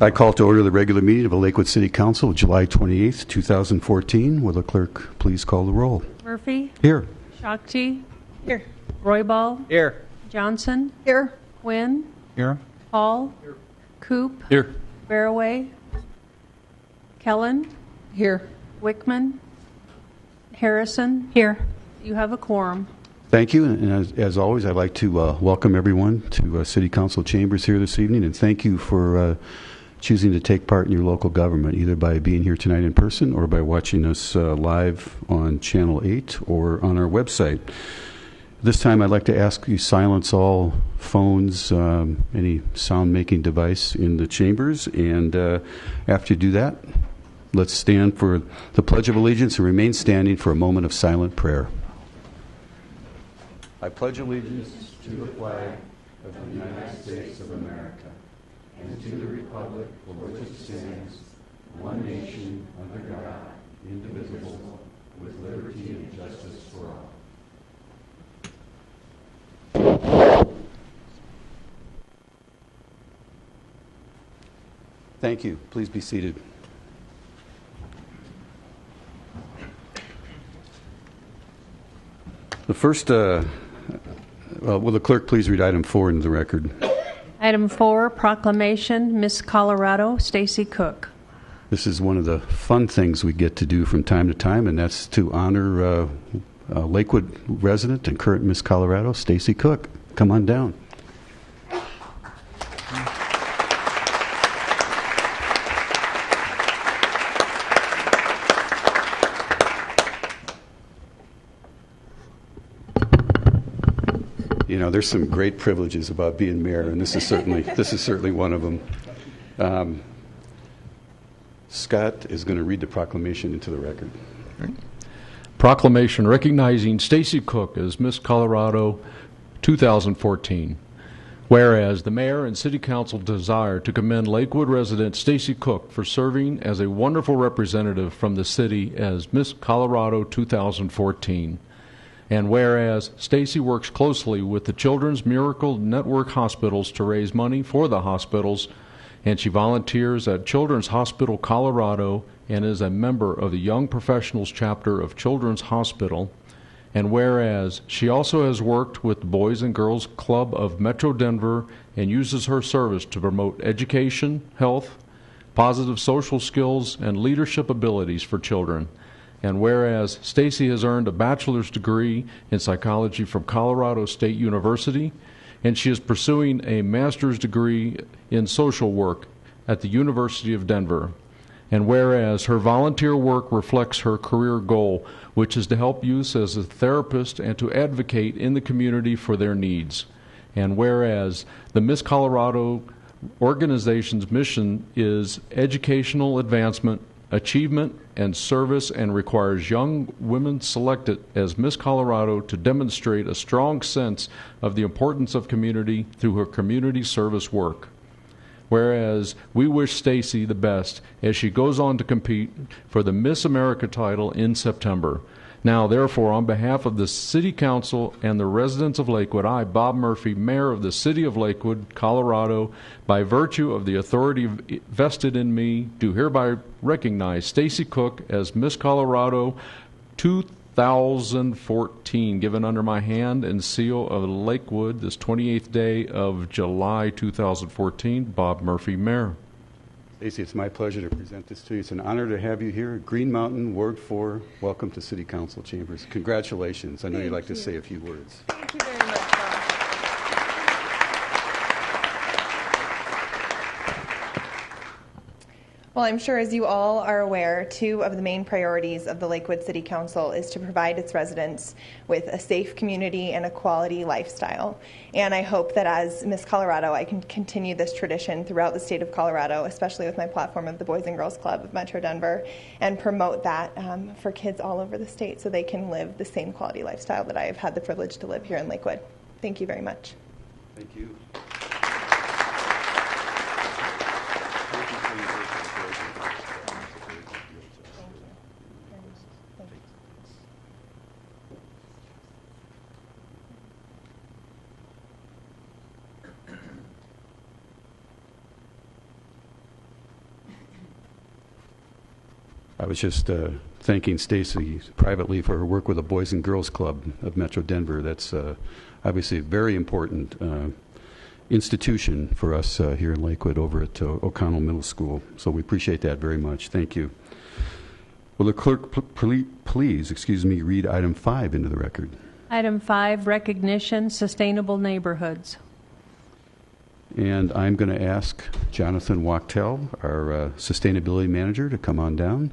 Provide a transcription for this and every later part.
I call to order the regular meeting of the Lakewood City Council of July 28th, 2014. Will the clerk please call the roll? Murphy? Here. Shakti? Here. Roybal? Here. Johnson? Here. Quinn? Here. Hall? Here. Coop? Here. Barraway? Kellen? Here. Wickman? Harrison? Here. You have a quorum. Thank you. And as always, I'd like to welcome everyone to City Council chambers here this evening. And thank you for choosing to take part in your local government, either by being here tonight in person or by watching us live on Channel 8 or on our website. This time I'd like to ask you silence all phones, any sound-making device in the chambers. And after you do that, let's stand for the Pledge of Allegiance and remain standing for a moment of silent prayer. I pledge allegiance to the flag of the United States of America and to the republic for which it stands, one nation, under God, indivisible, with liberty and justice for all. Thank you. Please be seated. The first, will the clerk please read item 4 into the record? Item 4, proclamation, Miss Colorado, Stacy Cook. This is one of the fun things we get to do from time to time, and that's to honor Lakewood resident and current Miss Colorado, Stacy Cook. Come on down. You know, there's some great privileges about being mayor, and this is certainly one of them. Scott is going to read the proclamation into the record. Right. Proclamation recognizing Stacy Cook as Miss Colorado 2014. Whereas the mayor and city council desire to commend Lakewood resident Stacy Cook for serving as a wonderful representative from the city as Miss Colorado 2014. And whereas Stacy works closely with the Children's Miracle Network hospitals to raise money for the hospitals, and she volunteers at Children's Hospital Colorado and is a member of the Young Professionals chapter of Children's Hospital, and whereas she also has worked with the Boys and Girls Club of Metro Denver and uses her service to promote education, health, positive social skills, and leadership abilities for children. And whereas Stacy has earned a bachelor's degree in psychology from Colorado State University, and she is pursuing a master's degree in social work at the University of Denver. And whereas her volunteer work reflects her career goal, which is to help youth as a therapist and to advocate in the community for their needs. And whereas the Miss Colorado organization's mission is educational advancement, achievement, and service, and requires young women selected as Miss Colorado to demonstrate a strong sense of the importance of community through her community service work. Whereas we wish Stacy the best as she goes on to compete for the Miss America title in September. Now, therefore, on behalf of the City Council and the residents of Lakewood, I, Bob Murphy, Mayor of the City of Lakewood, Colorado, by virtue of the authority vested in me, do hereby recognize Stacy Cook as Miss Colorado 2014, given under my hand and seal of Lakewood this 28th day of July 2014. Bob Murphy, Mayor. Stacy, it's my pleasure to present this to you. It's an honor to have you here. Green Mountain, Ward 4, welcome to City Council chambers. Congratulations. I know you'd like to say a few words. Thank you very much, Bob. Well, I'm sure as you all are aware, two of the main priorities of the Lakewood City Council is to provide its residents with a safe community and a quality lifestyle. And I hope that as Miss Colorado, I can continue this tradition throughout the state of Colorado, especially with my platform of the Boys and Girls Club of Metro Denver, and promote that for kids all over the state so they can live the same quality lifestyle that I have had the privilege to live here in Lakewood. Thank you very much. Thank you. I was just thanking Stacy privately for her work with the Boys and Girls Club of Metro Denver. That's obviously a very important institution for us here in Lakewood over at O'Connell Middle School. So we appreciate that very much. Thank you. Will the clerk please, read item 5 into the record? Item 5, recognition, sustainable neighborhoods. And I'm going to ask Jonathan Wachtel, our sustainability manager, to come on down.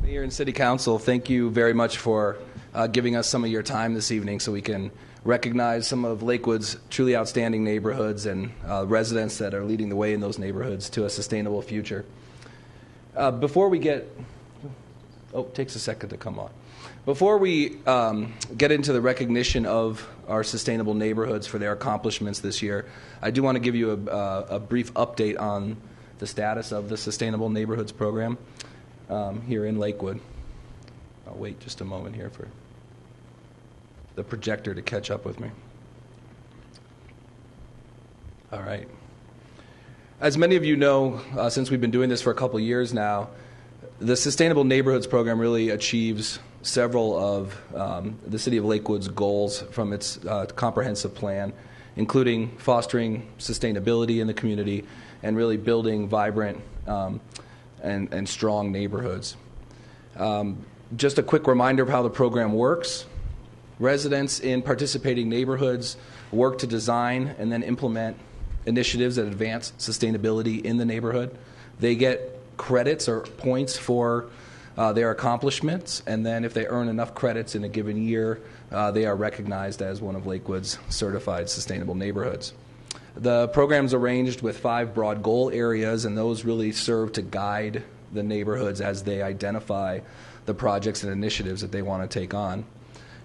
Mayor and City Council, thank you very much for giving us some of your time this evening so we can recognize some of Lakewood's truly outstanding neighborhoods and residents that are leading the way in those neighborhoods to a sustainable future. Before we get... Oh, it takes a second to come on. Before we get into the recognition of our sustainable neighborhoods for their accomplishments this year, I do want to give you a brief update on the status of the Sustainable Neighborhoods program here in Lakewood. I'll wait just a moment here for the projector to catch up with me. All right. As many of you know, since we've been doing this for a couple years now, the Sustainable Neighborhoods program really achieves several of the City of Lakewood's goals from its comprehensive plan, including fostering sustainability in the community and really building vibrant and strong neighborhoods. Just a quick reminder of how the program works. Residents in participating neighborhoods work to design and then implement initiatives that advance sustainability in the neighborhood. They get credits or points for their accomplishments, and then if they earn enough credits in a given year, they are recognized as one of Lakewood's certified sustainable neighborhoods. The program's arranged with 5 broad goal areas, and those really serve to guide the neighborhoods as they identify the projects and initiatives that they want to take on.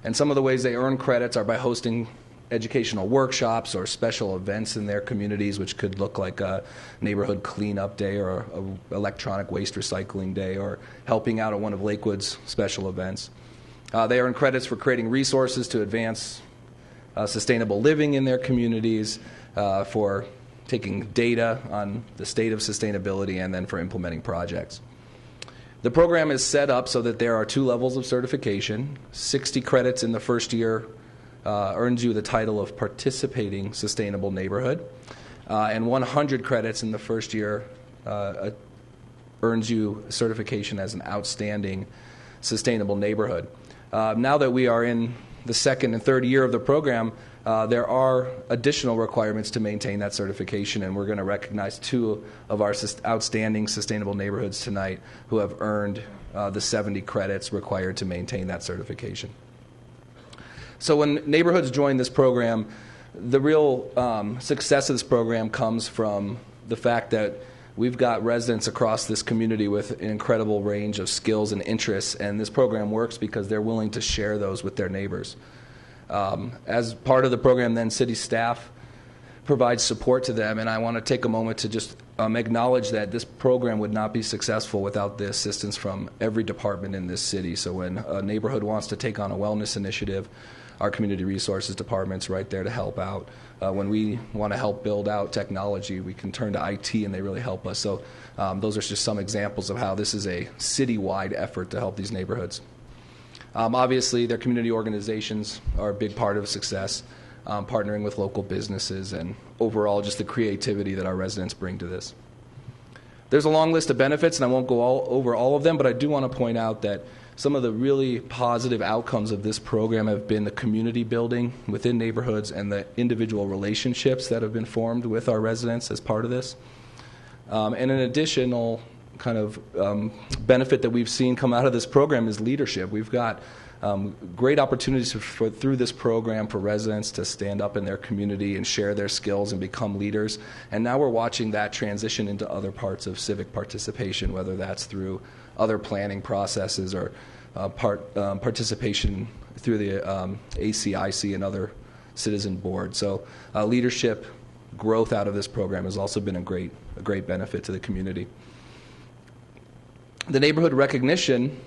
And some of the ways they earn credits are by hosting educational workshops or special events in their communities, which could look like a neighborhood cleanup day or an electronic waste recycling day, or helping out at one of Lakewood's special events. They earn credits for creating resources to advance sustainable living in their communities, for taking data on the state of sustainability, and then for implementing projects. The program is set up so that there are 2 levels of certification. 60 credits in the first year earns you the title of participating sustainable neighborhood, and 100 credits in the first year earns you certification as an outstanding sustainable neighborhood. Now that we are in the second and third year of the program, there are additional requirements to maintain that certification, and we're going to recognize 2 of our outstanding sustainable neighborhoods tonight who have earned the 70 credits required to maintain that certification. So when neighborhoods join this program, the real success of this program comes from the fact that we've got residents across this community with an incredible range of skills and interests, and this program works because they're willing to share those with their neighbors. As part of the program, then, city staff provides support to them, and I want to take a moment to just acknowledge that this program would not be successful without the assistance from every department in this city. So when a neighborhood wants to take on a wellness initiative, our community resources department's right there to help out. When we want to help build out technology, we can turn to IT, and they really help us. So those are just some examples of how this is a citywide effort to help these neighborhoods. Obviously, their community organizations are a big part of success, partnering with local businesses, and overall just the creativity that our residents bring to this. There's a long list of benefits, and I won't go over all of them, but I do want to point out that some of the really positive outcomes of this program have been the community building within neighborhoods and the individual relationships that have been formed with our residents as part of this. And an additional kind of benefit that we've seen come out of this program is leadership. We've got Great opportunities through this program for residents to stand up in their community and share their skills and become leaders. And now we're watching that transition into other parts of civic participation, whether that's through other planning processes or participation through the ACIC and other citizen boards. So leadership growth out of this program has also been a great benefit to the community. The neighborhood recognition,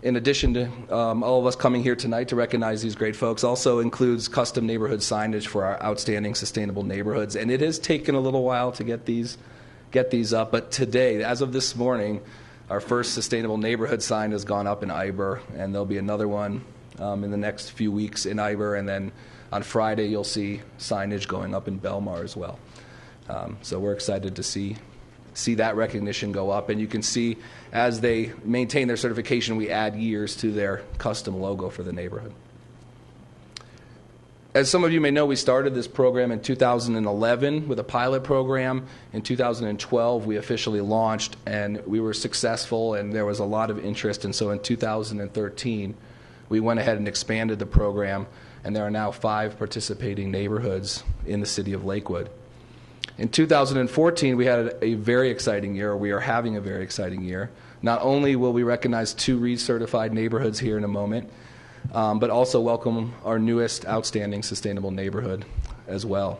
in addition to all of us coming here tonight to recognize these great folks, also includes custom neighborhood signage for our outstanding sustainable neighborhoods. And it has taken a little while to get these up, but today, as of this morning, our first sustainable neighborhood sign has gone up in Iber, and there'll be another one in the next few weeks in Iber, and then on Friday you'll see signage going up in Belmar as well. So we're excited to see that recognition go up, and you can see as they maintain their certification, we add years to their custom logo for the neighborhood. As some of you may know, we started this program in 2011 with a pilot program. In 2012, we officially launched, and we were successful, and there was a lot of interest. And so in 2013, we went ahead and expanded the program, and there are now 5 participating neighborhoods in the city of Lakewood. In 2014, we had a very exciting year. We are having a very exciting year. Not only will we recognize 2 READ-certified neighborhoods here in a moment, but also welcome our newest outstanding sustainable neighborhood as well.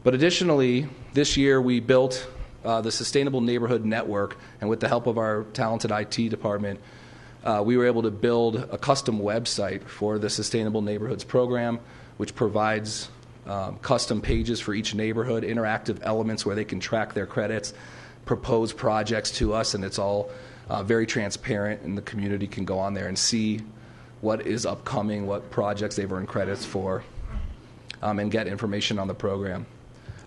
But additionally, this year we built the Sustainable Neighborhood Network, and with the help of our talented IT department, we were able to build a custom website for the Sustainable Neighborhoods program, which provides custom pages for each neighborhood, interactive elements where they can track their credits, propose projects to us, and it's all very transparent, and the community can go on there and see what is upcoming, what projects they've earned credits for, and get information on the program.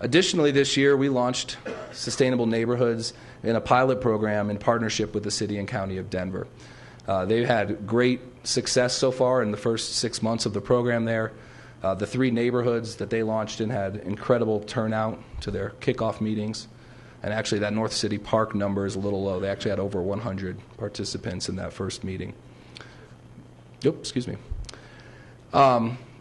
Additionally, this year we launched Sustainable Neighborhoods in a pilot program in partnership with the City and County of Denver. They've had great success so far in the first 6 months of the program there. The 3 neighborhoods that they launched in had incredible turnout to their kickoff meetings. And actually that North City Park number is a little low. They actually had over 100 participants in that first meeting.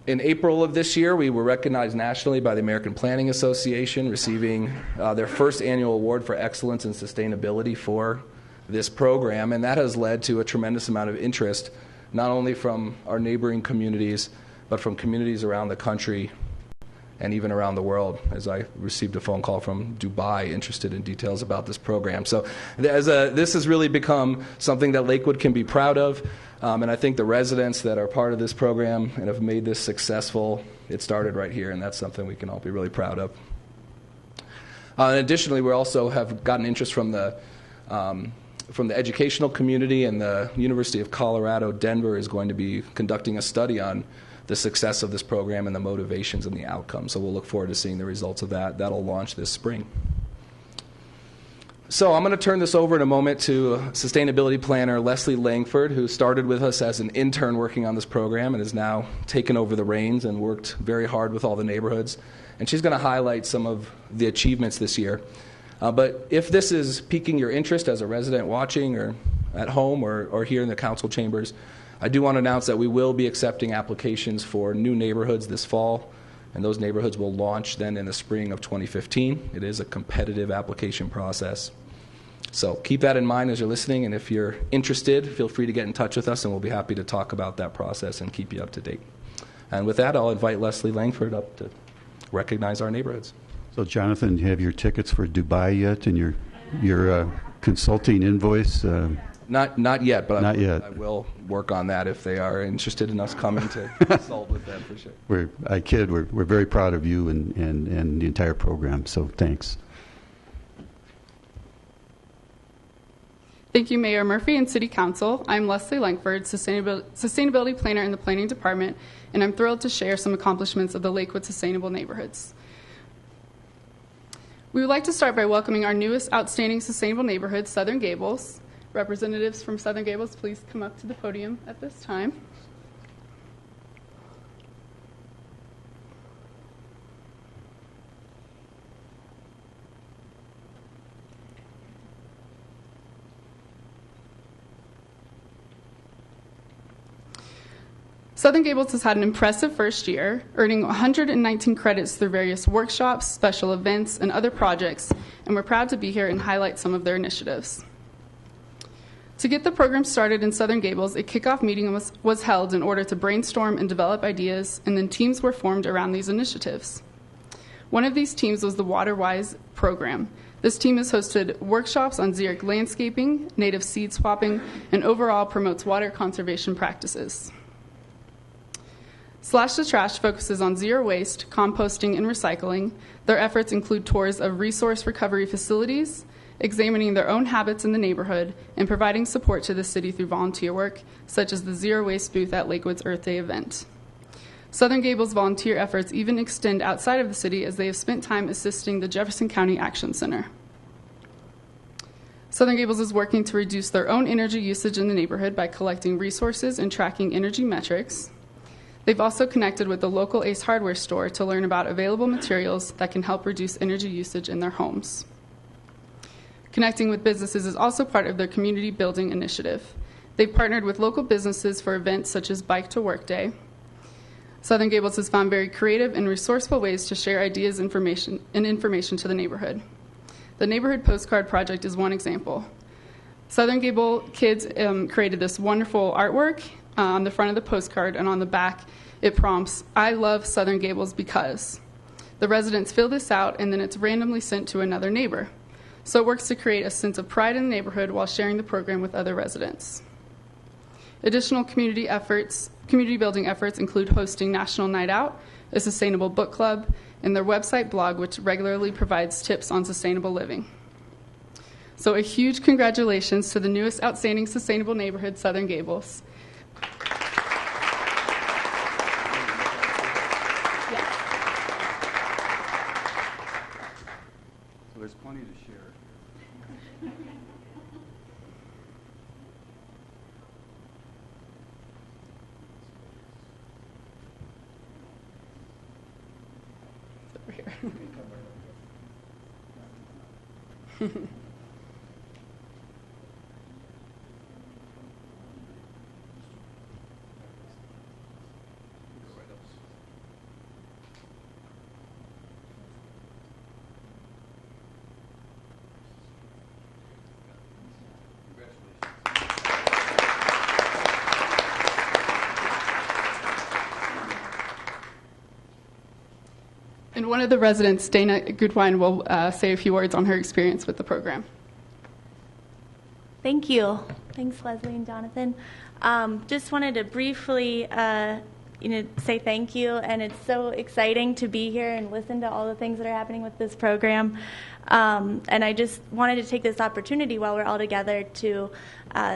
In April of this year, we were recognized nationally by the American Planning Association, receiving their first annual award for excellence in sustainability for this program, and that has led to a tremendous amount of interest, not only from our neighboring communities, but from communities around the country and even around the world, as I received a phone call from Dubai interested in details about this program. So this has really become something that Lakewood can be proud of, and I think the residents that are part of this program and have made this successful, it started right here, and that's something we can all be really proud of. And additionally, we also have gotten interest from the educational community, and the University of Colorado Denver is going to be conducting a study on the success of this program and the motivations and the outcomes. So we'll look forward to seeing the results of that. That'll launch this spring. So I'm going to turn this over in a moment to sustainability planner Leslie Langford, who started with us as an intern working on this program and has now taken over the reins and worked very hard with all the neighborhoods. And she's going to highlight some of the achievements this year. But if this is piquing your interest as a resident watching or at home or here in the council chambers, I do want to announce that we will be accepting applications for new neighborhoods this fall, and those neighborhoods will launch then in the spring of 2015. It is a competitive application process. So keep that in mind as you're listening, and if you're interested, feel free to get in touch with us, and we'll be happy to talk about that process and keep you up to date. And with that, I'll invite Leslie Langford up to recognize our neighborhoods. So, Jonathan, you have your tickets for Dubai yet, and your consulting invoice? Not yet, but Not yet. I will work on that if they are interested in us coming to consult with them for sure. I kid. We're very proud of you and the entire program. So thanks. Thank you, Mayor Murphy and City Council. I'm Leslie Langford, Sustainability Planner in the Planning Department, and I'm thrilled to share some accomplishments of the Lakewood Sustainable Neighborhoods. We would like to start by welcoming our newest outstanding sustainable neighborhood, Southern Gables. Representatives from Southern Gables, please come up to the podium at this time. Southern Gables has had an impressive first year, earning 119 credits through various workshops, special events, and other projects, and we're proud to be here and highlight some of their initiatives. To get the program started in Southern Gables, a kickoff meeting was held in order to brainstorm and develop ideas, and then teams were formed around these initiatives. One of these teams was the WaterWise program. This team has hosted workshops on xeric landscaping, native seed swapping, and overall promotes water conservation practices. Slash the Trash focuses on zero waste, composting, and recycling. Their efforts include tours of resource recovery facilities, examining their own habits in the neighborhood, and providing support to the city through volunteer work, such as the Zero Waste booth at Lakewood's Earth Day event. Southern Gables volunteer efforts even extend outside of the city, as they have spent time assisting the Jefferson County Action Center. Southern Gables is working to reduce their own energy usage in the neighborhood by collecting resources and tracking energy metrics. They've also connected with the local Ace Hardware store to learn about available materials that can help reduce energy usage in their homes. Connecting with businesses is also part of their community building initiative. They've partnered with local businesses for events such as Bike to Work Day. Southern Gables has found very creative and resourceful ways to share ideas and information to the neighborhood. The Neighborhood Postcard Project is one example. Southern Gable kids created this wonderful artwork on the front of the postcard, and on the back it prompts, "I love Southern Gables because." The residents fill this out, and then it's randomly sent to another neighbor. So it works to create a sense of pride in the neighborhood while sharing the program with other residents. Additional community building efforts include hosting National Night Out, a sustainable book club, and their website blog, which regularly provides tips on sustainable living. So a huge congratulations to the newest outstanding sustainable neighborhood, Southern Gables. So there's plenty to share. Over here. And one of the residents, Dana Goodwine, will say a few words on her experience with the program. Thank you. Thanks, Leslie and Jonathan. Just wanted to briefly say thank you, and it's so exciting to be here and listen to all the things that are happening with this program. And I just wanted to take this opportunity while we're all together to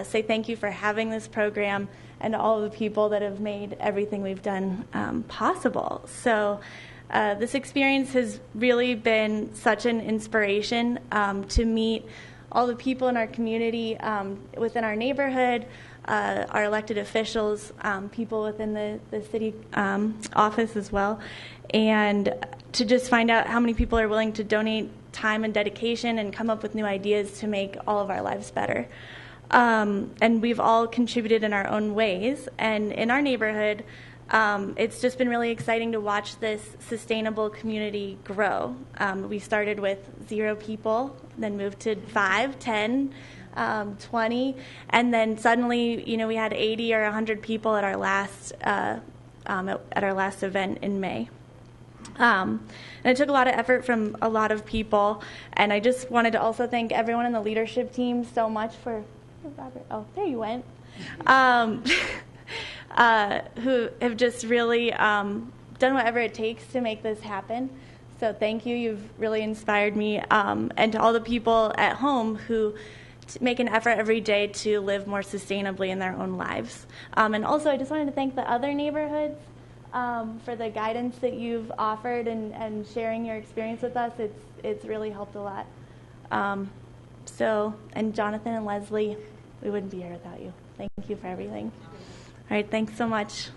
say thank you for having this program and all of the people that have made everything we've done possible. So this experience has really been such an inspiration to meet all the people in our community, within our neighborhood, our elected officials, people within the city office as well, and to just find out how many people are willing to donate time and dedication and come up with new ideas to make all of our lives better. And we've all contributed in our own ways, and in our neighborhood, it's just been really exciting to watch this sustainable community grow. We started with 0 people, then moved to 5, 10, 20, and then suddenly, we had 80 or 100 people at our last event in May. And it took a lot of effort from a lot of people, and I just wanted to also thank everyone in the leadership team so much for Robert. Oh, there you went. Who have just really done whatever it takes to make this happen. So thank you. You've really inspired me. And to all the people at home who make an effort every day to live more sustainably in their own lives. And also, I just wanted to thank the other neighborhoods for the guidance that you've offered and sharing your experience with us. It's really helped a lot. And Jonathan and Leslie, we wouldn't be here without you. Thank you for everything. All right, thanks so much.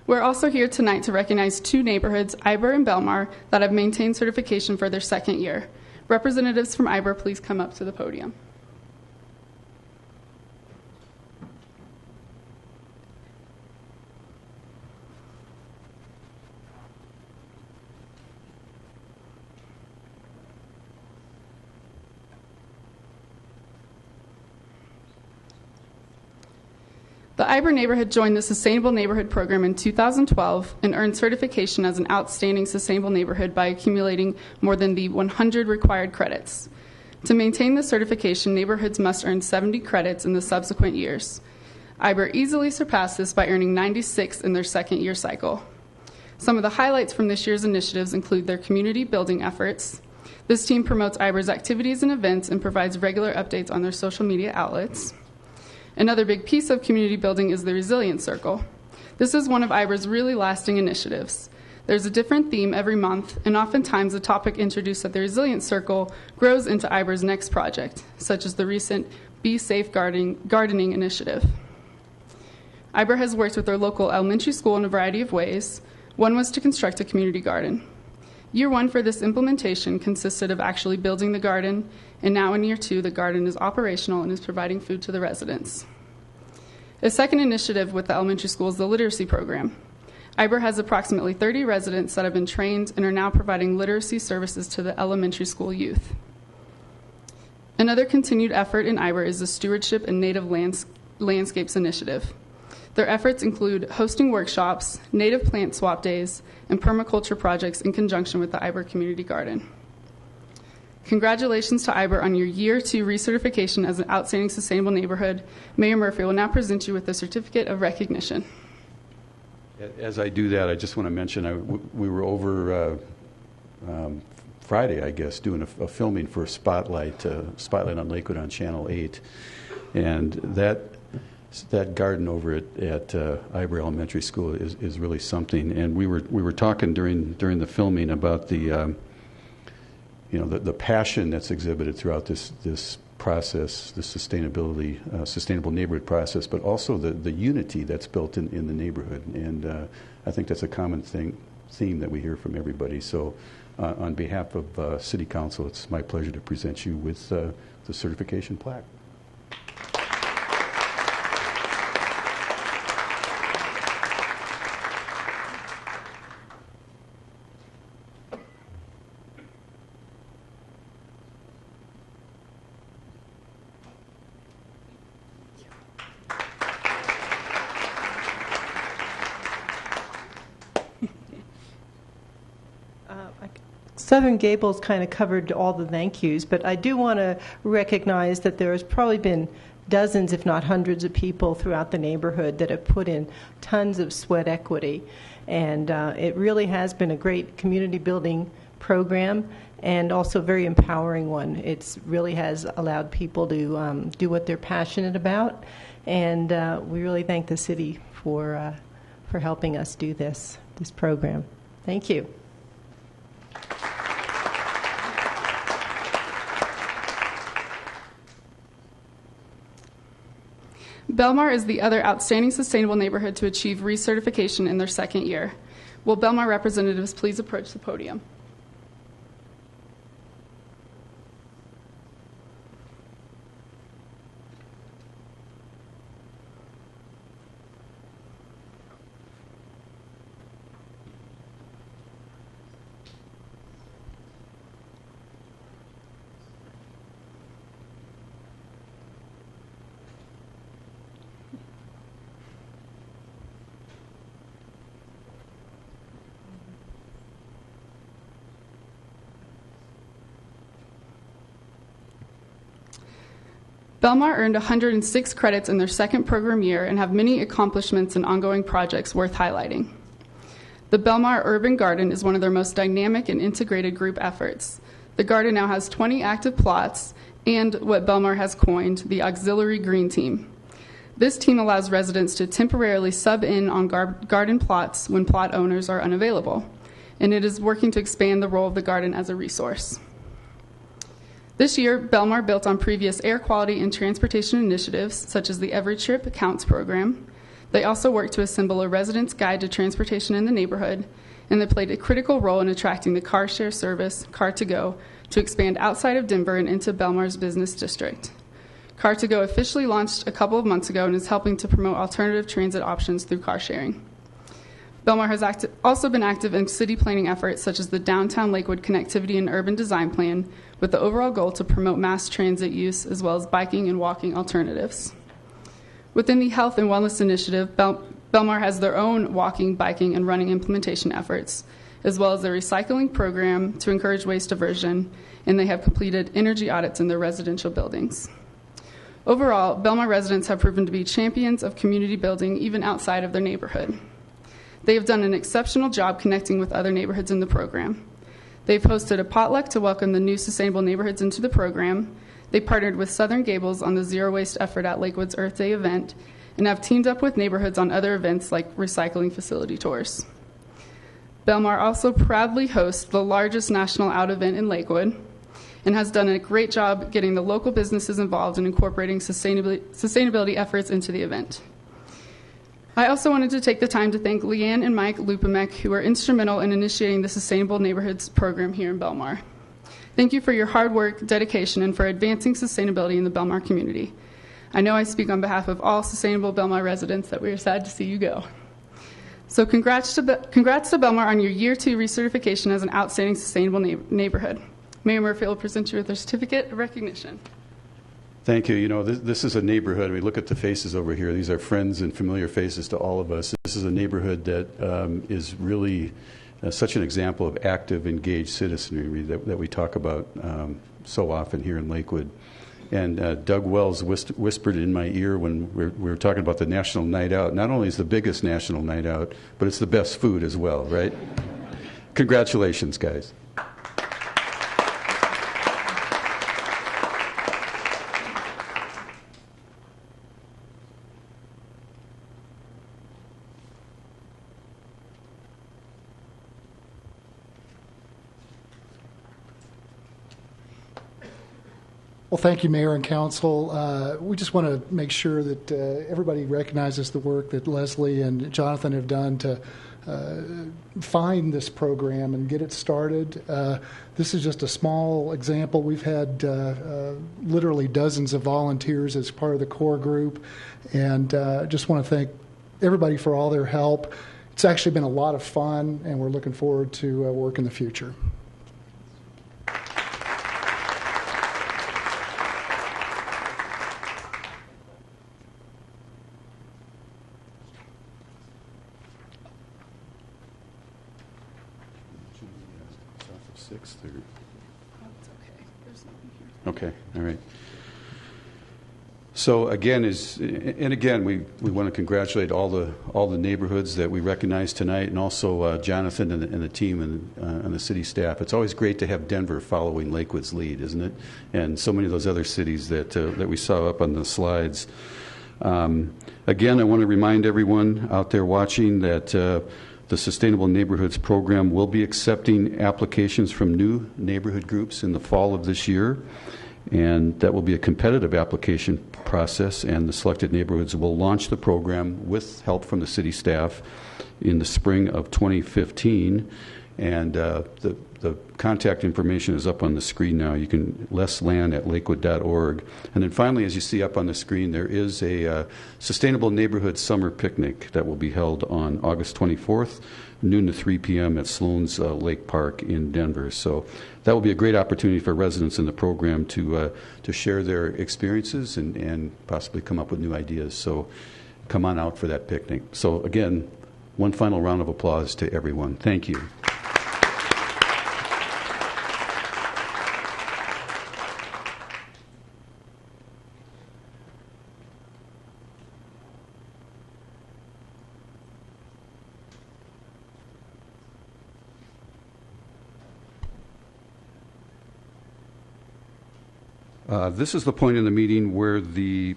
We're also here tonight to recognize 2 neighborhoods, Iber and Belmar, that have maintained certification for their second year. Representatives from IBER, please come up to the podium. The IBER neighborhood joined the Sustainable Neighborhood Program in 2012 and earned certification as an outstanding sustainable neighborhood by accumulating more than the 100 required credits. To maintain the certification, neighborhoods must earn 70 credits in the subsequent years. IBER easily surpassed this by earning 96 in their second year cycle. Some of the highlights from this year's initiatives include their community building efforts. This team promotes IBER's activities and events and provides regular updates on their social media outlets. Another big piece of community building is the Resilience Circle. This is one of IBER's really lasting initiatives. There's a different theme every month, and oftentimes the topic introduced at the Resilience Circle grows into IBER's next project, such as the recent Be Safe Gardening initiative. IBER has worked with their local elementary school in a variety of ways. One was to construct a community garden. Year one for this implementation consisted of actually building the garden, and now in year two, the garden is operational and is providing food to the residents. A second initiative with the elementary school is the literacy program. IBER has approximately 30 residents that have been trained and are now providing literacy services to the elementary school youth. Another continued effort in IBER is the Stewardship and Native Landscapes initiative. Their efforts include hosting workshops, native plant swap days, and permaculture projects in conjunction with the IBER Community Garden. Congratulations to IBER on your Year 2 recertification as an outstanding sustainable neighborhood. Mayor Murphy will now present you with the Certificate of Recognition. As I do that, I just want to mention we were over Friday, I guess, doing a filming for Spotlight on Lakewood on Channel 8, and that garden over at IBER Elementary School is really something. And we were talking during the filming about the passion that's exhibited throughout this process, the sustainable neighborhood process, but also the unity that's built in the neighborhood. And I think that's a common theme that we hear from everybody. So on behalf of City Council, it's my pleasure to present you with the certification plaque. Southern Gables kind of covered all the thank yous, but I do want to recognize that there has probably been dozens, if not hundreds, of people throughout the neighborhood that have put in tons of sweat equity. And it really has been a great community building program and also a very empowering one. It really has allowed people to do what they're passionate about. And we really thank the city for helping us do this program. Thank you. Belmar is the other outstanding sustainable neighborhood to achieve recertification in their second year. Will Belmar representatives please approach the podium? Belmar earned 106 credits in their second program year and have many accomplishments and ongoing projects worth highlighting. The Belmar Urban Garden is one of their most dynamic and integrated group efforts. The garden now has 20 active plots and what Belmar has coined the Auxiliary Green Team. This team allows residents to temporarily sub in on garden plots when plot owners are unavailable, and it is working to expand the role of the garden as a resource. This year, Belmar built on previous air quality and transportation initiatives, such as the Every Trip Counts program. They also worked to assemble a resident's guide to transportation in the neighborhood and they played a critical role in attracting the car share service, Car2Go, to expand outside of Denver and into Belmar's business district. Car2Go officially launched a couple of months ago and is helping to promote alternative transit options through car sharing. Belmar has also been active in city planning efforts such as the Downtown Lakewood Connectivity and Urban Design Plan, with the overall goal to promote mass transit use as well as biking and walking alternatives. Within the Health and Wellness Initiative, Belmar has their own walking, biking, and running implementation efforts, as well as a recycling program to encourage waste diversion, and they have completed energy audits in their residential buildings. Overall, Belmar residents have proven to be champions of community building even outside of their neighborhood. They have done an exceptional job connecting with other neighborhoods in the program. They've hosted a potluck to welcome the new sustainable neighborhoods into the program. They partnered with Southern Gables on the Zero Waste effort at Lakewood's Earth Day event, and have teamed up with neighborhoods on other events like recycling facility tours. Belmar also proudly hosts the largest national out event in Lakewood and has done a great job getting the local businesses involved in incorporating sustainability efforts into the event. I also wanted to take the time to thank Leanne and Mike Lupamek, who were instrumental in initiating the Sustainable Neighborhoods program here in Belmar. Thank you for your hard work, dedication, and for advancing sustainability in the Belmar community. I know I speak on behalf of all sustainable Belmar residents that we are sad to see you go. So congrats to Belmar on your Year 2 recertification as an outstanding sustainable neighborhood. Mayor Murphy will present you with a certificate of recognition. Thank you. You know, this is a neighborhood. We look at the faces over here. These are friends and familiar faces to all of us. This is a neighborhood that is really such an example of active, engaged citizenry that we talk about so often here in Lakewood. And Doug Wells whispered in my ear when we were talking about the National Night Out. Not only is the biggest national night out, but it's the best food as well, right? Congratulations, guys. Well, thank you, Mayor and Council. We just want to make sure that everybody recognizes the work that Leslie and Jonathan have done to find this program and get it started. This is just a small example. We've had literally dozens of volunteers as part of the core group, and just want to thank everybody for all their help. It's actually been a lot of fun, and we're looking forward to work in the future. Okay, all right. So again, we want to congratulate all the neighborhoods that we recognize tonight, and also Jonathan and the team and the city staff. It's always great to have Denver following Lakewood's lead, isn't it? And so many of those other cities that we saw up on the slides. Again, I want to remind everyone out there watching that the Sustainable Neighborhoods program will be accepting applications from new neighborhood groups in the fall of this year, and that will be a competitive application process, and the selected neighborhoods will launch the program with help from the city staff in the spring of 2015. And the contact information is up on the screen now. You can lessland@lakewood.org. And then finally, as you see up on the screen, there is a Sustainable Neighborhood Summer Picnic that will be held on August 24th, noon to 3 p.m. at Sloan's Lake Park in Denver. So that will be a great opportunity for residents in the program to share their experiences and possibly come up with new ideas. So come on out for that picnic. So again, one final round of applause to everyone. Thank you. This is the point in the meeting where the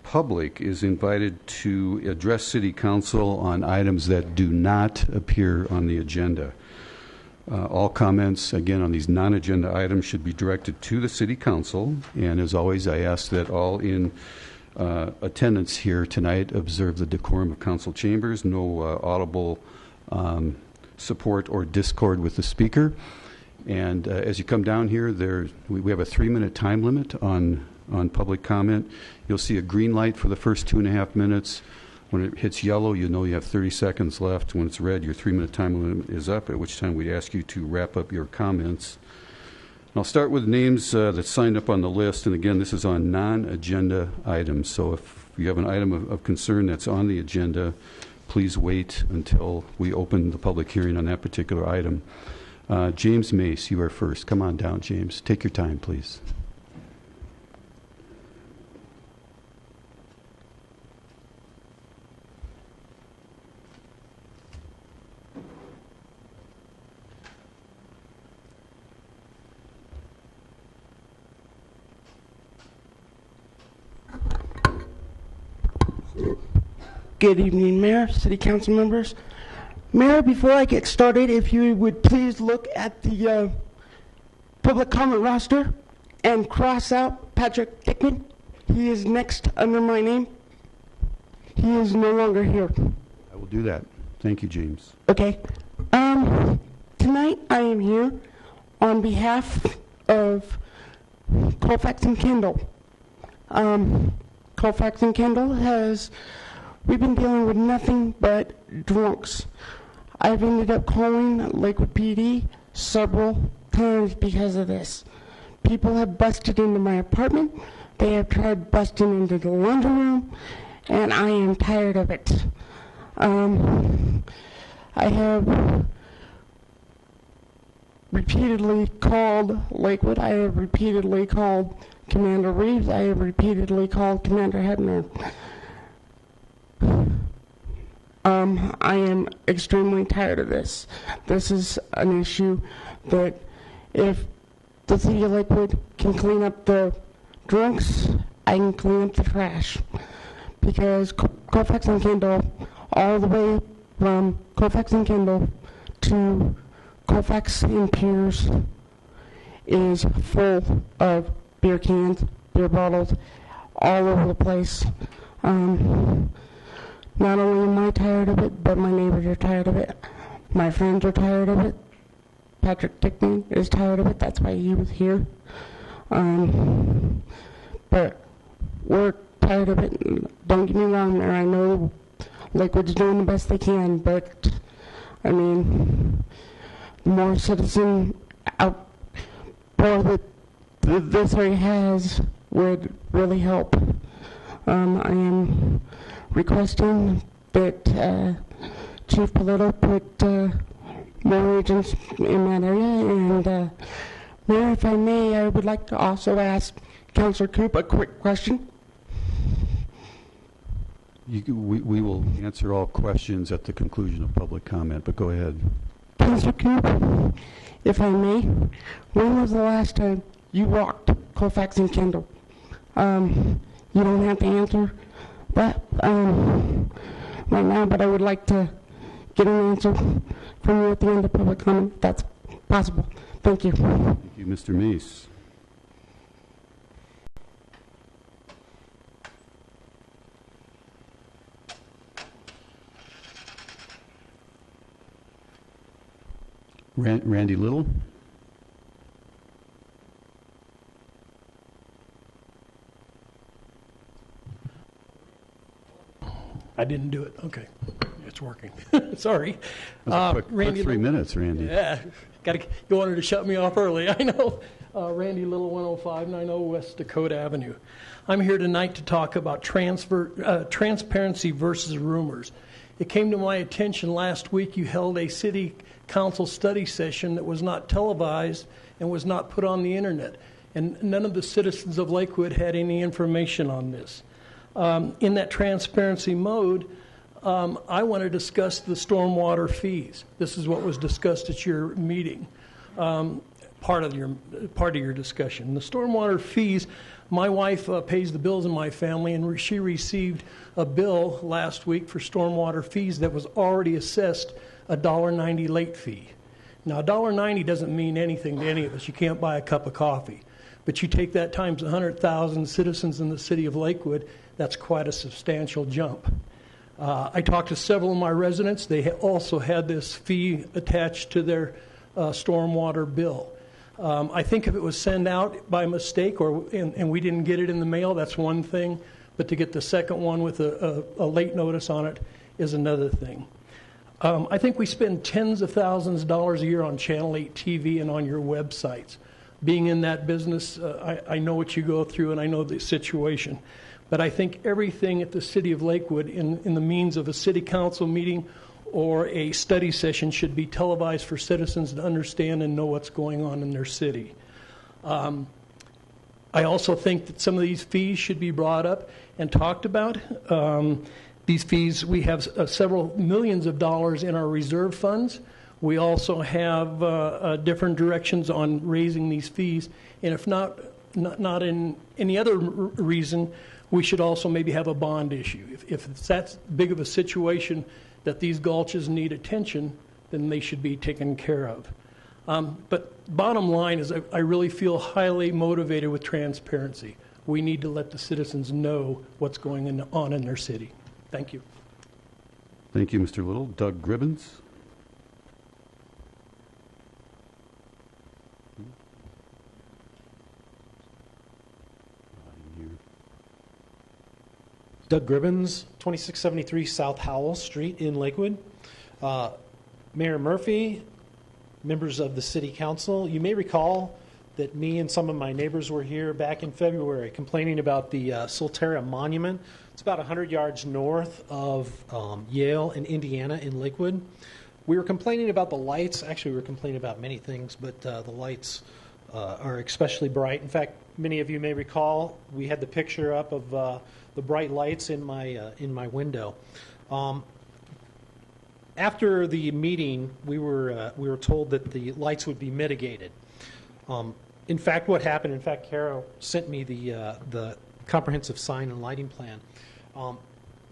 public is invited to address City Council on items that do not appear on the agenda. All comments, again, on these non-agenda items should be directed to the City Council. And as always, I ask that all in attendance here tonight observe the decorum of council chambers. No audible support or discord with the speaker. And as you come down here, we have a 3-minute time limit on public comment. You'll see a green light for the first 2.5 minutes. When it hits yellow, you know you have 30 seconds left. When it's red, your 3-minute time limit is up, at which time we ask you to wrap up your comments. I'll start with names that signed up on the list. And again, this is on non-agenda items. So if you have an item of concern that's on the agenda, please wait until we open the public hearing on that particular item. James Mace, you are first. Come on down, James. Take your time, please. Good evening, Mayor, City Council members. Mayor, before I get started, if you would please look at the public comment roster and cross out Patrick Dickman. He is next under my name. He is no longer here. I will do that. Thank you, James. Okay. Tonight I am here on behalf of Colfax and Kendall. Colfax and Kendall we've been dealing with nothing but drunks. I've ended up calling Lakewood PD several times because of this. People have busted into my apartment. They have tried busting into the laundry room, and I am tired of it. I have repeatedly called Lakewood. I have repeatedly called Commander Reeves. I have repeatedly called Commander Hebner. I am extremely tired of this. This is an issue that if the city of Lakewood can clean up the drunks, I can clean up the trash. Because Colfax and Kendall, all the way from Colfax and Kendall to Colfax and Pierce, is full of beer cans, beer bottles, all over the place. Not only am I tired of it, but my neighbors are tired of it. My friends are tired of it. Patrick Dickman is tired of it. That's why he was here. But we're tired of it. Don't get me wrong, Mayor. I know Lakewood's doing the best they can, but, I mean, the more citizen outpour that this area has would really help. I am requesting that Chief Polito put more agents in that area. And Mayor, if I may, I would like to also ask Councilor Coop a quick question. We will answer all questions at the conclusion of public comment, but go ahead. Councilor Coop, if I may, when was the last time you walked Colfax and Kendall? You don't have to answer that right now, but I would like to get an answer from you at the end of public comment, if that's possible. Thank you. Thank you, Mr. Meese. Randy Little. I didn't do it. Okay. It's working. Sorry. That's a quick Randy 3 Little. minutes, Randy. Yeah. You wanted to shut me off early. I know. Randy Little, 10590 West Dakota Avenue. I'm here tonight to talk about transparency versus rumors. It came to my attention last week you held a city council study session that was not televised and was not put on the internet. And none of the citizens of Lakewood had any information on this. In that transparency mode, I want to discuss the stormwater fees. This is what was discussed at your meeting, part of your discussion. The stormwater fees, my wife pays the bills in my family, and she received a bill last week for stormwater fees that was already assessed a $1.90 late fee. Now, $1.90 doesn't mean anything to any of us. You can't buy a cup of coffee. But you take that times 100,000 citizens in the city of Lakewood, that's quite a substantial jump. I talked to several of my residents. They also had this fee attached to their stormwater bill. I think if it was sent out by mistake and we didn't get it in the mail, that's one thing. But to get the second one with a late notice on it is another thing. I think we spend tens of thousands of dollars a year on Channel 8 TV and on your websites. Being in that business, I know what you go through and I know the situation. But I think everything at the City of Lakewood in the means of a city council meeting or a study session should be televised for citizens to understand and know what's going on in their city. I also think that some of these fees should be brought up and talked about. These fees, we have several millions of dollars in our reserve funds. We also have different directions on raising these fees. And if not in any other reason, we should also maybe have a bond issue. If it's that big of a situation that these gulches need attention, then they should be taken care of. But bottom line is I really feel highly motivated with transparency. We need to let the citizens know what's going on in their city. Thank you. Thank you, Mr. Little. Doug Gribbins. Doug Gribbins, 2673 South Howell Street in Lakewood. Mayor Murphy, members of the City Council, you may recall that me and some of my neighbors were here back in February complaining about the Solterra Monument. It's about 100 yards north of Yale in Indiana in Lakewood. We were complaining about the lights. Actually, we were complaining about many things, but the lights are especially bright. In fact, many of you may recall we had the picture up of the bright lights in my window. After the meeting, we were told that the lights would be mitigated. In fact, what happened? In fact, Carol sent me the comprehensive sign and lighting plan.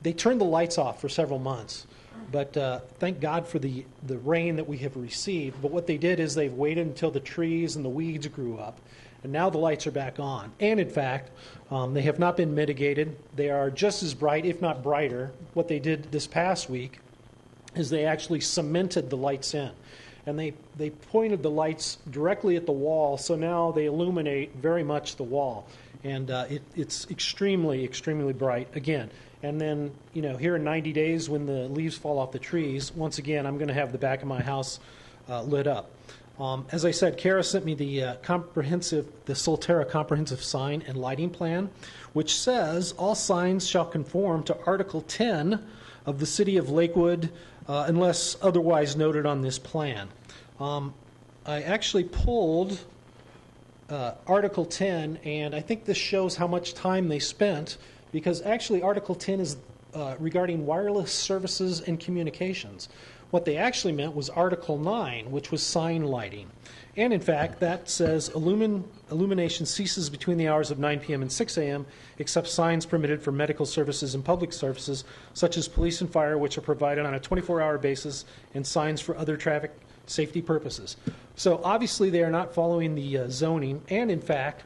They turned the lights off for several months, but thank God for the rain that we have received. But what they did is they've waited until the trees and the weeds grew up, and now the lights are back on. And in fact, they have not been mitigated. They are just as bright, if not brighter. What they did this past week is they actually cemented the lights in. And they pointed the lights directly at the wall, so now they illuminate very much the wall. And it's extremely, extremely bright again. And then, here in 90 days when the leaves fall off the trees, once again, I'm going to have the back of my house lit up. As I said, Kara sent me the Solterra Comprehensive Sign and Lighting Plan, which says all signs shall conform to Article 10 of the City of Lakewood unless otherwise noted on this plan. I actually pulled Article 10, and I think this shows how much time they spent, because actually Article 10 is regarding wireless services and communications. What they actually meant was Article 9, which was sign lighting. And in fact, that says illumination ceases between the hours of 9 p.m. and 6 a.m., except signs permitted for medical services and public services, such as police and fire, which are provided on a 24-hour basis, and signs for other traffic safety purposes. So obviously they are not following the zoning, and in fact,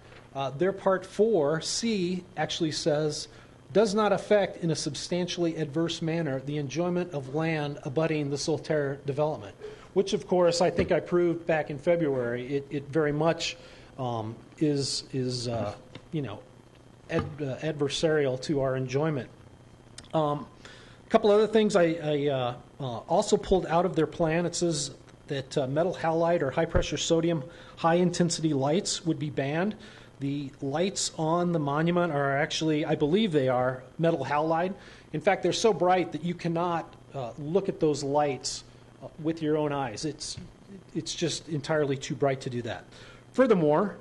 their Part 4C actually says, does not affect in a substantially adverse manner the enjoyment of land abutting the Solterra development, which of course I think I proved back in February. It very much is adversarial to our enjoyment. A couple other things I also pulled out of their plan. It says that metal halide or high-pressure sodium high-intensity lights would be banned. The lights on the monument are actually, I believe they are, metal halide. In fact, they're so bright that you cannot look at those lights with your own eyes. It's just entirely too bright to do that. Furthermore,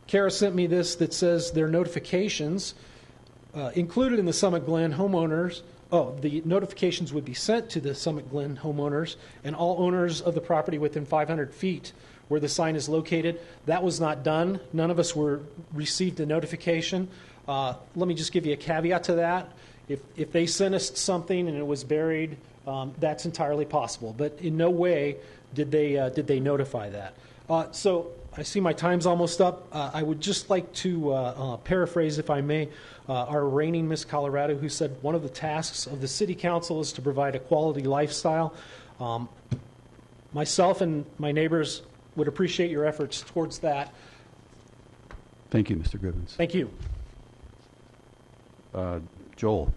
Kara sent me this that says their notifications included in the Summit Glen homeowners. The notifications would be sent to the Summit Glen homeowners and all owners of the property within 500 feet where the sign is located. That was not done. None of us received a notification. Let me just give you a caveat to that. If they sent us something and it was buried, that's entirely possible. But in no way did they notify that. So I see my time's almost up. I would just like to paraphrase, if I may, our reigning Miss Colorado, who said one of the tasks of the City Council is to provide a quality lifestyle. Myself and my neighbors would appreciate your efforts towards that. Thank you, Mr. Gribbins. Thank you. Joel.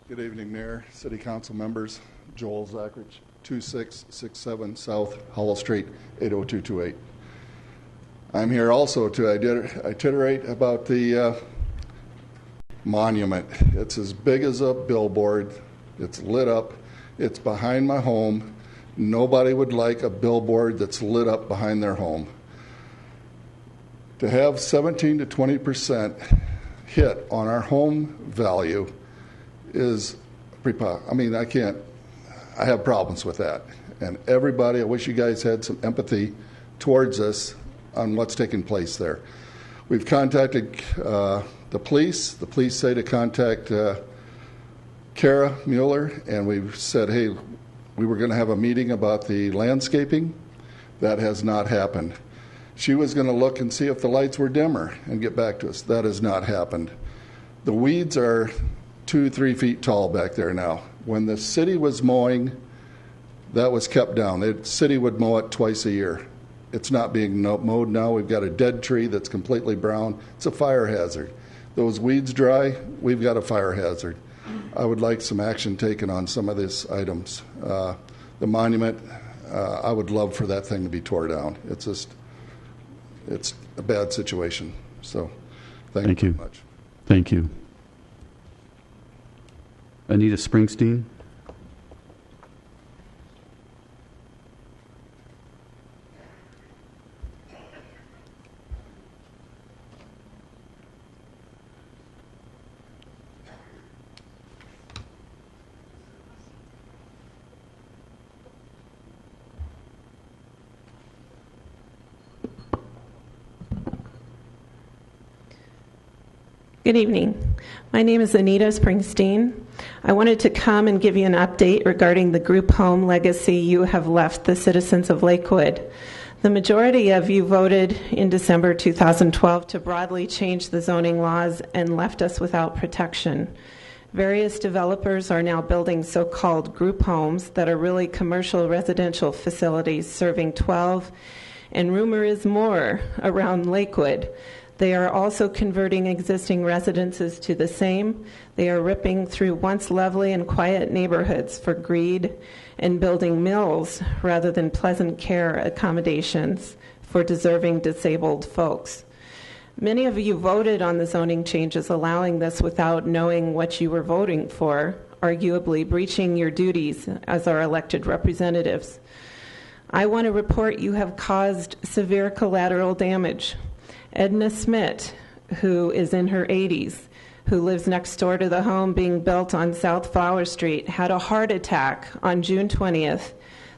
Good evening, Mayor, City Council members. Joel Zachridge, 2667 South Hollow Street, 80228. I'm here also to iterate about the monument. It's as big as a billboard. It's lit up. It's behind my home. Nobody would like a billboard that's lit up behind their home. To have 17 to 20% hit on our home value is, I have problems with that. And everybody, I wish you guys had some empathy towards us on what's taking place there. We've contacted the police. The police say to contact Kara Mueller, and we've said, hey, we were going to have a meeting about the landscaping. That has not happened. She was going to look and see if the lights were dimmer and get back to us. That has not happened. The weeds are 2-3 feet tall back there now. When the city was mowing, that was kept down. The city would mow it twice a year. It's not being mowed now. We've got a dead tree that's completely brown. It's a fire hazard. Those weeds dry, we've got a fire hazard. I would like some action taken on some of these items. The monument, I would love for that thing to be tore down. It's a bad situation. So thank you very much. Thank you. Anita Springsteen. Good evening. My name is Anita Springsteen. I wanted to come and give you an update regarding the group home legacy you have left the citizens of Lakewood. The majority of you voted in December 2012 to broadly change the zoning laws and left us without protection. Various developers are now building so-called group homes that are really commercial residential facilities serving 12, and rumor is more, around Lakewood. They are also converting existing residences to the same. They are ripping through once lovely and quiet neighborhoods for greed and building mills rather than pleasant care accommodations for deserving disabled folks. Many of you voted on the zoning changes allowing this without knowing what you were voting for, arguably breaching your duties as our elected representatives. I want to report you have caused severe collateral damage. Edna Smith, who is in her 80s, who lives next door to the home being built on South Flower Street, had a heart attack on June 20th.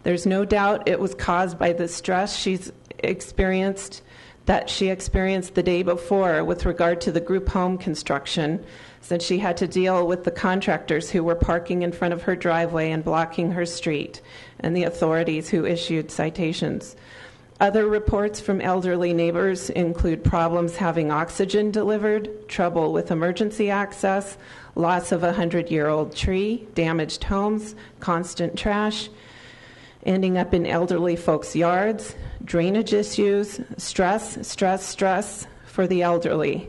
There's no doubt it was caused by the stress she experienced the day before with regard to the group home construction, since she had to deal with the contractors who were parking in front of her driveway and blocking her street, and the authorities who issued citations. Other reports from elderly neighbors include problems having oxygen delivered, trouble with emergency access, loss of a 100-year-old tree, damaged homes, constant trash, ending up in elderly folks' yards, drainage issues, stress for the elderly.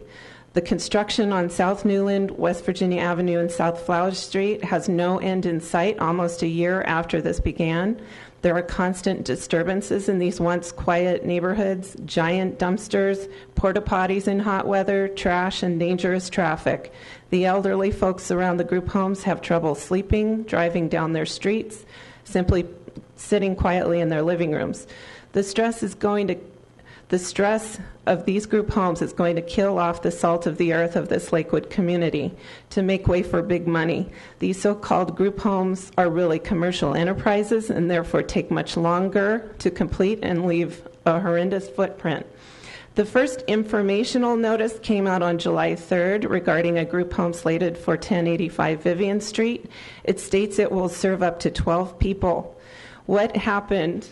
The construction on South Newland, West Virginia Avenue, and South Flower Street has no end in sight almost a year after this began. There are constant disturbances in these once quiet neighborhoods, giant dumpsters, porta potties in hot weather, trash, and dangerous traffic. The elderly folks around the group homes have trouble sleeping, driving down their streets, simply sitting quietly in their living rooms. The stress of these group homes is going to kill off the salt of the earth of this Lakewood community to make way for big money. These so-called group homes are really commercial enterprises and therefore take much longer to complete and leave a horrendous footprint. The first informational notice came out on July 3rd regarding a group home slated for 1085 Vivian Street. It states it will serve up to 12 people. What happened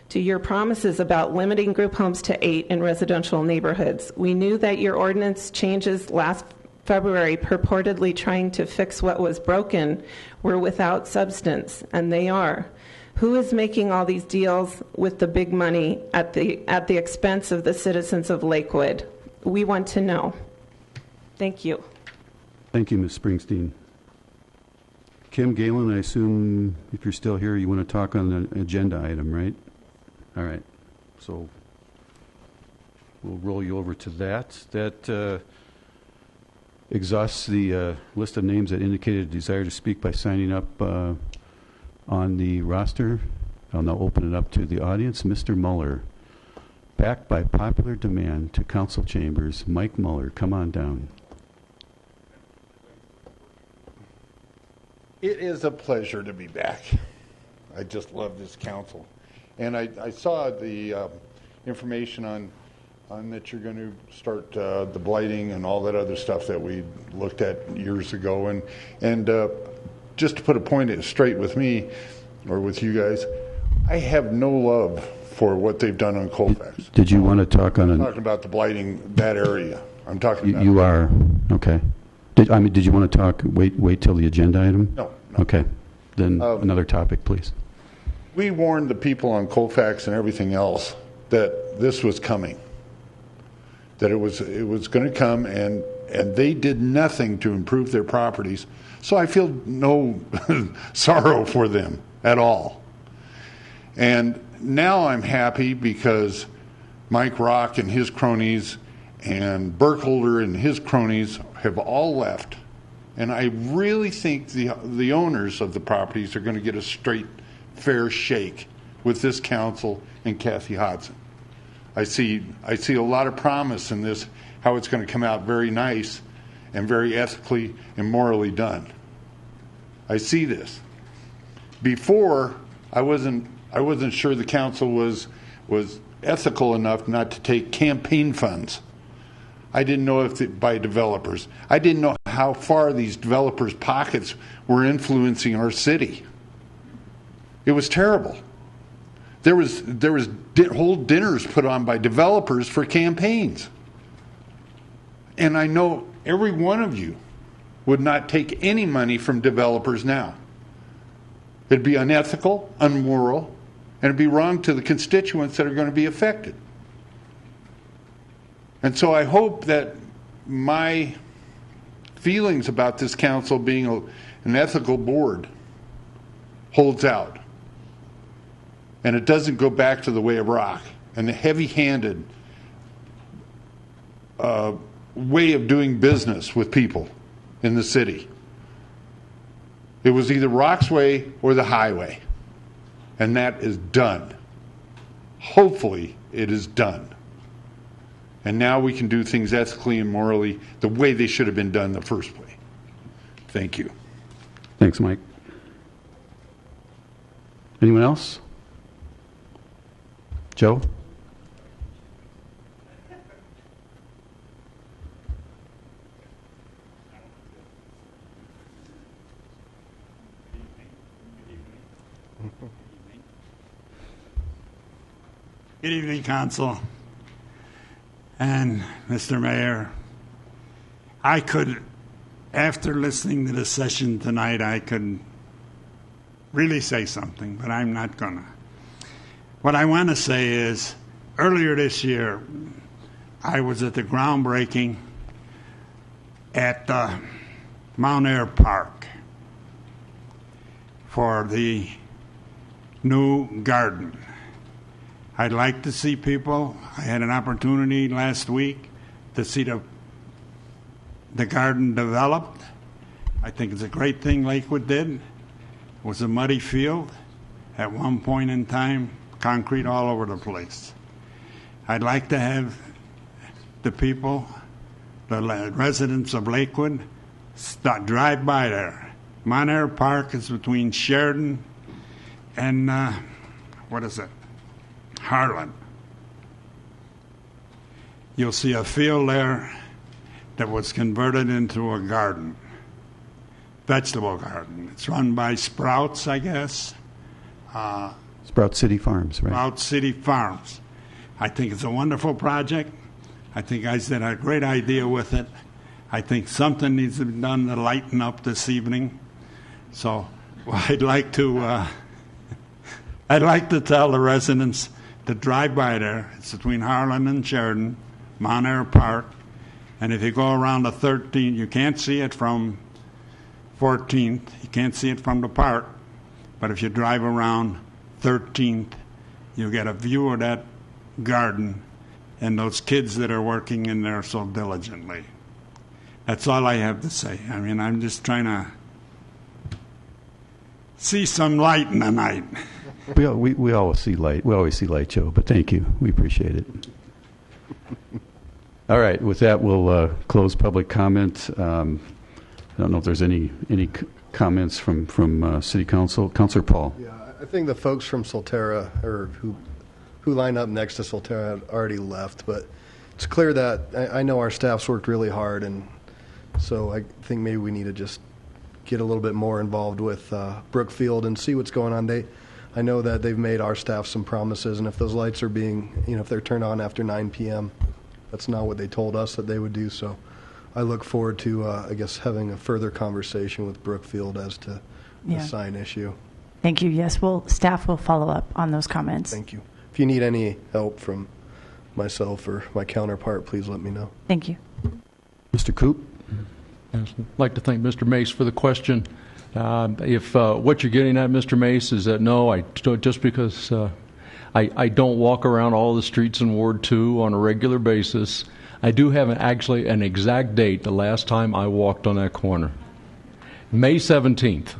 to your promises about limiting group homes to 8 in residential neighborhoods? We knew that your ordinance changes last February, purportedly trying to fix what was broken, were without substance, and they are. Who is making all these deals with the big money at the expense of the citizens of Lakewood? We want to know. Thank you. Thank you, Ms. Springsteen. Kim Galen, I assume if you're still here, you want to talk on the agenda item, right? All right. So we'll roll you over to that. That exhausts the list of names that indicated a desire to speak by signing up on the roster. I'll now open it up to the audience. Mr. Muller, back by popular demand to council chambers. Mike Muller, come on down. It is a pleasure to be back. I just love this council. And I saw the information on that you're going to start the blighting and all that other stuff that we looked at years ago. And just to put a point straight with me, or with you guys, I have no love for what they've done on Colfax. Did you want to talk on I'm talking about the blighting that area. I'm talking about... You are. Okay. Did you want to talk, wait till the agenda item? No. Okay. Then another topic, please. We warned the people on Colfax and everything else that this was coming, that it was going to come, and they did nothing to improve their properties. So I feel no sorrow for them at all. And now I'm happy because Mike Rock and his cronies and Burkholder and his cronies have all left. And I really think the owners of the properties are going to get a straight, fair shake with this council and Kathy Hodson. I see a lot of promise in this, how it's going to come out very nice and very ethically and morally done. I see this. Before, I wasn't sure the council was ethical enough not to take campaign funds. I didn't know if by developers. I didn't know how far these developers' pockets were influencing our city. It was terrible. There was whole dinners put on by developers for campaigns. And I know every one of you would not take any money from developers now. It'd be unethical, unmoral, and it'd be wrong to the constituents that are going to be affected. And so I hope that my feelings about this council being an ethical board holds out. And it doesn't go back to the way of Rock and the heavy-handed way of doing business with people in the city. It was either Rock's way or the highway. And that is done. Hopefully it is done. And now we can do things ethically and morally the way they should have been done the first way. Thank you. Thanks, Mike. Anyone else? Joe? Good evening, Council and Mr. Mayor. I could, after listening to the session tonight, I could really say something, but I'm not gonna. What I want to say is, earlier this year, I was at the groundbreaking at Mount Air Park for the new garden. I'd like to see people. I had an opportunity last week to see the garden developed. I think it's a great thing Lakewood did. It was a muddy field. At one point in time, concrete all over the place. I'd like to have the people, the residents of Lakewood, drive by there. Mount Air Park is between Sheridan and, Harlan. You'll see a field there that was converted into a garden, vegetable garden. It's run by Sprouts, I guess. Sprout City Farms, right? Sprout City Farms. I think it's a wonderful project. I think I said a great idea with it. I think something needs to be done to lighten up this evening. So I'd like to tell the residents to drive by there. It's between Harlan and Sheridan, Mount Air Park. And if you go around the 13th, you can't see it from 14th. You can't see it from the park. But if you drive around 13th, you get a view of that garden and those kids that are working in there so diligently. That's all I have to say. I mean, I'm just trying to see some light in the night. We always see light. We always see light, Joe, but thank you. We appreciate it. All right, with that, we'll close public comment. I don't know if there's any comments from City Council. Councilor Paul. Yeah, I think the folks from Solterra, or who line up next to Solterra, have already left, but it's clear that I know our staff's worked really hard, and so I think maybe we need to just get a little bit more involved with Brookfield and see what's going on. I know that they've made our staff some promises, and if those lights are being, if they're turned on after 9 p.m., that's not what they told us that they would do. So I look forward to, I guess, having a further conversation with Brookfield as to the sign issue. Thank you. Yes, staff will follow up on those comments. Thank you. If you need any help from myself or my counterpart, please let me know. Thank you. Mr. Coop? I'd like to thank Mr. Mace for the question. If what you're getting at, Mr. Mace, is that no, just because I don't walk around all the streets in Ward 2 on a regular basis, I do have actually an exact date the last time I walked on that corner. May 17th.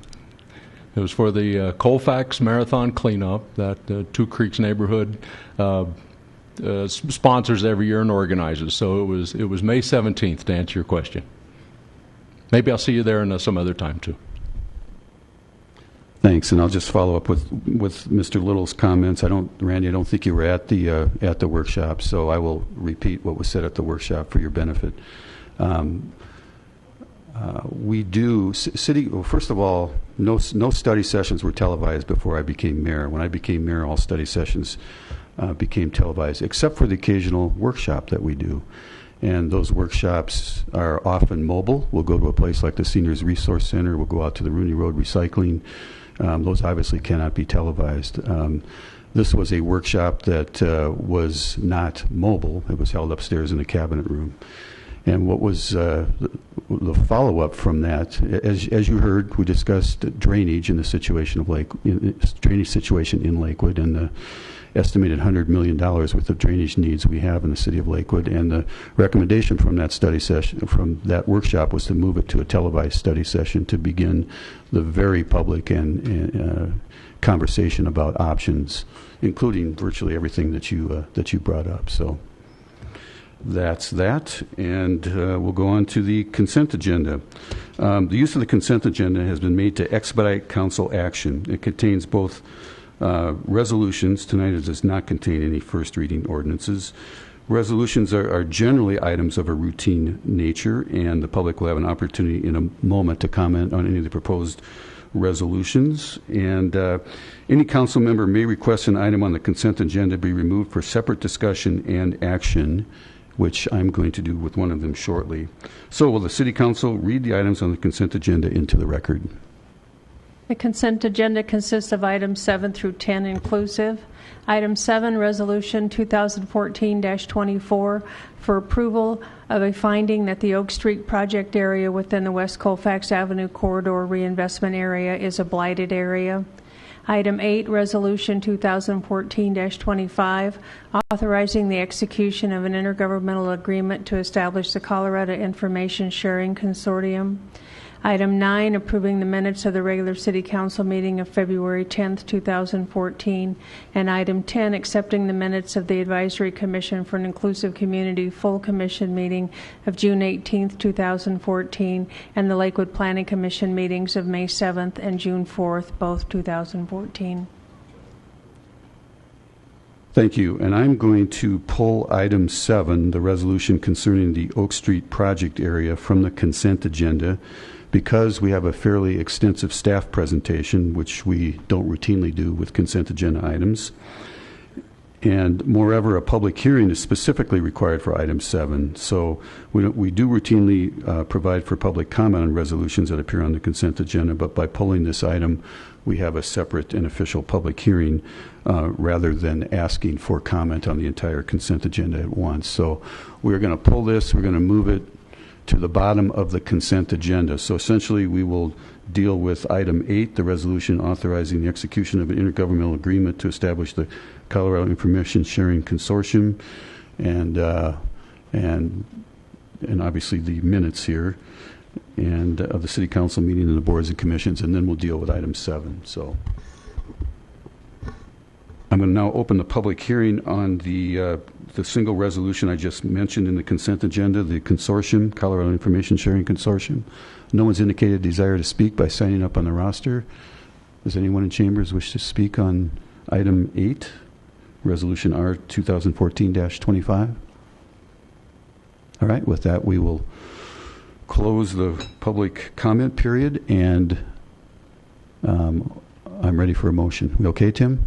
It was for the Colfax Marathon cleanup that Two Creeks neighborhood sponsors every year and organizes. So it was May 17th, to answer your question. Maybe I'll see you there some other time too. Thanks, and I'll just follow up with Mr. Little's comments. Randy, I don't think you were at the workshop, so I will repeat what was said at the workshop for your benefit. We do well, first of all, no study sessions were televised before I became mayor. When I became mayor, all study sessions became televised, except for the occasional workshop that we do. And those workshops are often mobile. We'll go to a place like the Seniors Resource Center. We'll go out to the Rooney Road Recycling. Those obviously cannot be televised. This was a workshop that was not mobile. It was held upstairs in the cabinet room. And what was the follow-up from that? As you heard, we discussed drainage and the situation of drainage situation in Lakewood and the estimated $100 million worth of drainage needs we have in the city of Lakewood. And the recommendation from that study session, from that workshop, was to move it to a televised study session to begin the very public and conversation about options, including virtually everything that you brought up. So that's that, and we'll go on to the consent agenda. The use of the consent agenda has been made to expedite council action. It contains both resolutions. Tonight it does not contain any first reading ordinances. Resolutions are generally items of a routine nature, and the public will have an opportunity in a moment to comment on any of the proposed resolutions. And any council member may request an item on the consent agenda be removed for separate discussion and action, which I'm going to do with one of them shortly. So will the City Council read the items on the consent agenda into the record? The consent agenda consists of items 7 through 10 inclusive. Item 7, Resolution 2014-24 for approval of a finding that the Oak Street project area within the West Colfax Avenue corridor reinvestment area is a blighted area. Item 8, Resolution 2014-25, authorizing the execution of an intergovernmental agreement to establish the Colorado Information Sharing Consortium. Item 9, approving the minutes of the regular City Council meeting of February 10th, 2014. And Item 10, accepting the minutes of the Advisory Commission for an Inclusive Community Full Commission meeting of June 18th, 2014, and the Lakewood Planning Commission meetings of May 7th and June 4th, both 2014. Thank you. And I'm going to pull item 7, the resolution concerning the Oak Street project area, from the consent agenda because we have a fairly extensive staff presentation, which we don't routinely do with consent agenda items. And moreover, a public hearing is specifically required for item 7. So we do routinely provide for public comment on resolutions that appear on the consent agenda, but by pulling this item, we have a separate and official public hearing rather than asking for comment on the entire consent agenda at once. So we're going to pull this, we're going to move it to the bottom of the consent agenda. So essentially we will deal with item 8, the resolution authorizing the execution of an intergovernmental agreement to establish the Colorado Information Sharing Consortium, and obviously the minutes here, and of the City Council meeting and the boards and commissions, and then we'll deal with item 7. So I'm going to now open the public hearing on the single resolution I just mentioned in the consent agenda, the consortium, Colorado Information Sharing Consortium. No one's indicated a desire to speak by signing up on the roster. Does anyone in chambers wish to speak on item 8, resolution R 2014-25? All right, with that, we will close the public comment period, and I'm ready for a motion. We okay, Tim?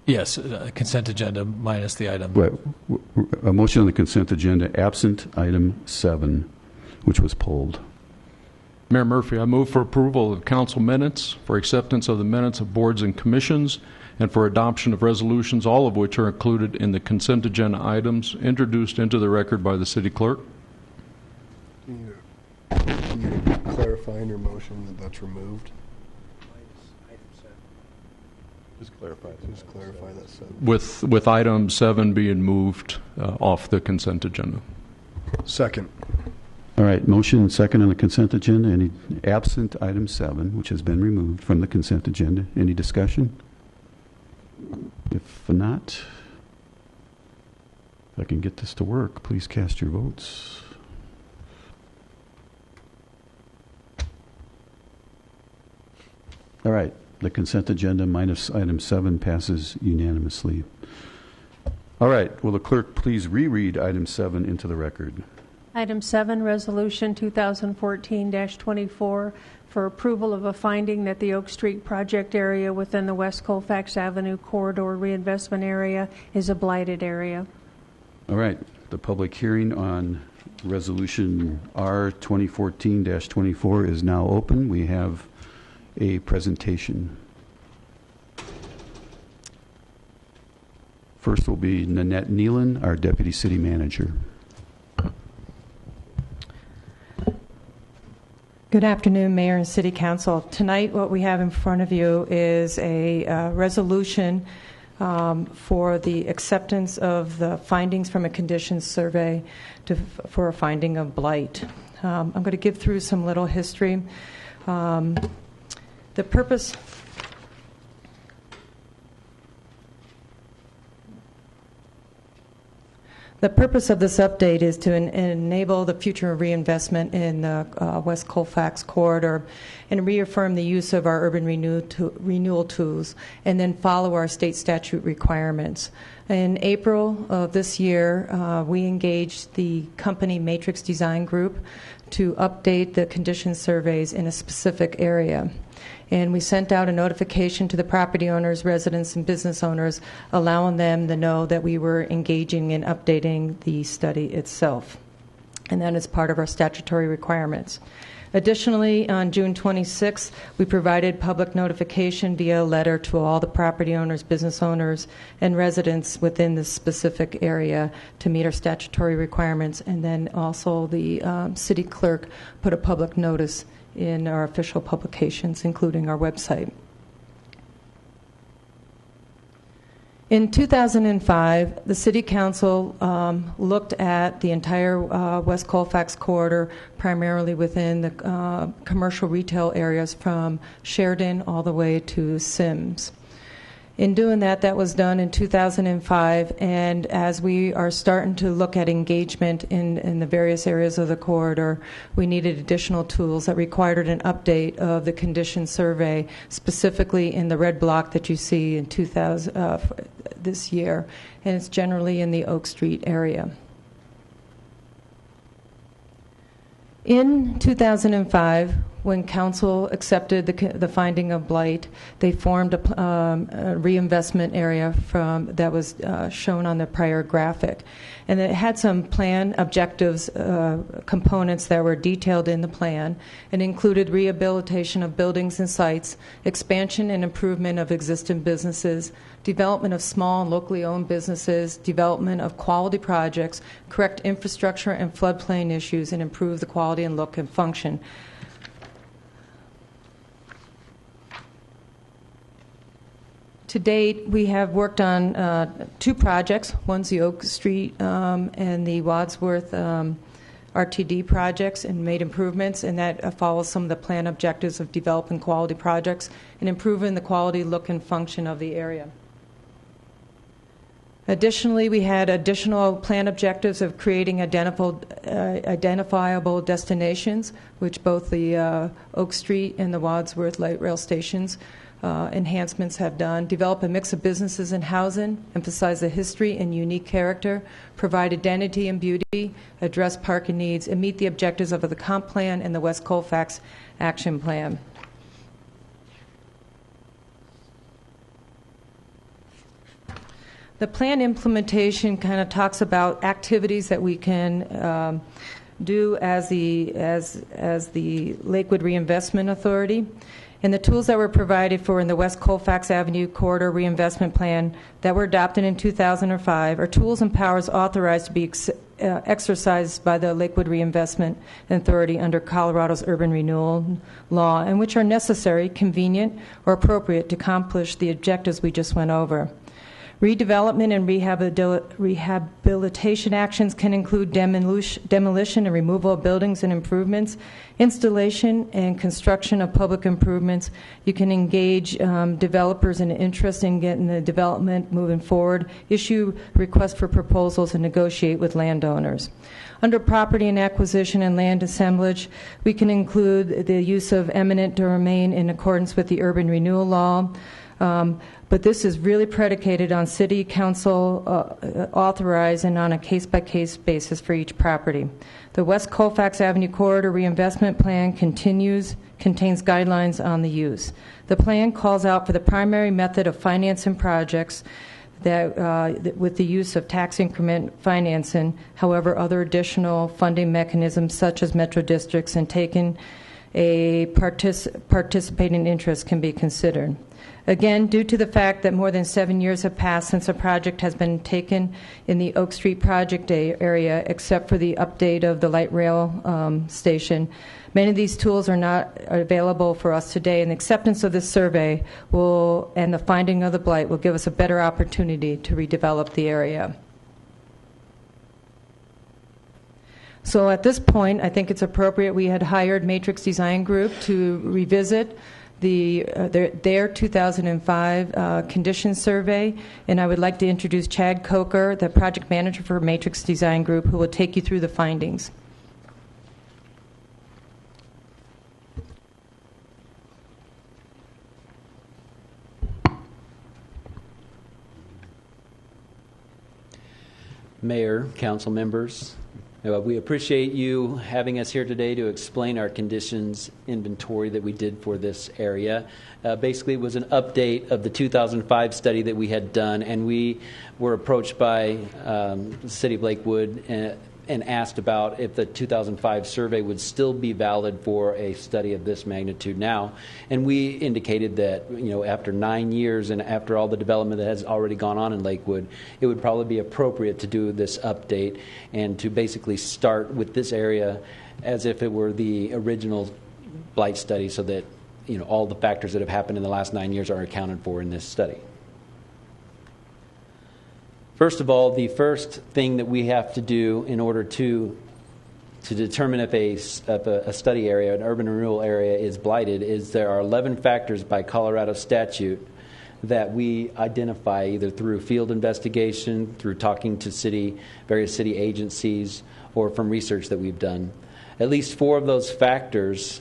Yes, consent agenda minus the item. Right. A motion on the consent agenda absent item 7, which was pulled. Mayor Murphy, I move for approval of council minutes, for acceptance of the minutes of boards and commissions, and for adoption of resolutions, all of which are included in the consent agenda items introduced into the record by the city clerk. Can you clarify in your motion that that's removed? Just clarify. Just clarify that. 7. With item 7 being moved off the consent agenda. Second. All right, motion and second on the consent agenda. Any absent item 7, which has been removed from the consent agenda. Any discussion? If not, if I can get this to work, please cast your votes. All right, the consent agenda minus item 7 passes unanimously. All right, will the clerk please reread item 7 into the record? Item 7, Resolution 2014-24, for approval of a finding that the Oak Street project area within the West Colfax Avenue corridor reinvestment area is a blighted area. All right, the public hearing on Resolution R 2014-24 is now open. We have a presentation. First will be Nanette Nealon, our Deputy City Manager. Good afternoon, Mayor and City Council. Tonight, what we have in front of you is a resolution for the acceptance of the findings from a conditions survey for a finding of blight. I'm going to give through some little history. The purpose of this update is to enable the future reinvestment in the West Colfax corridor and reaffirm the use of our urban renewal tools, and then follow our state statute requirements. In April of this year, we engaged the company Matrix Design Group to update the condition surveys in a specific area. And we sent out a notification to the property owners, residents, and business owners, allowing them to know that we were engaging in updating the study itself. And that is part of our statutory requirements. Additionally, on June 26th, we provided public notification via letter to all the property owners, business owners, and residents within this specific area to meet our statutory requirements. And then also the city clerk put a public notice in our official publications, including our website. In 2005, the City Council looked at the entire West Colfax corridor, primarily within the commercial retail areas from Sheridan all the way to Sims. In doing that, that was done in 2005, and as we are starting to look at engagement in the various areas of the corridor, we needed additional tools that required an update of the condition survey, specifically in the red block that you see in this year, and it's generally in the Oak Street area. In 2005, when Council accepted the finding of blight, they formed a reinvestment area that was shown on the prior graphic. And it had some plan objectives, components that were detailed in the plan, and included rehabilitation of buildings and sites, expansion and improvement of existing businesses, development of small and locally owned businesses, development of quality projects, correct infrastructure and floodplain issues, and improve the quality and look and function. To date, we have worked on 2 projects. One's the Oak Street and the Wadsworth RTD projects, and made improvements, and that follows some of the plan objectives of developing quality projects and improving the quality, look, and function of the area. Additionally, we had additional plan objectives of creating identifiable destinations, which both the Oak Street and the Wadsworth light rail stations enhancements have done. Develop a mix of businesses and housing, emphasize the history and unique character, provide identity and beauty, address parking needs, and meet the objectives of the comp plan and the West Colfax action plan. The plan implementation kind of talks about activities that we can do as the Lakewood Reinvestment Authority. And the tools that were provided for in the West Colfax Avenue Corridor Reinvestment Plan that were adopted in 2005 are tools and powers authorized to be exercised by the Lakewood Reinvestment Authority under Colorado's urban renewal law, and which are necessary, convenient, or appropriate to accomplish the objectives we just went over. Redevelopment and rehabilitation actions can include demolition and removal of buildings and improvements, installation and construction of public improvements. You can engage developers in interest in getting the development moving forward, issue requests for proposals, and negotiate with landowners. Under property and acquisition and land assemblage, we can include the use of eminent domain in accordance with the urban renewal law. But this is really predicated on City Council authorized and on a case-by-case basis for each property. The West Colfax Avenue Corridor Reinvestment Plan contains guidelines on the use. The plan calls out for the primary method of financing projects that with the use of tax increment financing. However, other additional funding mechanisms such as metro districts and taking a participating interest can be considered. Again, due to the fact that more than 7 years have passed since a project has been taken in the Oak Street project area, except for the update of the light rail station, many of these tools are not available for us today, and the acceptance of this survey and the finding of the blight will give us a better opportunity to redevelop the area. So at this point, I think it's appropriate. We had hired Matrix Design Group to revisit their 2005 condition survey, and I would like to introduce Chad Coker, the project manager for Matrix Design Group, who will take you through the findings. Mayor, council members, we appreciate you having us here today to explain our conditions inventory that we did for this area. Basically, it was an update of the 2005 study that we had done, and we were approached by the City of Lakewood and asked about if the 2005 survey would still be valid for a study of this magnitude now. And we indicated that, after 9 years and after all the development that has already gone on in Lakewood, it would probably be appropriate to do this update and to basically start with this area as if it were the original blight study, so that all the factors that have happened in the last 9 years are accounted for in this study. First of all, the first thing that we have to do in order to determine if a study area, an urban renewal area, is blighted is there are 11 factors by Colorado statute that we identify either through field investigation, through talking to various city agencies, or from research that we've done. At least 4 of those factors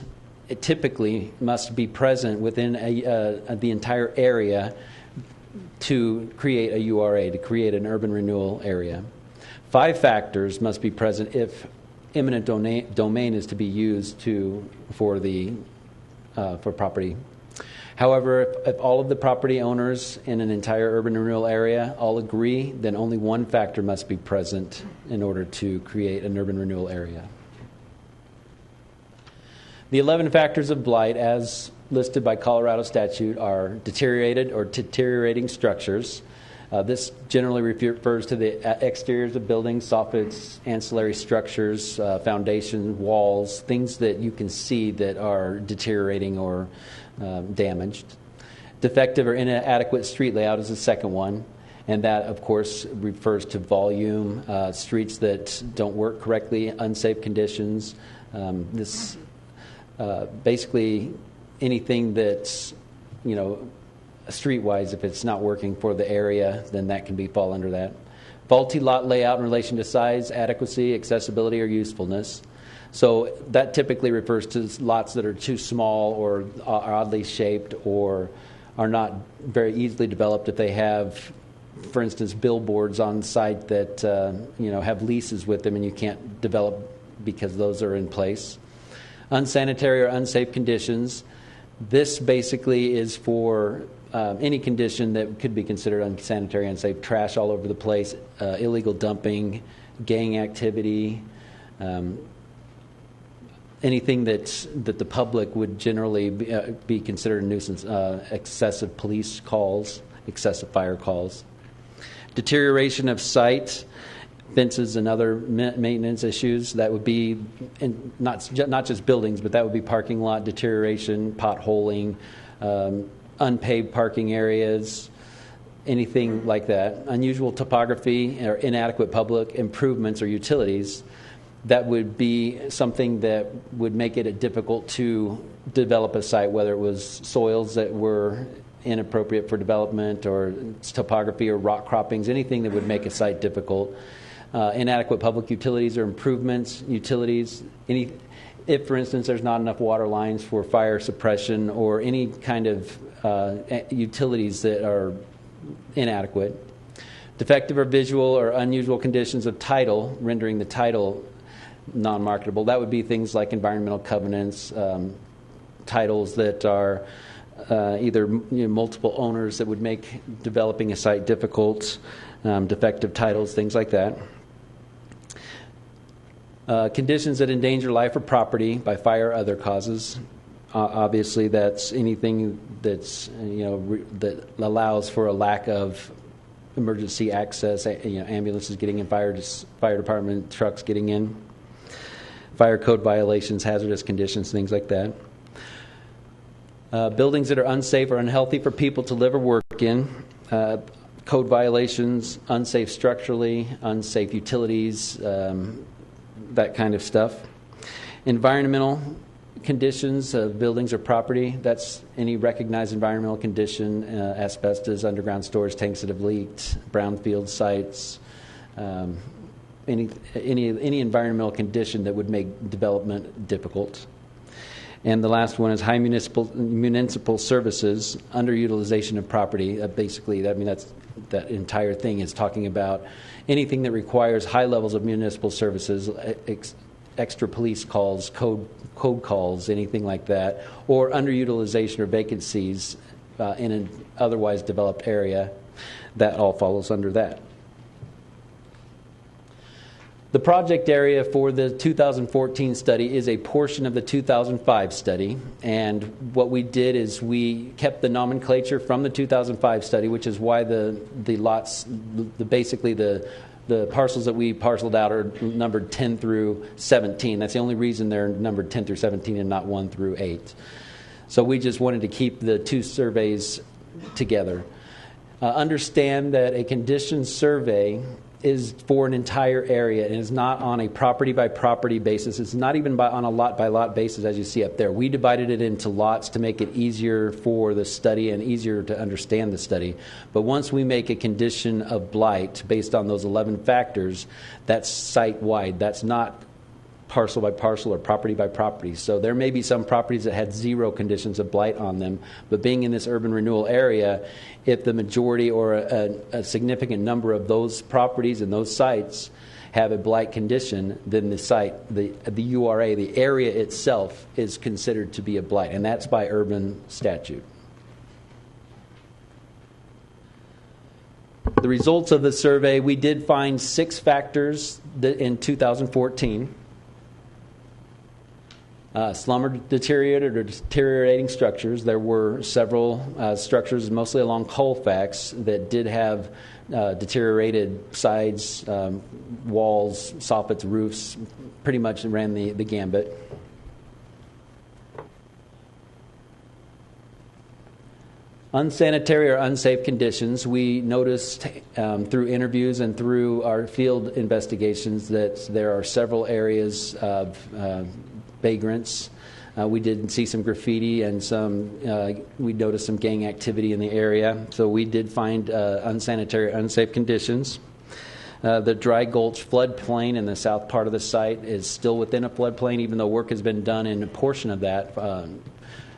typically must be present within the entire area to create a URA, to create an urban renewal area. 5 factors must be present if eminent domain is to be used for property. However, if all of the property owners in an entire urban renewal area all agree, then only 1 factor must be present in order to create an urban renewal area. The 11 factors of blight, as listed by Colorado statute, are deteriorated or deteriorating structures. This generally refers to the exteriors of buildings, soffits, ancillary structures, foundation, walls, things that you can see that are deteriorating or damaged. Defective or inadequate street layout is the second one, and that, of course, refers to volume, streets that don't work correctly, unsafe conditions. Basically anything that's, streetwise, if it's not working for the area, then that can fall under that. Faulty lot layout in relation to size, adequacy, accessibility, or usefulness. So that typically refers to lots that are too small or are oddly shaped or are not very easily developed if they have, for instance, billboards on site that have leases with them and you can't develop because those are in place. Unsanitary or unsafe conditions. This basically is for any condition that could be considered unsanitary, unsafe. Trash all over the place, illegal dumping, gang activity, anything that the public would generally be considered a nuisance. Excessive police calls, excessive fire calls. Deterioration of site, fences and other maintenance issues. That would be not just buildings, but that would be parking lot deterioration, potholing, unpaved parking areas, anything like that. Unusual topography or inadequate public improvements or utilities. That would be something that would make it difficult to develop a site, whether it was soils that were inappropriate for development or topography or rock croppings, anything that would make a site difficult. Inadequate public utilities or improvements, utilities, if, for instance, there's not enough water lines for fire suppression or any kind of utilities that are inadequate. Defective or visual or unusual conditions of title, rendering the title non-marketable. That would be things like environmental covenants, titles that are either multiple owners that would make developing a site difficult, defective titles, things like that. Conditions that endanger life or property by fire or other causes. Obviously, that's anything that's that allows for a lack of emergency access. Ambulances getting in, fire department trucks getting in. Fire code violations, hazardous conditions, things like that. Buildings that are unsafe or unhealthy for people to live or work in. Code violations, unsafe structurally, unsafe utilities, that kind of stuff. Environmental conditions of buildings or property. That's any recognized environmental condition, asbestos, underground storage tanks that have leaked, brownfield sites, any environmental condition that would make development difficult. And the last one is high municipal services, underutilization of property. Basically, that entire thing is talking about anything that requires high levels of municipal services, extra police calls, code calls, anything like that, or underutilization or vacancies in an otherwise developed area. That all follows under that. The project area for the 2014 study is a portion of the 2005 study, and what we did is we kept the nomenclature from the 2005 study, which is why the lots, basically the parcels that we parceled out are numbered 10 through 17. That's the only reason they're numbered 10 through 17 and not 1 through 8. So we just wanted to keep the two surveys together. Understand that a condition survey is for an entire area and is not on a property-by-property basis. It's not even on a lot-by-lot basis, as you see up there. We divided it into lots to make it easier for the study and easier to understand the study. But once we make a condition of blight based on those 11 factors, that's site-wide. That's not parcel by parcel or property by property. So there may be some properties that had zero conditions of blight on them, but being in this urban renewal area, if the majority or a significant number of those properties and those sites have a blight condition, then the site, the URA, the area itself, is considered to be a blight, and that's by urban statute. The results of the survey, we did find 6 factors in 2014. Slum or deteriorated or deteriorating structures. There were several structures, mostly along Colfax, that did have deteriorated sides, walls, soffits, roofs, pretty much ran the gambit. Unsanitary or unsafe conditions, we noticed through interviews and through our field investigations that there are several areas of vagrants. We did see some graffiti and we noticed some gang activity in the area. So we did find unsanitary, unsafe conditions. The Dry Gulch floodplain in the south part of the site is still within a floodplain, even though work has been done in a portion of that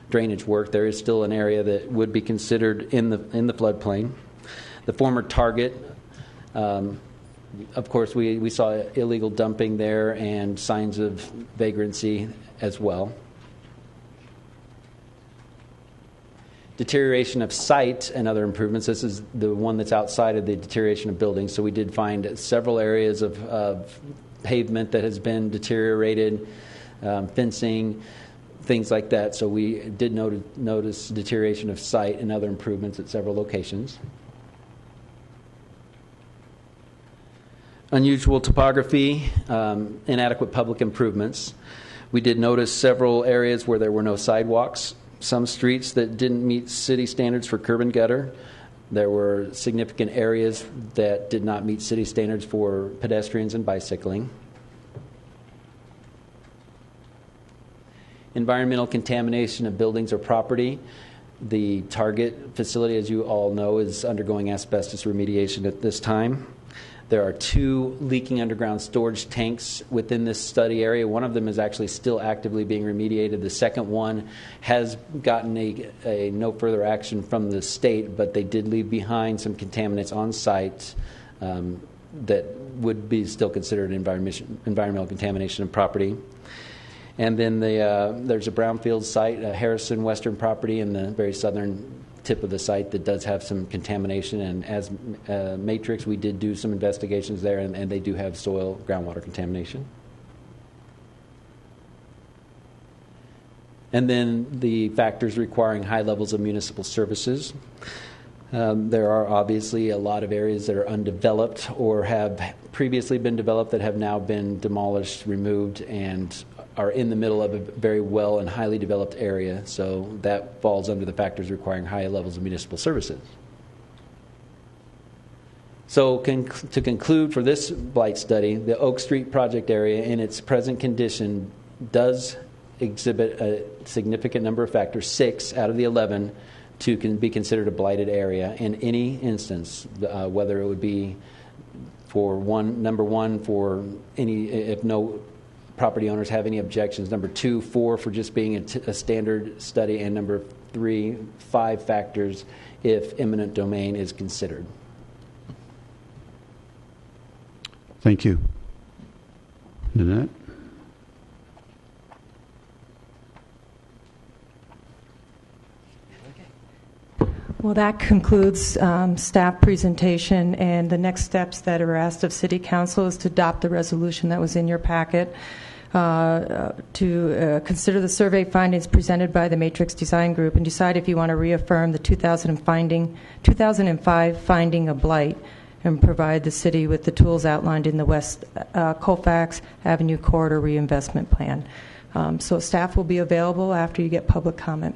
drainage work. There is still an area that would be considered in the floodplain. The former Target, of course, we saw illegal dumping there and signs of vagrancy as well. Deterioration of site and other improvements. This is the one that's outside of the deterioration of buildings. So we did find several areas of pavement that has been deteriorated, fencing, things like that. So we did notice deterioration of site and other improvements at several locations. Unusual topography, inadequate public improvements. We did notice several areas where there were no sidewalks, some streets that didn't meet city standards for curb and gutter. There were significant areas that did not meet city standards for pedestrians and bicycling. Environmental contamination of buildings or property. The Target facility, as you all know, is undergoing asbestos remediation at this time. There are 2 leaking underground storage tanks within this study area. One of them is actually still actively being remediated. The second one has gotten a no further action from the state, but they did leave behind some contaminants on site that would be still considered environmental contamination of property. And then there's a brownfield site, a Harrison Western property in the very southern tip of the site that does have some contamination. And as Matrix, we did do some investigations there, and they do have soil, groundwater contamination. And then the factors requiring high levels of municipal services. There are obviously a lot of areas that are undeveloped or have previously been developed that have now been demolished, removed, and are in the middle of a very well and highly developed area. So that falls under the factors requiring high levels of municipal services. So to conclude for this blight study, the Oak Street project area in its present condition does exhibit a significant number of factors, 6 out of the 11, to be considered a blighted area in any instance, whether it would be for number one, for any, if no property owners have any objections, number 2, 4 for just being a standard study, and number 3, 5 factors if eminent domain is considered. Thank you. Nanette? Well, that concludes staff presentation, and the next steps that are asked of City Council is to adopt the resolution that was in your packet, to consider the survey findings presented by the Matrix Design Group and decide if you want to reaffirm the 2005 finding of blight and provide the city with the tools outlined in the West Colfax Avenue Corridor Reinvestment Plan. So staff will be available after you get public comment.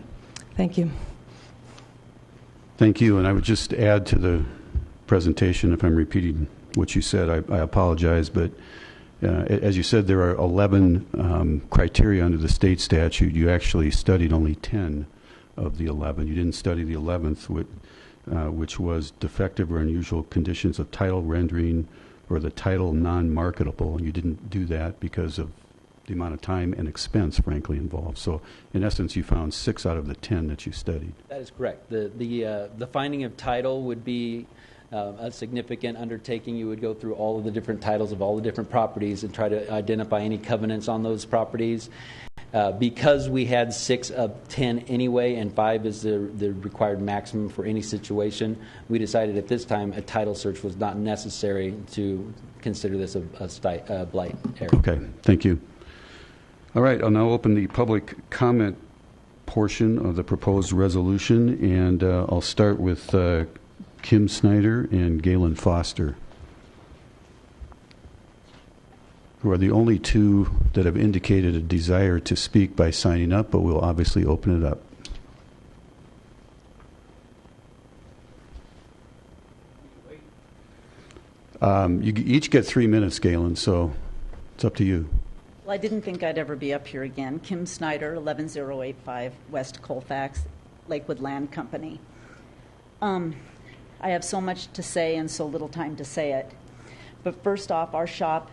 Thank you. Thank you. And I would just add to the presentation, if I'm repeating what you said, I apologize, but as you said, there are 11 criteria under the state statute. You actually studied only 10 of the 11. You didn't study the 11th, which was defective or unusual conditions of title rendering or the title non-marketable. You didn't do that because of the amount of time and expense, frankly, involved. So, in essence, you found 6 out of the 10 that you studied. That is correct. The finding of title would be a significant undertaking. You would go through all of the different titles of all the different properties and try to identify any covenants on those properties. Because we had 6 of 10 anyway, and 5 is the required maximum for any situation, we decided at this time a title search was not necessary to consider this a blight area. Okay, thank you. All right, I'll now open the public comment portion of the proposed resolution, and I'll start with Kim Snyder and Galen Foster, who are the only 2 that have indicated a desire to speak by signing up, but we'll obviously open it up. You each get 3 minutes, Galen, so it's up to you. Well, I didn't think I'd ever be up here again. Kim Snyder, 11085 West Colfax, Lakewood Land Company. I have so much to say and so little time to say it. But first off, our shop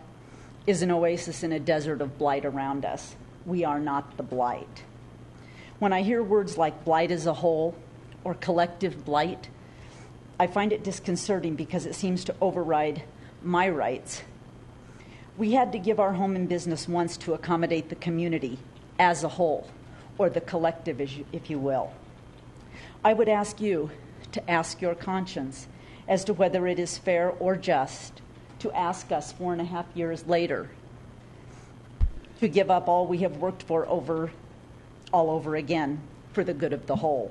is an oasis in a desert of blight around us. We are not the blight. When I hear words like blight as a whole or collective blight, I find it disconcerting because it seems to override my rights. We had to give our home and business once to accommodate the community as a whole, or the collective, if you will. I would ask you to ask your conscience as to whether it is fair or just to ask us 4.5 years later to give up all we have worked for all over again for the good of the whole.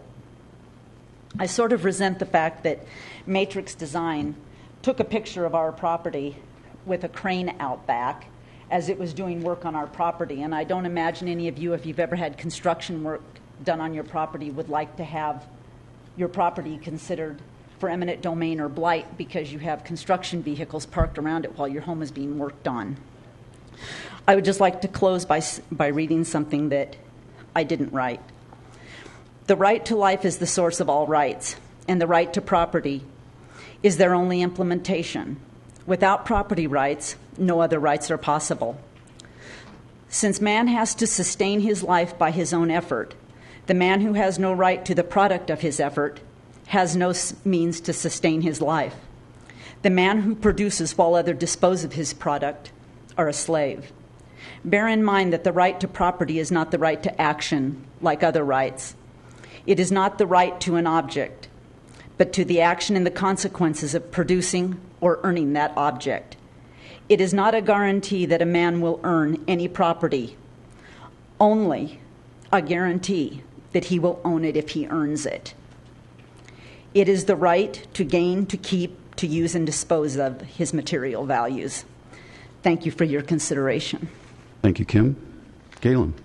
I sort of resent the fact that Matrix Design took a picture of our property with a crane out back as it was doing work on our property, and I don't imagine any of you, if you've ever had construction work done on your property, would like to have your property considered for eminent domain or blight because you have construction vehicles parked around it while your home is being worked on. I would just like to close by reading something that I didn't write. The right to life is the source of all rights, and the right to property is their only implementation. Without property rights, no other rights are possible. Since man has to sustain his life by his own effort, the man who has no right to the product of his effort has no means to sustain his life. The man who produces while others dispose of his product are a slave. Bear in mind that the right to property is not the right to action like other rights. It is not the right to an object, but to the action and the consequences of producing or earning that object. It is not a guarantee that a man will earn any property, only a guarantee that he will own it if he earns it. It is the right to gain, to keep, to use, and dispose of his material values. Thank you for your consideration. Thank you, Kim. Galen.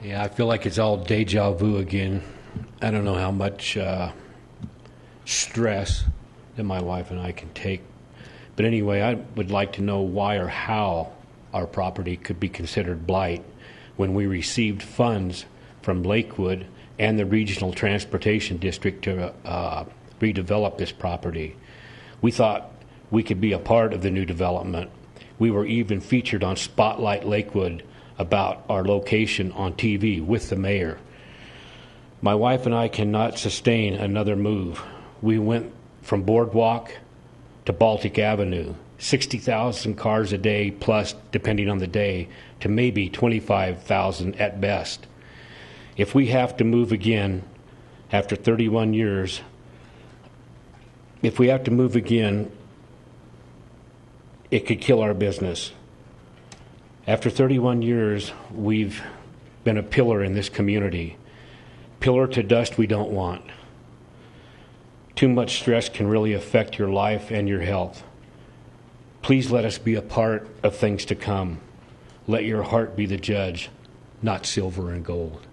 Yeah, I feel like it's all deja vu again. I don't know how much stress that my wife and I can take. But anyway, I would like to know why or how our property could be considered blight when we received funds from Lakewood and the Regional Transportation District to redevelop this property. We thought we could be a part of the new development. We were even featured on Spotlight Lakewood about our location on TV with the mayor. My wife and I cannot sustain another move. We went from Boardwalk to Baltic Avenue, 60,000 cars a day plus, depending on the day, to maybe 25,000 at best. If we have to move again after 31 years, it could kill our business. After 31 years, we've been a pillar in this community. Pillar to dust we don't want. Too much stress can really affect your life and your health. Please let us be a part of things to come. Let your heart be the judge, not silver and gold.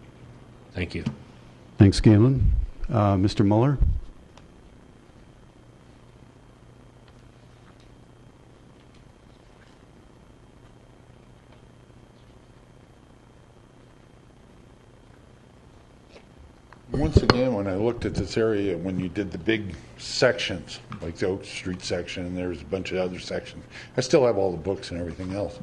Thank you. Thanks, Galen. Mr. Mueller? Once again, when I looked at this area, when you did the big sections, like the Oak Street section, and there's a bunch of other sections, I still have all the books and everything else.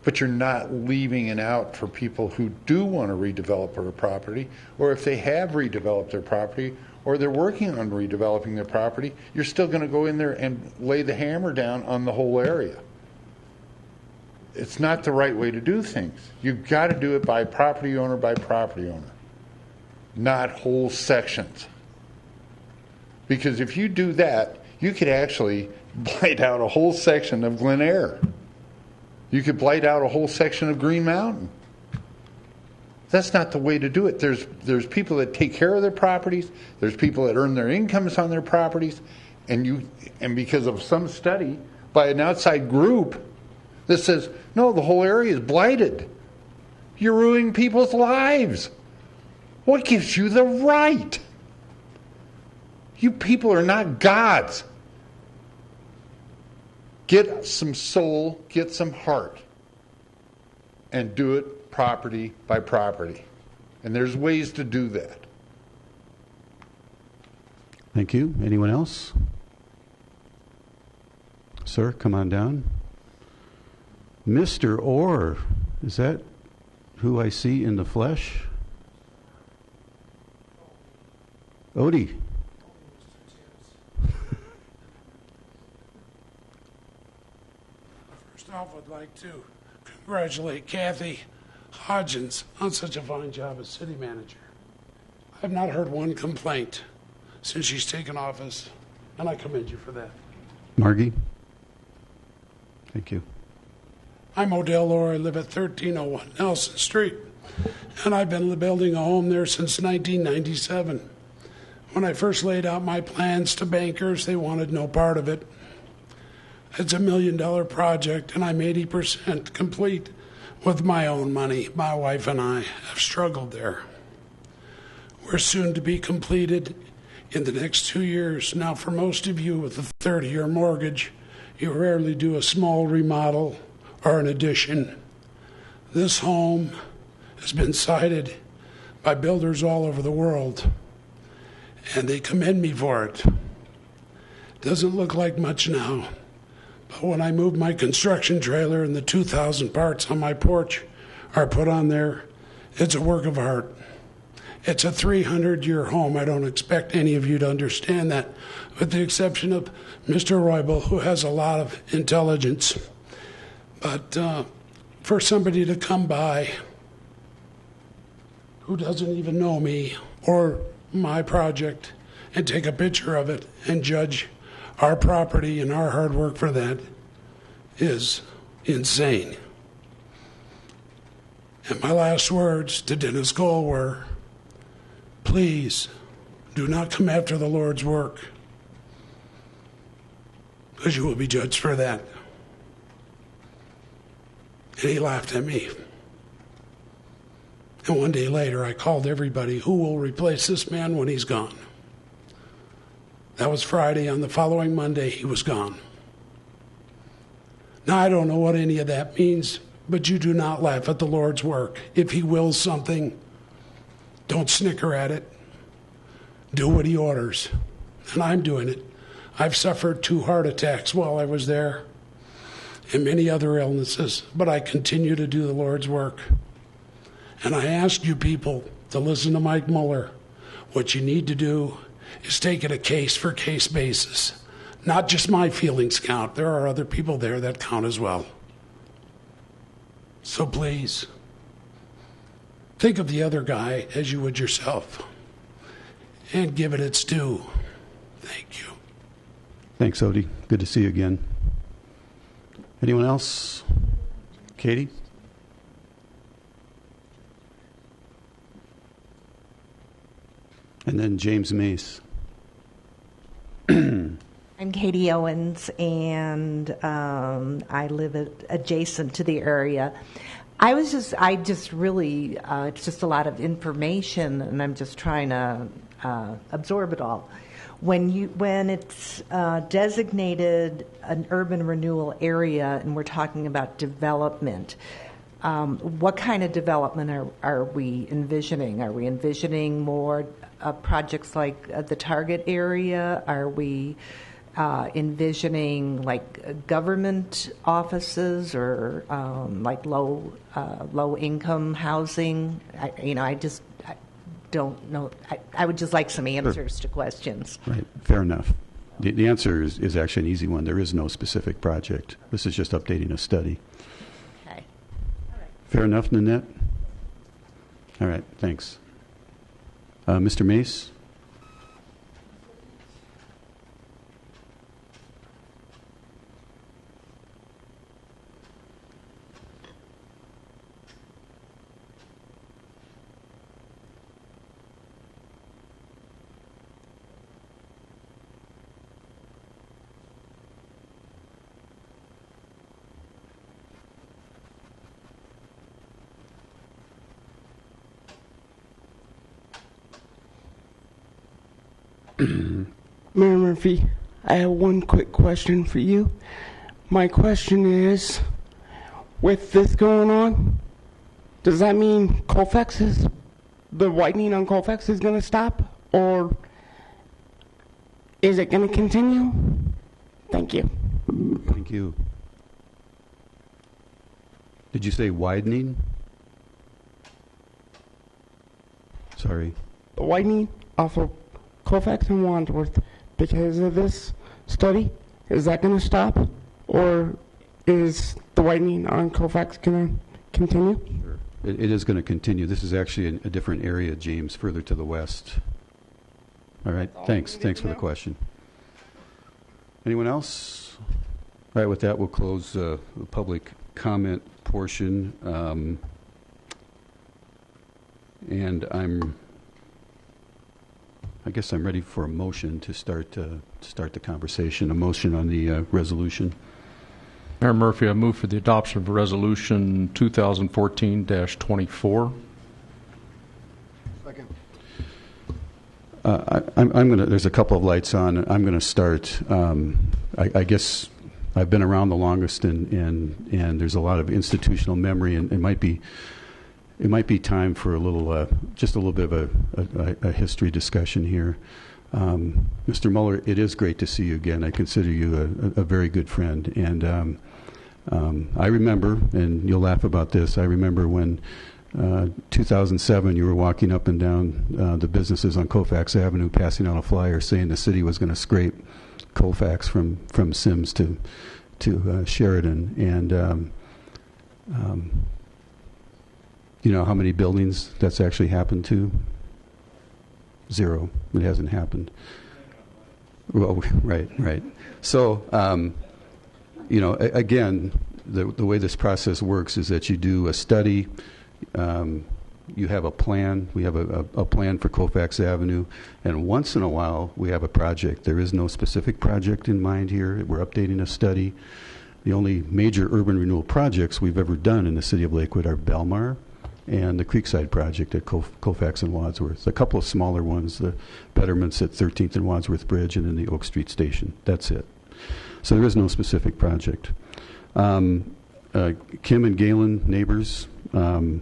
but you're not leaving it out for people who do want to redevelop their property, or if they have redeveloped their property, or they're working on redeveloping their property, you're still going to go in there and lay the hammer down on the whole area. It's not the right way to do things. You've got to do it by property owner, not whole sections. Because if you do that, you could actually blight out a whole section of Glen Eyre. You could blight out a whole section of Green Mountain. That's not the way to do it. There's people that take care of their properties. There's people that earn their incomes on their properties, and because of some study by an outside group that says, no, the whole area is blighted. You're ruining people's lives. What gives you the right? You people are not gods. Get some soul, get some heart, and do it property by property. And there's ways to do that. Thank you. Anyone else? Sir, come on down. Mr. Orr, is that who I see in the flesh? Odie. First off, I'd like to congratulate Kathy Hodgins on such a fine job as city manager. I've not heard one complaint since she's taken office, and I commend you for that. Margie? Thank you. I'm Odell Orr. I live at 1301 Nelson Street, and I've been building a home there since 1997. When I first laid out my plans to bankers, they wanted no part of it. It's a $1 million project, and I'm 80% complete with my own money. My wife and I have struggled there. We're soon to be completed in the next 2 years. Now, for most of you with a 30-year mortgage, you rarely do a small remodel or an addition. This home has been cited by builders all over the world, and they commend me for it. Doesn't look like much now, but when I moved my construction trailer and the 2,000 parts on my porch are put on there, it's a work of art. It's a 300-year home. I don't expect any of you to understand that, with the exception of Mr. Roybal, who has a lot of intelligence. But for somebody to come by who doesn't even know me or my project and take a picture of it and judge our property and our hard work for that is insane. And my last words to Dennis Cole were, please do not come after the Lord's work, because you will be judged for that. And he laughed at me. And one day later, I called everybody, who will replace this man when he's gone? That was Friday. On the following Monday, he was gone. Now, I don't know what any of that means, but you do not laugh at the Lord's work. If he wills something, don't snicker at it. Do what he orders. And I'm doing it. I've suffered 2 heart attacks while I was there and many other illnesses, but I continue to do the Lord's work. And I ask you people to listen to Mike Mueller. What you need to do is take it a case-for-case basis. Not just my feelings count. There are other people there that count as well. So please, think of the other guy as you would yourself and give it its due. Thank you. Thanks, Odie. Good to see you again. Anyone else? Katie? And then James Mace. I'm Katie Owens, and I live adjacent to the area. It's just a lot of information, and I'm just trying to absorb it all. When it's designated an urban renewal area, and we're talking about development, what kind of development are we envisioning? Are we envisioning more projects like the Target area? Are we envisioning like government offices or like low income housing. I don't know. I would just like some answers to questions. Right. Fair enough. The answer is actually an easy one. There is no specific project. This is just updating a study. Okay. Fair enough, Nanette? All right. Thanks. Mr. Mace? Mayor Murphy, I have one quick question for you. My question is, with this going on, does that mean the widening on Colfax is going to stop, or is it going to continue? Thank you. Thank you. Did you say widening? Sorry. The widening off of Colfax and Wandsworth, because of this study, is that going to stop, or is the widening on Colfax going to continue? Sure. It is going to continue. This is actually a different area, James, further to the west. All right. Thanks for the question. Anyone else? All right. With that, we'll close the public comment portion, and I guess I'm ready for a motion to start the conversation. A motion on the resolution. Mayor Murphy, I move for the adoption of Resolution 2014-24. Second. I'm going to. There's a couple of lights on. I'm going to start. I guess I've been around the longest, and there's a lot of institutional memory, and it might be time for a little, just a little bit of a history discussion here. Mr. Mueller, it is great to see you again. I consider you a very good friend. And I remember, and you'll laugh about this, I remember when 2007 you were walking up and down the businesses on Colfax Avenue passing out a flyer saying the city was going to scrape Colfax from Sims to Sheridan. And you know how many buildings that's actually happened to? 0. It hasn't happened. Well, right. So, again, the way this process works is that you do a study. You have a plan. We have a plan for Colfax Avenue. And once in a while, we have a project. There is no specific project in mind here. We're updating a study. The only major urban renewal projects we've ever done in the city of Lakewood are Belmar and the Creekside project at Colfax and Wadsworth. A couple of smaller ones, the betterments at 13th and Wadsworth Bridge and then the Oak Street Station. That's it. So there is no specific project. Kim and Galen, neighbors. And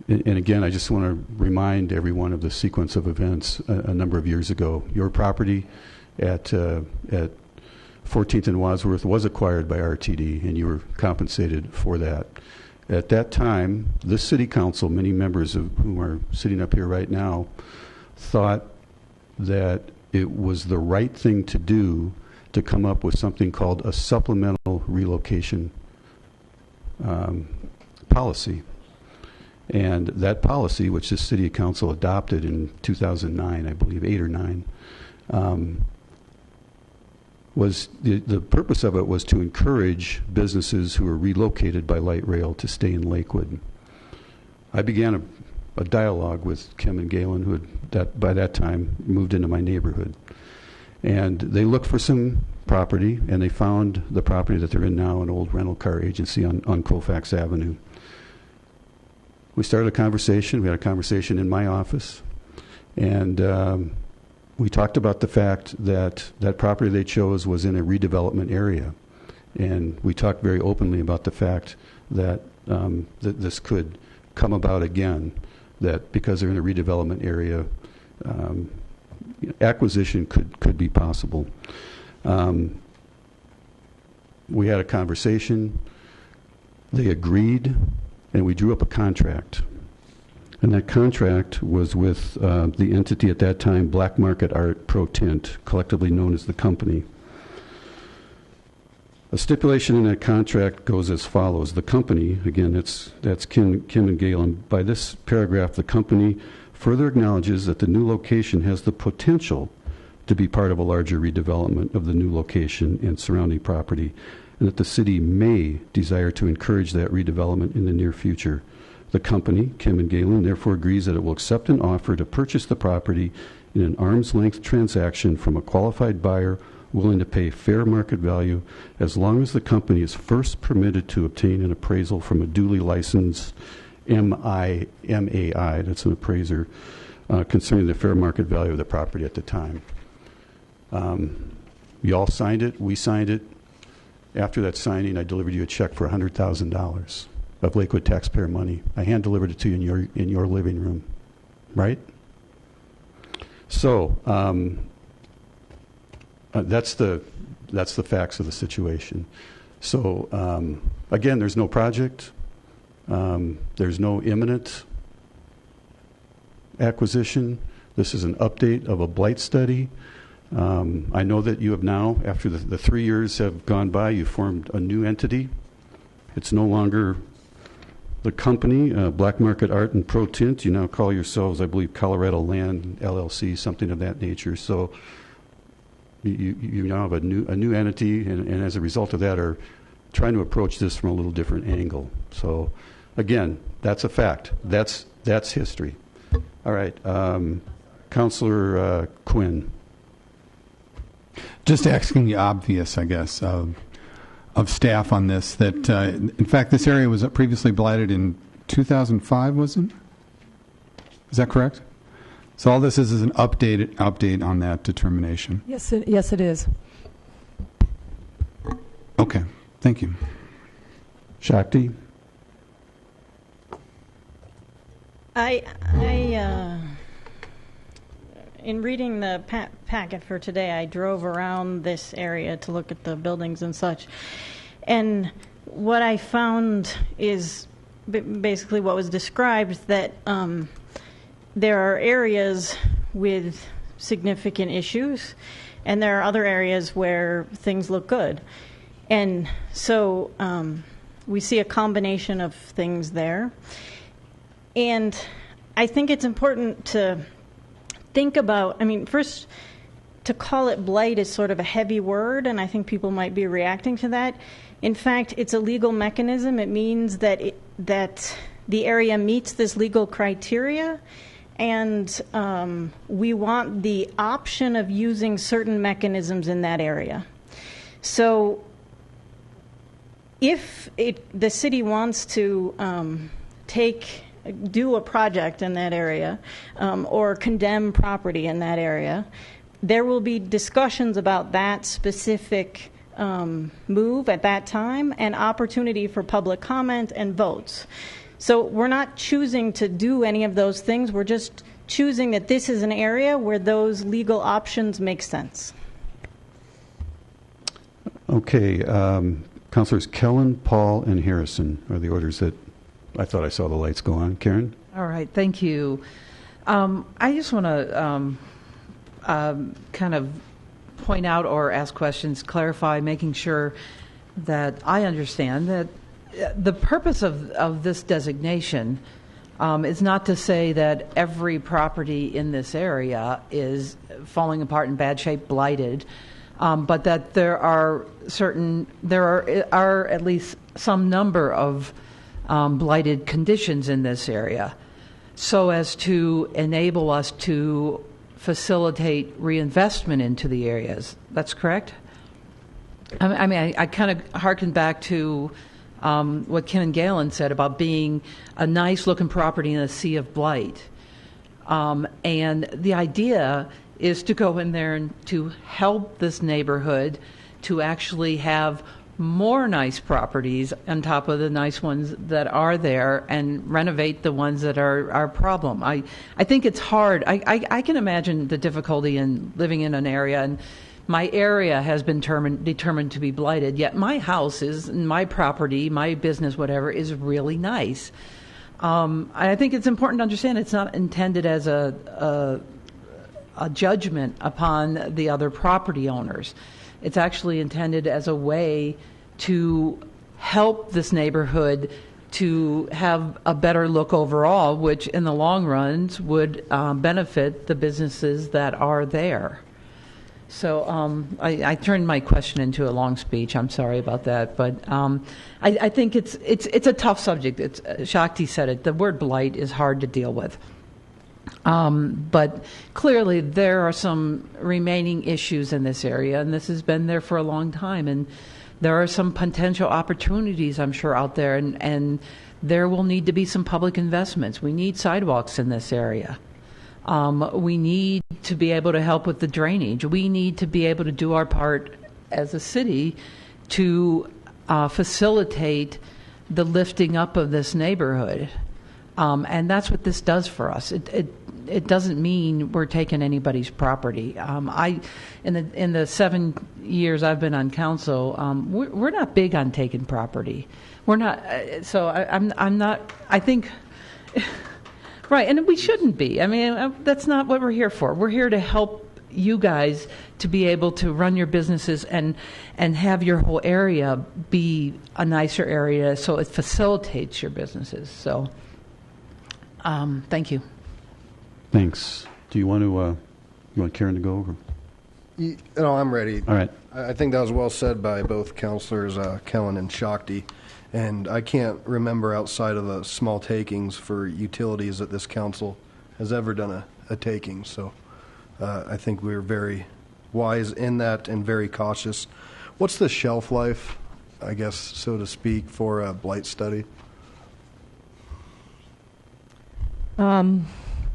again, I just want to remind everyone of the sequence of events a number of years ago. Your property at 14th and Wadsworth was acquired by RTD, and you were compensated for that. At that time, this city council, many members of whom are sitting up here right now, thought that it was the right thing to do to come up with something called a supplemental relocation policy. And that policy, which the city council adopted in 2009, I believe, 8 or 9, was the purpose of it was to encourage businesses who were relocated by light rail to stay in Lakewood. I began a dialogue with Kim and Galen, who had by that time moved into my neighborhood. And they looked for some property, and they found the property that they're in now, an old rental car agency on Colfax Avenue. We started a conversation. We had a conversation in my office, and we talked about the fact that that property they chose was in a redevelopment area. And we talked very openly about the fact that, that this could come about again, that because they're in a redevelopment area, acquisition could be possible. We had a conversation. They agreed, and we drew up a contract. And that contract was with the entity at that time, Black Market Art Pro Tint, collectively known as the company. A stipulation in that contract goes as follows. The company, again, that's Kim and Galen. By this paragraph, the company further acknowledges that the new location has the potential to be part of a larger redevelopment of the new location and surrounding property, and that the city may desire to encourage that redevelopment in the near future. The company, Kim and Galen, therefore agrees that it will accept an offer to purchase the property in an arm's length transaction from a qualified buyer willing to pay fair market value as long as the company is first permitted to obtain an appraisal from a duly licensed MAI, that's an appraiser, concerning the fair market value of the property at the time. You all signed it. We signed it. After that signing, I delivered you a check for $100,000 of Lakewood taxpayer money. I hand-delivered it to you in your living room, right? So that's the facts of the situation. So again, there's no project. There's no imminent acquisition. This is an update of a blight study. I know that you have now, after the 3 years have gone by, you formed a new entity. It's no longer the company, Black Market Art and Pro Tint. You now call yourselves, I believe, Colorado Land LLC, something of that nature. So you now have a new entity, and as a result of that, are trying to approach this from a little different angle. So, again, that's a fact. That's history. All right, Councilor Quinn. Just asking the obvious, I guess, of staff on this. That in fact, this area was previously blighted in 2005, wasn't it? Is that correct? So all this is an update on that determination. Yes, it is. Okay, thank you. Shakti? In reading the packet for today, I drove around this area to look at the buildings and such. And what I found is basically what was described, that there are areas with significant issues, and there are other areas where things look good. And so we see a combination of things there. And I think it's important to think about, first, to call it blight is sort of a heavy word, and I think people might be reacting to that. In fact, it's a legal mechanism. It means that the area meets this legal criteria, and we want the option of using certain mechanisms in that area. So if the city wants to do a project in that area or condemn property in that area, there will be discussions about that specific move at that time and opportunity for public comment and votes. So we're not choosing to do any of those things. We're just choosing that this is an area where those legal options make sense. Okay. Councilors Kellen, Paul, and Harrison are the orders that I thought I saw the lights go on. Karen? All right. Thank you. I just want to kind of point out or ask questions, clarify, making sure that I understand that the purpose of this designation is not to say that every property in this area is falling apart, in bad shape, blighted, but that there are at least some number of blighted conditions in this area, so as to enable us to facilitate reinvestment into the areas. That's correct? I kind of hearken back to what Kim and Galen said about being a nice-looking property in a sea of blight. And the idea is to go in there and to help this neighborhood to actually have more nice properties on top of the nice ones that are there and renovate the ones that are our problem. I think it's hard. I can imagine the difficulty in living in an area, and my area has been determined to be blighted, yet my house is, my property, my business, whatever, is really nice. I think it's important to understand it's not intended as a judgment upon the other property owners. It's actually intended as a way to help this neighborhood to have a better look overall, which in the long run would benefit the businesses that are there. So I turned my question into a long speech. I'm sorry about that, but I think it's a tough subject. Shakti said it. The word blight is hard to deal with. But clearly there are some remaining issues in this area, and this has been there for a long time. And there are some potential opportunities, I'm sure, out there, and there will need to be some public investments. We need sidewalks in this area. We need to be able to help with the drainage. We need to be able to do our part as a city to facilitate the lifting up of this neighborhood. And that's what this does for us. It doesn't mean we're taking anybody's property. In the 7 years I've been on council, we're not big on taking property. We're not. So I'm not. I think. Right, and we shouldn't be. I mean, that's not what we're here for. We're here to help you guys to be able to run your businesses and have your whole area be a nicer area, so it facilitates your businesses. So, thank you. Thanks. Do you want Karen to go over? No, I'm ready. All right. I think that was well said by both councilors, Kellen and Shakti. And I can't remember outside of the small takings for utilities that this council has ever done a taking. So I think we're very wise in that and very cautious. What's the shelf life, I guess, so to speak, for a blight study?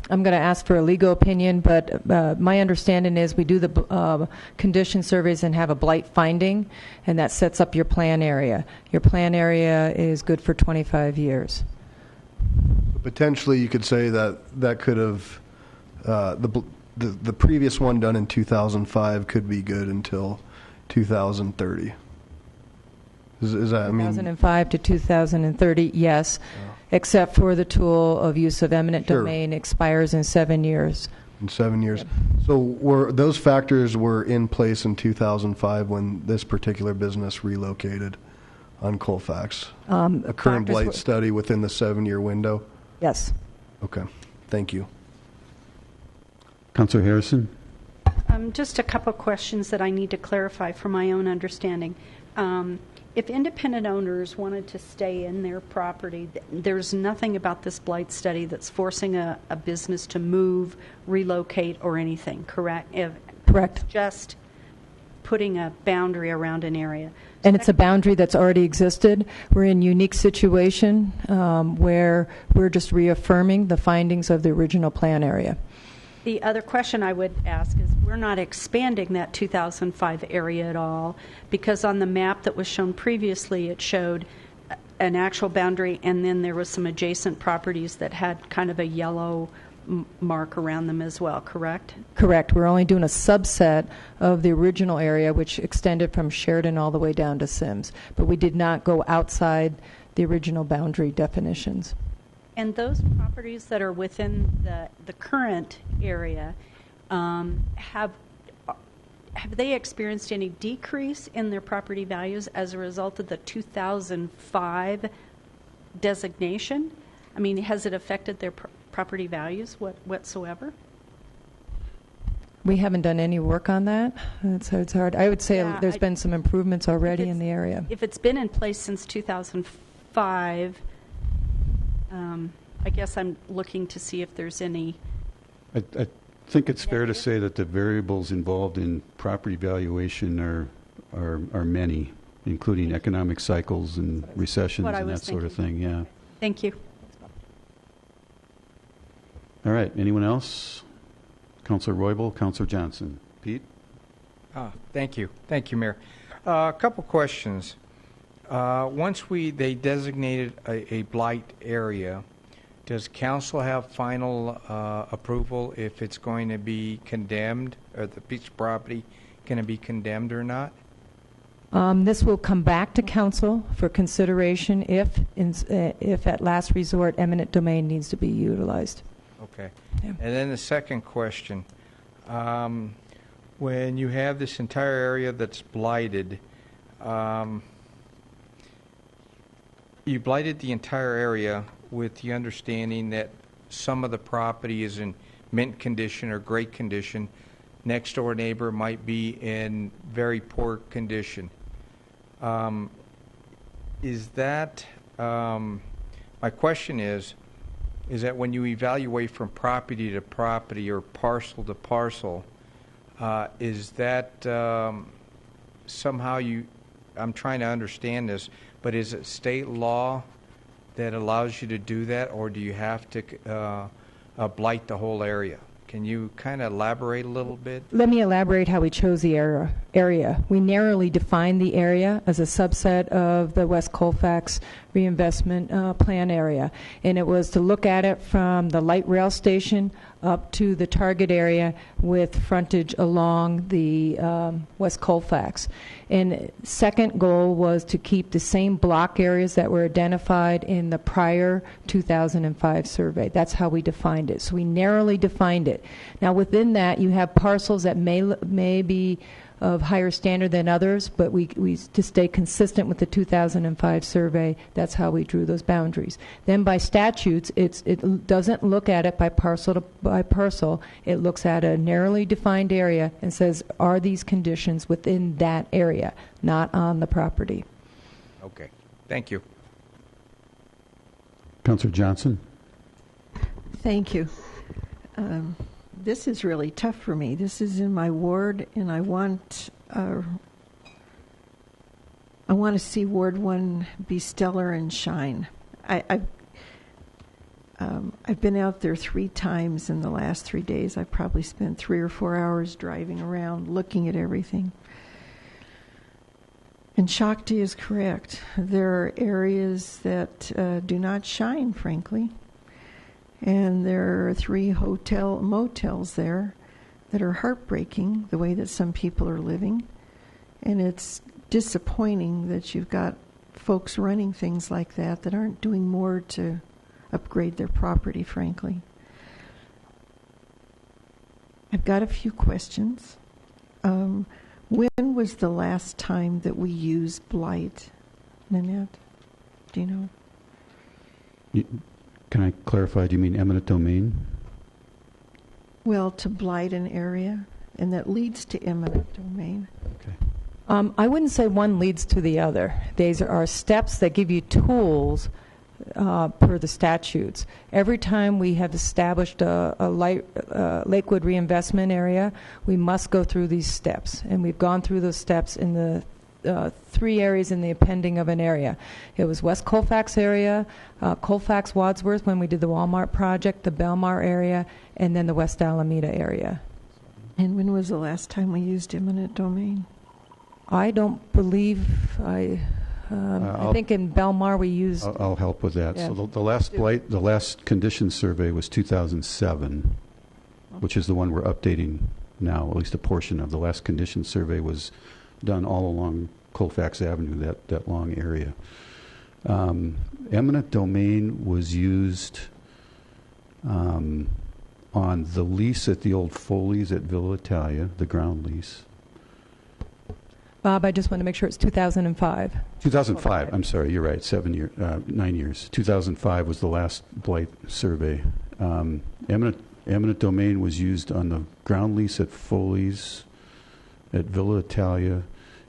I'm going to ask for a legal opinion, but my understanding is we do the condition surveys and have a blight finding, and that sets up your plan area. Your plan area is good for 25 years. Potentially, you could say that could have the previous one done in 2005 could be good until 2030. Is that, 2005 to 2030, yes, except for the tool of use of eminent domain expires in 7 years. In 7 years. Yep. So those factors were in place in 2005 when this particular business relocated on Colfax? A current blight study within the 7-year window? Yes. Okay. Thank you. Councilor Harrison? Just a couple of questions that I need to clarify for my own understanding. If independent owners wanted to stay in their property, there's nothing about this blight study that's forcing a business to move, relocate, or anything, correct? Correct. It's just putting a boundary around an area. And it's a boundary that's already existed. We're in a unique situation where we're just reaffirming the findings of the original plan area. The other question I would ask is, we're not expanding that 2005 area at all, because on the map that was shown previously, it showed an actual boundary, and then there was some adjacent properties that had kind of a yellow mark around them as well, correct? Correct. We're only doing a subset of the original area, which extended from Sheridan all the way down to Sims. But we did not go outside the original boundary definitions. And those properties that are within the current area, have they experienced any decrease in their property values as a result of the 2005 designation? I mean, has it affected their property values whatsoever? We haven't done any work on that, so it's hard. I would say there's been some improvements already in the area. If it's been in place since 2005, I guess I'm looking to see if there's any. I think it's fair to say that the variables involved in property valuation are many, including economic cycles and recessions and that sort of thing. Yeah. Thank you. All right. Anyone else? Councilor Roybal, Councilor Johnson. Pete? Thank you. Thank you, Mayor. A couple questions. Once they designated a blight area, does council have final approval if it's going to be condemned, or the piece of property going to be condemned or not? This will come back to council for consideration if at last resort eminent domain needs to be utilized. Okay. Yeah. And then the second question. When you have this entire area that's blighted, you blighted the entire area with the understanding that some of the property is in mint condition or great condition. Next door neighbor might be in very poor condition. Is that, my question is that when you evaluate from property to property or parcel to parcel, is that somehow I'm trying to understand this, but is it state law that allows you to do that, or do you have to blight the whole area? Can you kind of elaborate a little bit? Let me elaborate how we chose the area. We narrowly defined the area as a subset of the West Colfax reinvestment plan area, and it was to look at it from the light rail station up to the target area with frontage along the West Colfax. And second goal was to keep the same block areas that were identified in the prior 2005 survey. That's how we defined it. So we narrowly defined it. Now within that, you have parcels that may be of higher standard than others, but we to stay consistent with the 2005 survey, that's how we drew those boundaries. Then by statutes, it doesn't look at it by parcel by parcel. It looks at a narrowly defined area and says, are these conditions within that area, not on the property? Okay. Thank you. Councillor Johnson. Thank you. This is really tough for me. This is in my ward, and I want to see Ward 1 be stellar and shine. I've been out there 3 times in the last 3 days. I've probably spent 3 or 4 hours driving around, looking at everything. And Shakti is correct. There are areas that do not shine, frankly. And there are 3 motels there that are heartbreaking, the way that some people are living. And it's disappointing that you've got folks running things like that aren't doing more to upgrade their property, frankly. I've got a few questions. When was the last time that we used blight? Nanette, do you know? Can I clarify? Do you mean eminent domain? Well, to blight an area, and that leads to eminent domain. Okay. I wouldn't say one leads to the other. These are steps that give you tools per the statutes. Every time we have established a Lakewood reinvestment area, we must go through these steps. And we've gone through those steps in the 3 areas in the appending of an area. It was West Colfax area, Colfax Wadsworth when we did the Walmart project, the Belmar area, and then the West Alameda area. And when was the last time we used eminent domain? I don't believe I think in Belmar we used. I'll help with that. Yeah. So the last condition survey was 2007, which is the one we're updating now. At least a portion of the last condition survey was done all along Colfax Avenue, that long area. Eminent domain was used on the lease at the old Foley's at Villa Italia, the ground lease. Bob, I just want to make sure it's 2005. 2005, I'm sorry, you're right, 9 years. 2005 was the last blight survey. Eminent domain was used on the ground lease at Foley's at Villa Italia.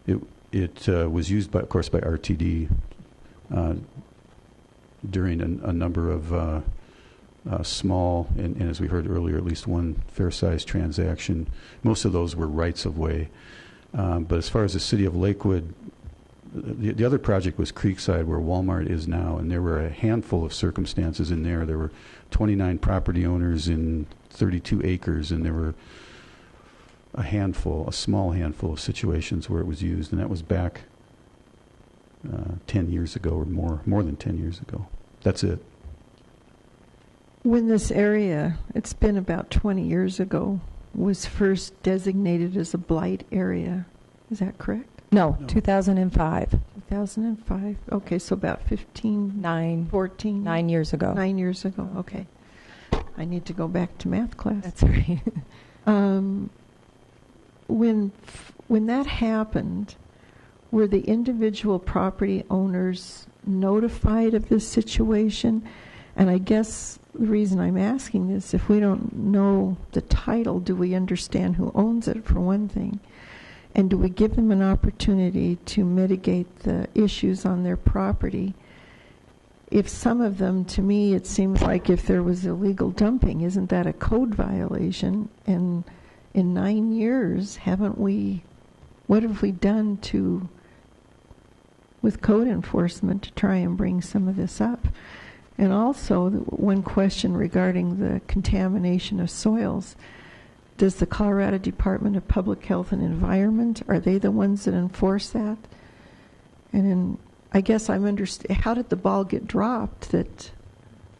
It was used, of course, by RTD during a number of small, and as we heard earlier, at least one fair-sized transaction. Most of those were rights-of-way. But as far as the city of Lakewood, the other project was Creekside, where Walmart is now, and there were a handful of circumstances in there. There were 29 property owners in 32 acres, and there were a small handful of situations where it was used, and that was back 10 years ago or more than 10 years ago. That's it. When this area, it's been about 20 years ago, was first designated as a blight area, is that correct? No, 2005. 2005. Okay, so about 15, 14. 9 years ago. 9 years ago, okay. I need to go back to math class. That's right. When that happened, were the individual property owners notified of this situation? And I guess the reason I'm asking this, if we don't know the title, do we understand who owns it, for one thing? And do we give them an opportunity to mitigate the issues on their property? If some of them, to me, it seems like if there was illegal dumping, isn't that a code violation? And in 9 years, what have we done with code enforcement to try and bring some of this up? And also, one question regarding the contamination of soils. Does the Colorado Department of Public Health and Environment, are they the ones that enforce that? And then I guess how did the ball get dropped that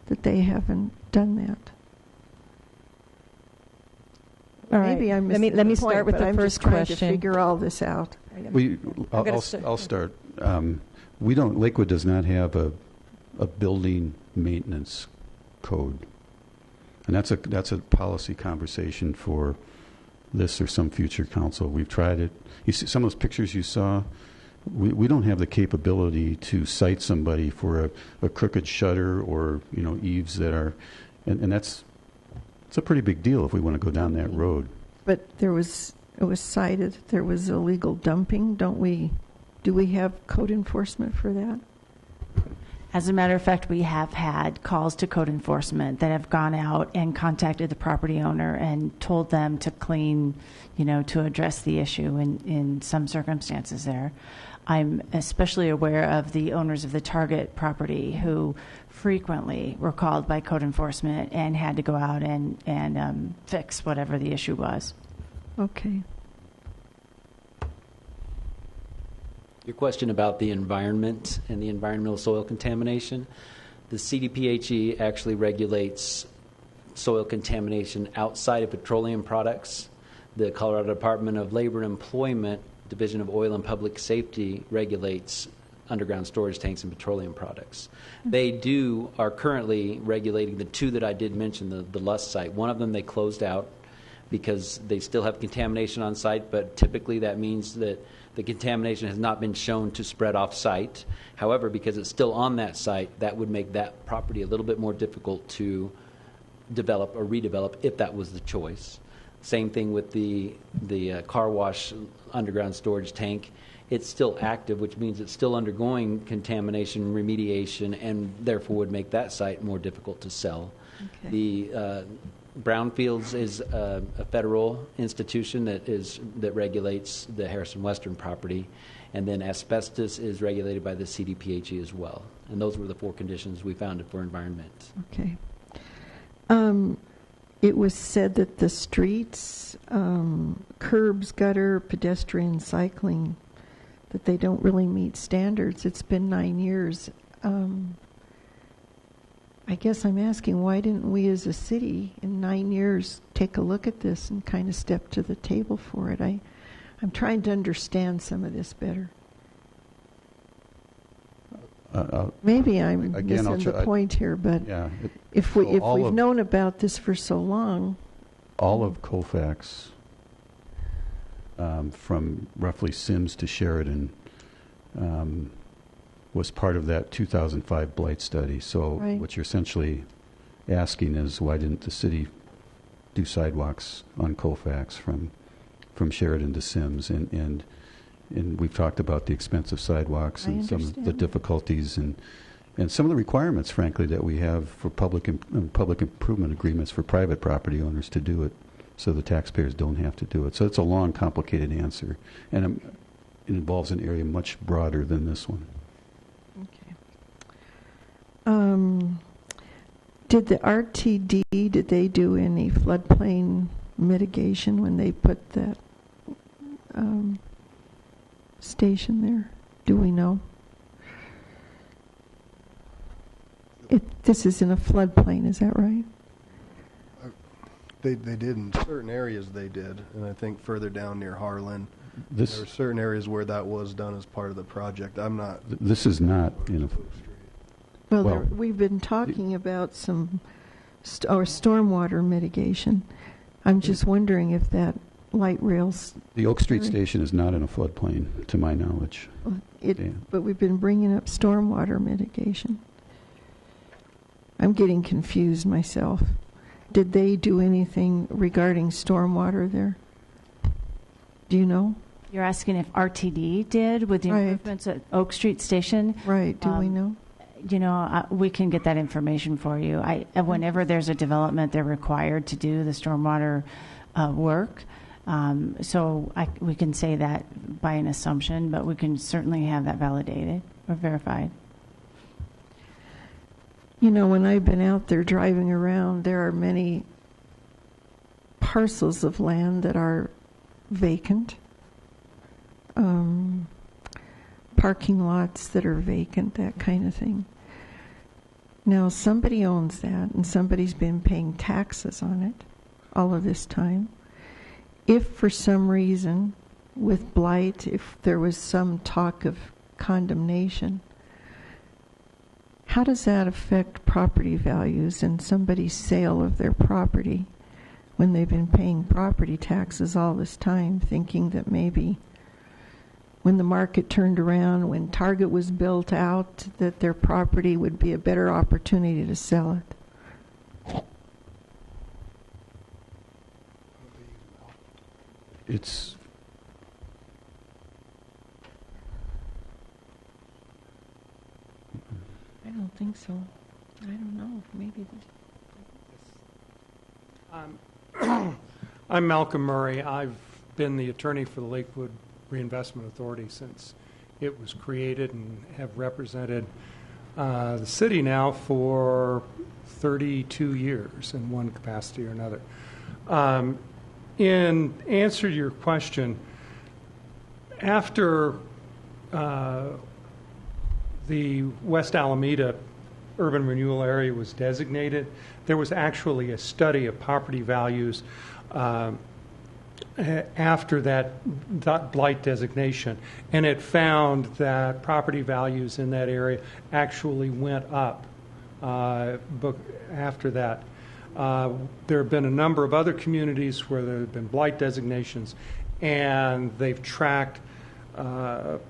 they haven't done that? All right. Maybe I'm let me start with the first question. To figure all this out. I'll start. Lakewood does not have a building maintenance code, and that's a policy conversation for this or some future council. We've tried it. You see some of those pictures you saw. We don't have the capability to cite somebody for a crooked shutter or eaves that are, and it's a pretty big deal if we want to go down that road. But it was cited there was illegal dumping. Do we have code enforcement for that? As a matter of fact, we have had calls to code enforcement that have gone out and contacted the property owner and told them to clean, to address the issue in some circumstances there. I'm especially aware of the owners of the Target property who frequently were called by code enforcement and had to go out and fix whatever the issue was. Okay. Your question about the environment and the environmental soil contamination, the CDPHE actually regulates soil contamination outside of petroleum products. The Colorado Department of Labor and Employment Division of Oil and Public Safety regulates underground storage tanks and petroleum products. They are currently regulating the two that I did mention, the Lust site. One of them they closed out because they still have contamination on site, but typically that means that the contamination has not been shown to spread off site. However, because it's still on that site, that would make that property a little bit more difficult to develop or redevelop if that was the choice. Same thing with the car wash underground storage tank. It's still active, which means it's still undergoing contamination remediation, and therefore would make that site more difficult to sell. Okay. The Brownfields is a federal institution that regulates the Harrison Western property, and then asbestos is regulated by the CDPHE as well. And those were the four conditions we found for environment. Okay. It was said that the streets, curbs, gutter, pedestrian cycling, that they don't really meet standards. It's been 9 years. I guess I'm asking, why didn't we as a city in 9 years take a look at this and kind of step to the table for it? I'm trying to understand some of this better. Maybe I'm missing the point here, but if we've known about this for so long. All of Colfax, from roughly Sims to Sheridan, was part of that 2005 blight study. So what you're essentially asking is, why didn't the city do sidewalks on Colfax from Sheridan to Sims? And we've talked about the expensive sidewalks and some of the difficulties and some of the requirements, frankly, that we have for public improvement agreements for private property owners to do it, so the taxpayers don't have to do it. So it's a long, complicated answer, and it involves an area much broader than this one. Okay. Did the RTD, did they do any floodplain mitigation when they put that station there? Do we know? This is in a floodplain, is that right? They did in certain areas. They did, and I think further down near Harlan, This- there were certain areas where that was done as part of the project. I'm not. This is not in a. Well, Well- we've been talking about some or stormwater mitigation. I'm just wondering if that light rails. The Oak Street station is not in a floodplain, to my knowledge. Yeah. But we've been bringing up stormwater mitigation. I'm getting confused myself. Did they do anything regarding stormwater there? Do you know? You're asking if RTD did with the Right. improvements at Oak Street Station? Right. Do we know? You know, we can get that information for you. Whenever there's a development, they're required to do the stormwater work. So we can say that by an assumption, but we can certainly have that validated or verified. You know, when I've been out there driving around, there are many parcels of land that are vacant, parking lots that are vacant, that kind of thing. Now, somebody owns that, and somebody's been paying taxes on it all of this time. If for some reason, with blight, if there was some talk of condemnation, how does that affect property values and somebody's sale of their property when they've been paying property taxes all this time, thinking that maybe when the market turned around, when Target was built out, that their property would be a better opportunity to sell it? It's I don't think so. I don't know. Maybe. I'm Malcolm Murray. I've been the attorney for the Lakewood Reinvestment Authority since it was created and have represented the city now for 32 years in one capacity or another. In answer to your question, after the West Alameda urban renewal area was designated, there was actually a study of property values after that blight designation, and it found that property values in that area actually went up after that. There have been a number of other communities where there have been blight designations, and they've tracked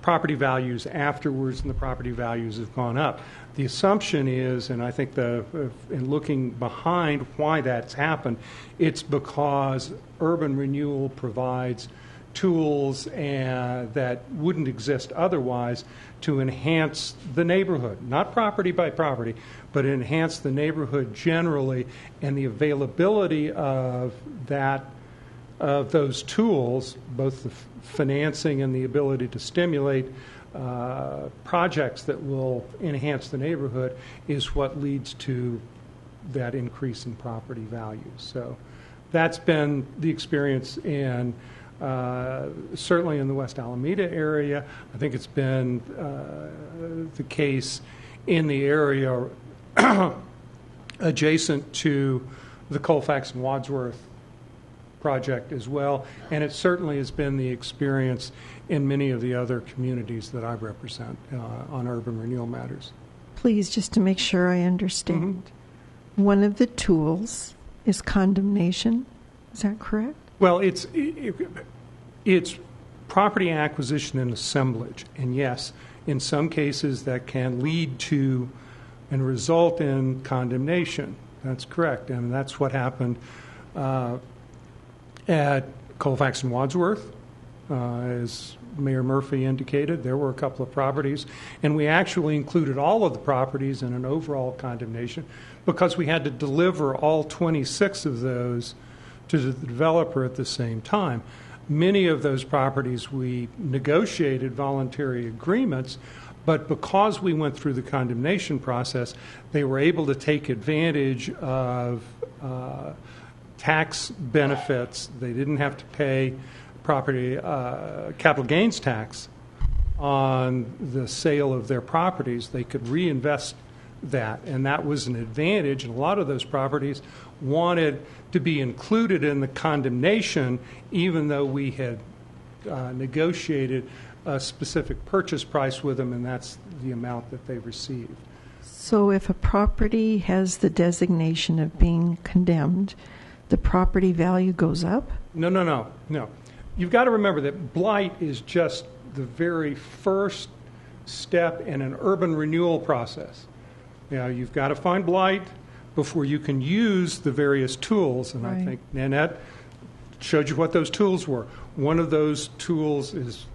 property values afterwards, and the property values have gone up. The assumption is, and I think in looking behind why that's happened, it's because urban renewal provides tools that wouldn't exist otherwise to enhance the neighborhood, not property by property, but enhance the neighborhood generally, and the availability of those tools, both the financing and the ability to stimulate projects that will enhance the neighborhood, is what leads to that increase in property values. So that's been the experience in certainly in the West Alameda area. I think it's been the case in the area adjacent to the Colfax and Wadsworth project as well, and it certainly has been the experience in many of the other communities that I represent on urban renewal matters. Please, just to make sure I understand, one of the tools is condemnation. Is that correct? Well, it's property acquisition and assemblage, and yes, in some cases that can lead to and result in condemnation. That's correct, and that's what happened at Colfax and Wadsworth. As Mayor Murphy indicated, there were a couple of properties, and we actually included all of the properties in an overall condemnation because we had to deliver all 26 of those to the developer at the same time. Many of those properties we negotiated voluntary agreements, but because we went through the condemnation process, they were able to take advantage of tax benefits. They didn't have to pay property capital gains tax on the sale of their properties. They could reinvest that, and that was an advantage. And a lot of those properties wanted to be included in the condemnation, even though we had negotiated a specific purchase price with them, and that's the amount that they received. So if a property has the designation of being condemned, the property value goes up? No. You've got to remember that blight is just the very first step in an urban renewal process. You've got to find blight before you can use the various tools, and Right. I think Nanette showed you what those tools were. One of those tools is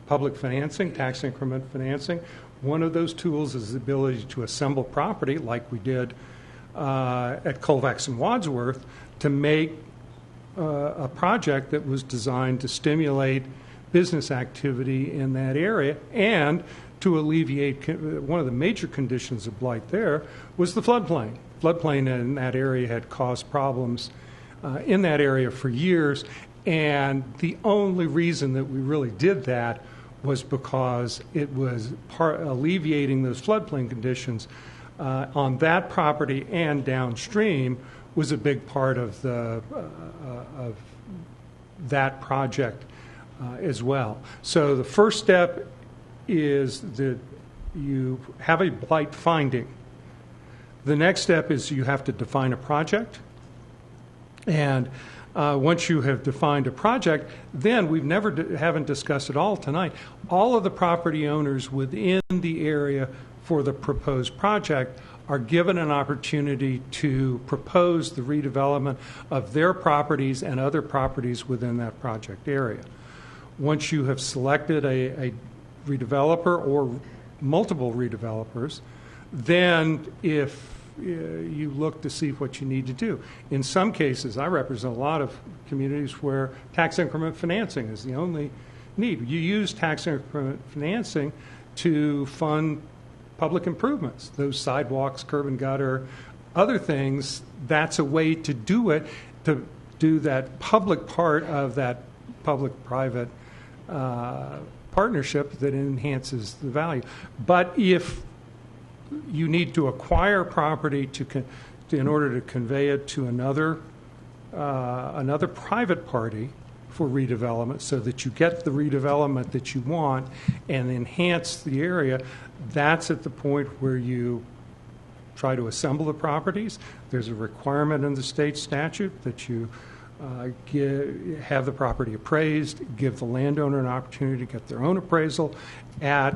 public financing, tax increment financing. One of those tools is the ability to assemble property, like we did at Colfax and Wadsworth, to make a project that was designed to stimulate business activity in that area and to alleviate one of the major conditions of blight there was the floodplain. Floodplain in that area had caused problems in that area for years, and the only reason that we really did that was because it was alleviating those floodplain conditions on that property and downstream was a big part of of that project as well. So the first step is that you have a blight finding. The next step is you have to define a project. And once you have defined a project, then we haven't discussed it all tonight. All of the property owners within the area for the proposed project are given an opportunity to propose the redevelopment of their properties and other properties within that project area. Once you have selected a redeveloper or multiple redevelopers, then if you look to see what you need to do. In some cases, I represent a lot of communities where tax increment financing is the only need. You use tax increment financing to fund public improvements, those sidewalks, curb and gutter, other things. That's a way to do it, to do that public part of that public-private partnership that enhances the value. But if you need to acquire property in order to convey it to another private party for redevelopment so that you get the redevelopment that you want and enhance the area, that's at the point where you try to assemble the properties. There's a requirement in the state statute that you have the property appraised, give the landowner an opportunity to get their own appraisal at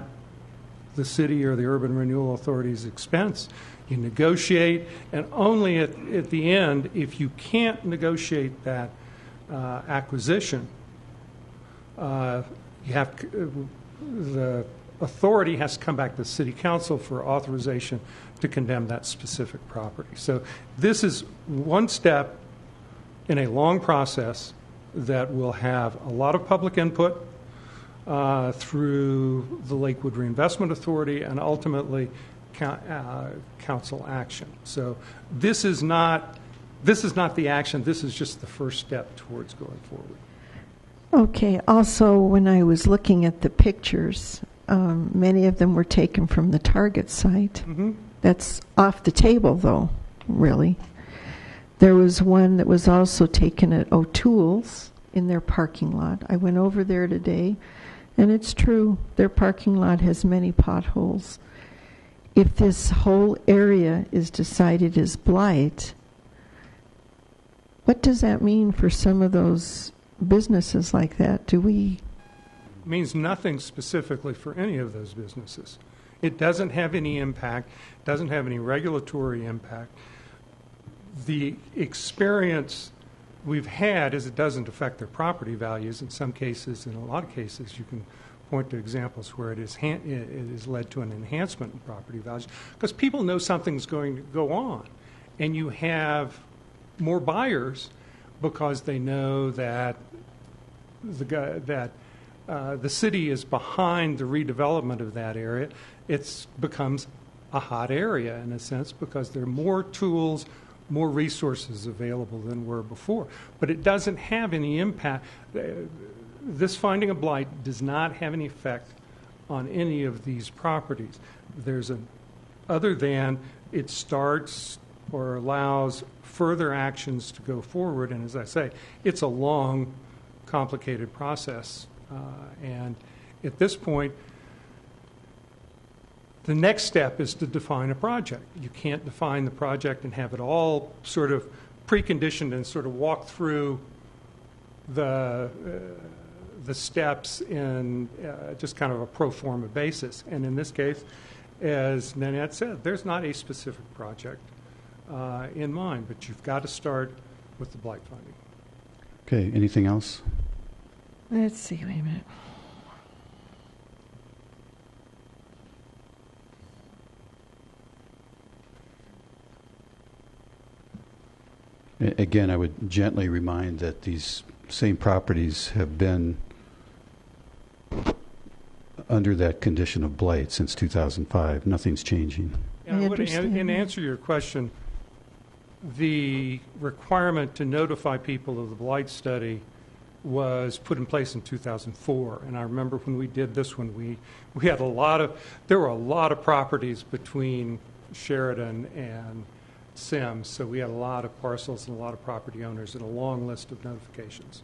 the city or the urban renewal authority's expense. You negotiate, and only at the end, if you can't negotiate that acquisition, the authority has to come back to the city council for authorization to condemn that specific property. So this is one step in a long process that will have a lot of public input through the Lakewood Reinvestment Authority and ultimately council action. So this is not the action. This is just the first step towards going forward. Okay. Also, when I was looking at the pictures, many of them were taken from the Target site. Mm-hmm. That's off the table, though, really. There was one that was also taken at O'Toole's in their parking lot. I went over there today, and it's true, their parking lot has many potholes. If this whole area is decided as blight, what does that mean for some of those businesses like that? It means nothing specifically for any of those businesses. It doesn't have any impact, doesn't have any regulatory impact. The experience we've had is it doesn't affect their property values. In some cases, in a lot of cases, you can point to examples where it has led to an enhancement in property values because people know something's going to go on, and you have more buyers because they know that the city is behind the redevelopment of that area. It becomes a hot area in a sense because there are more tools, more resources available than were before. But it doesn't have any impact. This finding of blight does not have any effect on any of these properties. There's a other than it starts or allows further actions to go forward. And as I say, it's a long, complicated process. And at this point, the next step is to define a project. You can't define the project and have it all sort of preconditioned and sort of walk through the steps in just kind of a pro forma basis. And in this case, as Nanette said, there's not a specific project in mind, but you've got to start with the blight finding. Okay, anything else? Let's see, wait a minute. Again, I would gently remind that these same properties have been under that condition of blight since 2005. Nothing's changing. And I would answer your question, the requirement to notify people of the blight study was put in place in 2004. And I remember when we did this one, we had there were a lot of properties between Sheridan and Sims, so we had a lot of parcels and a lot of property owners and a long list of notifications.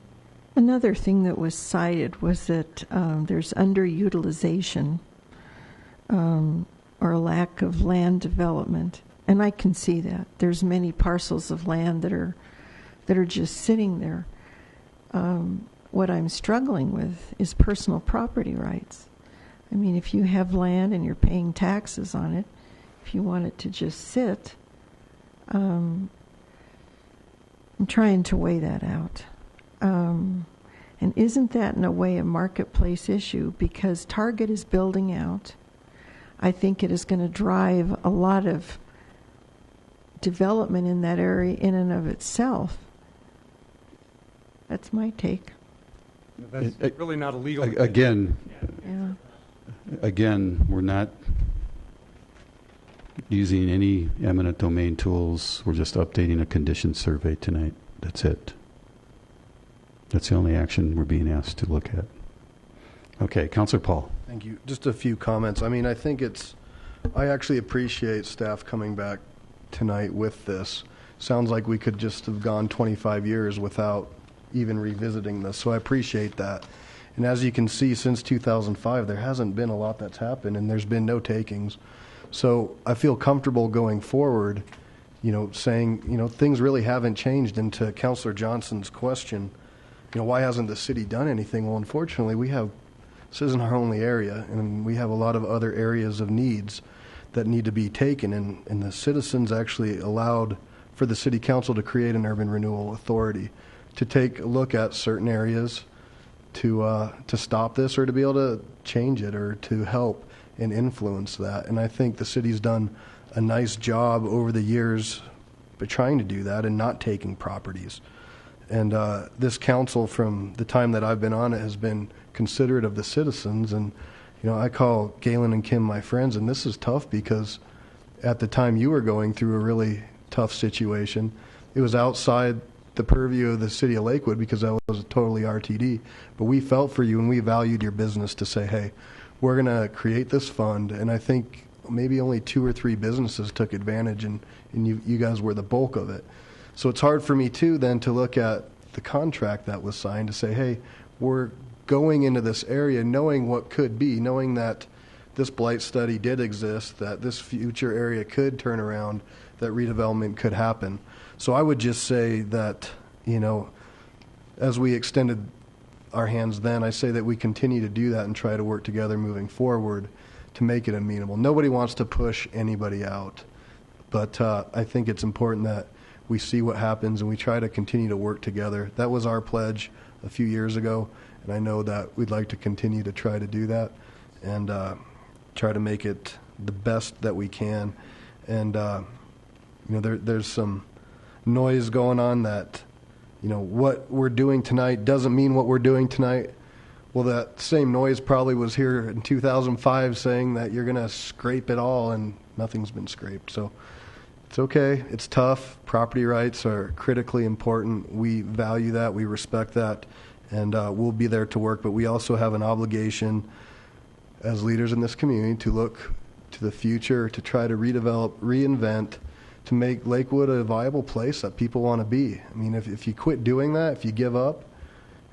Another thing that was cited was that there's underutilization or a lack of land development, and I can see that. There's many parcels of land that are just sitting there. What I'm struggling with is personal property rights. I mean, if you have land and you're paying taxes on it, if you want it to just sit, I'm trying to weigh that out. And isn't that in a way a marketplace issue? Because Target is building out. I think it is going to drive a lot of development in that area in and of itself. That's my take. That's really not a legal Again, Yeah. again, we're not using any eminent domain tools. We're just updating a condition survey tonight. That's it. That's the only action we're being asked to look at. Okay, Councilor Paul. Thank you. Just a few comments. I mean, I actually appreciate staff coming back tonight with this. Sounds like we could just have gone 25 years without even revisiting this, so I appreciate that. And as you can see, since 2005, there hasn't been a lot that's happened, and there's been no takings. So I feel comfortable going forward, saying, things really haven't changed. And to Councilor Johnson's question, why hasn't the city done anything? Well, unfortunately, this isn't our only area, and we have a lot of other areas of needs that need to be taken. And the citizens actually allowed for the city council to create an urban renewal authority to take a look at certain areas to stop this or to be able to change it or to help and influence that. And I think the city's done a nice job over the years by trying to do that and not taking properties. And this council, from the time that I've been on it, has been considerate of the citizens. And, I call Galen and Kim my friends, and this is tough because at the time you were going through a really tough situation, it was outside the purview of the city of Lakewood because I was totally RTD. But we felt for you and we valued your business to say, hey, we're going to create this fund. And I think maybe only 2 or 3 businesses took advantage, and you guys were the bulk of it. So it's hard for me, too, then to look at the contract that was signed to say, hey, we're going into this area knowing what could be, knowing that this blight study did exist, that this future area could turn around, that redevelopment could happen. So I would just say that, as we extended our hands then, I say that we continue to do that and try to work together moving forward to make it amenable. Nobody wants to push anybody out, but I think it's important that we see what happens and we try to continue to work together. That was our pledge a few years ago, and I know that we'd like to continue to try to do that and try to make it the best that we can. And there's some noise going on that what we're doing tonight doesn't mean what we're doing tonight. Well, that same noise probably was here in 2005 saying that you're going to scrape it all, and nothing's been scraped. So it's okay. It's tough. Property rights are critically important. We value that. We respect that. And we'll be there to work. But we also have an obligation as leaders in this community to look to the future to try to redevelop, reinvent, to make Lakewood a viable place that people want to be. I mean, if you quit doing that, if you give up,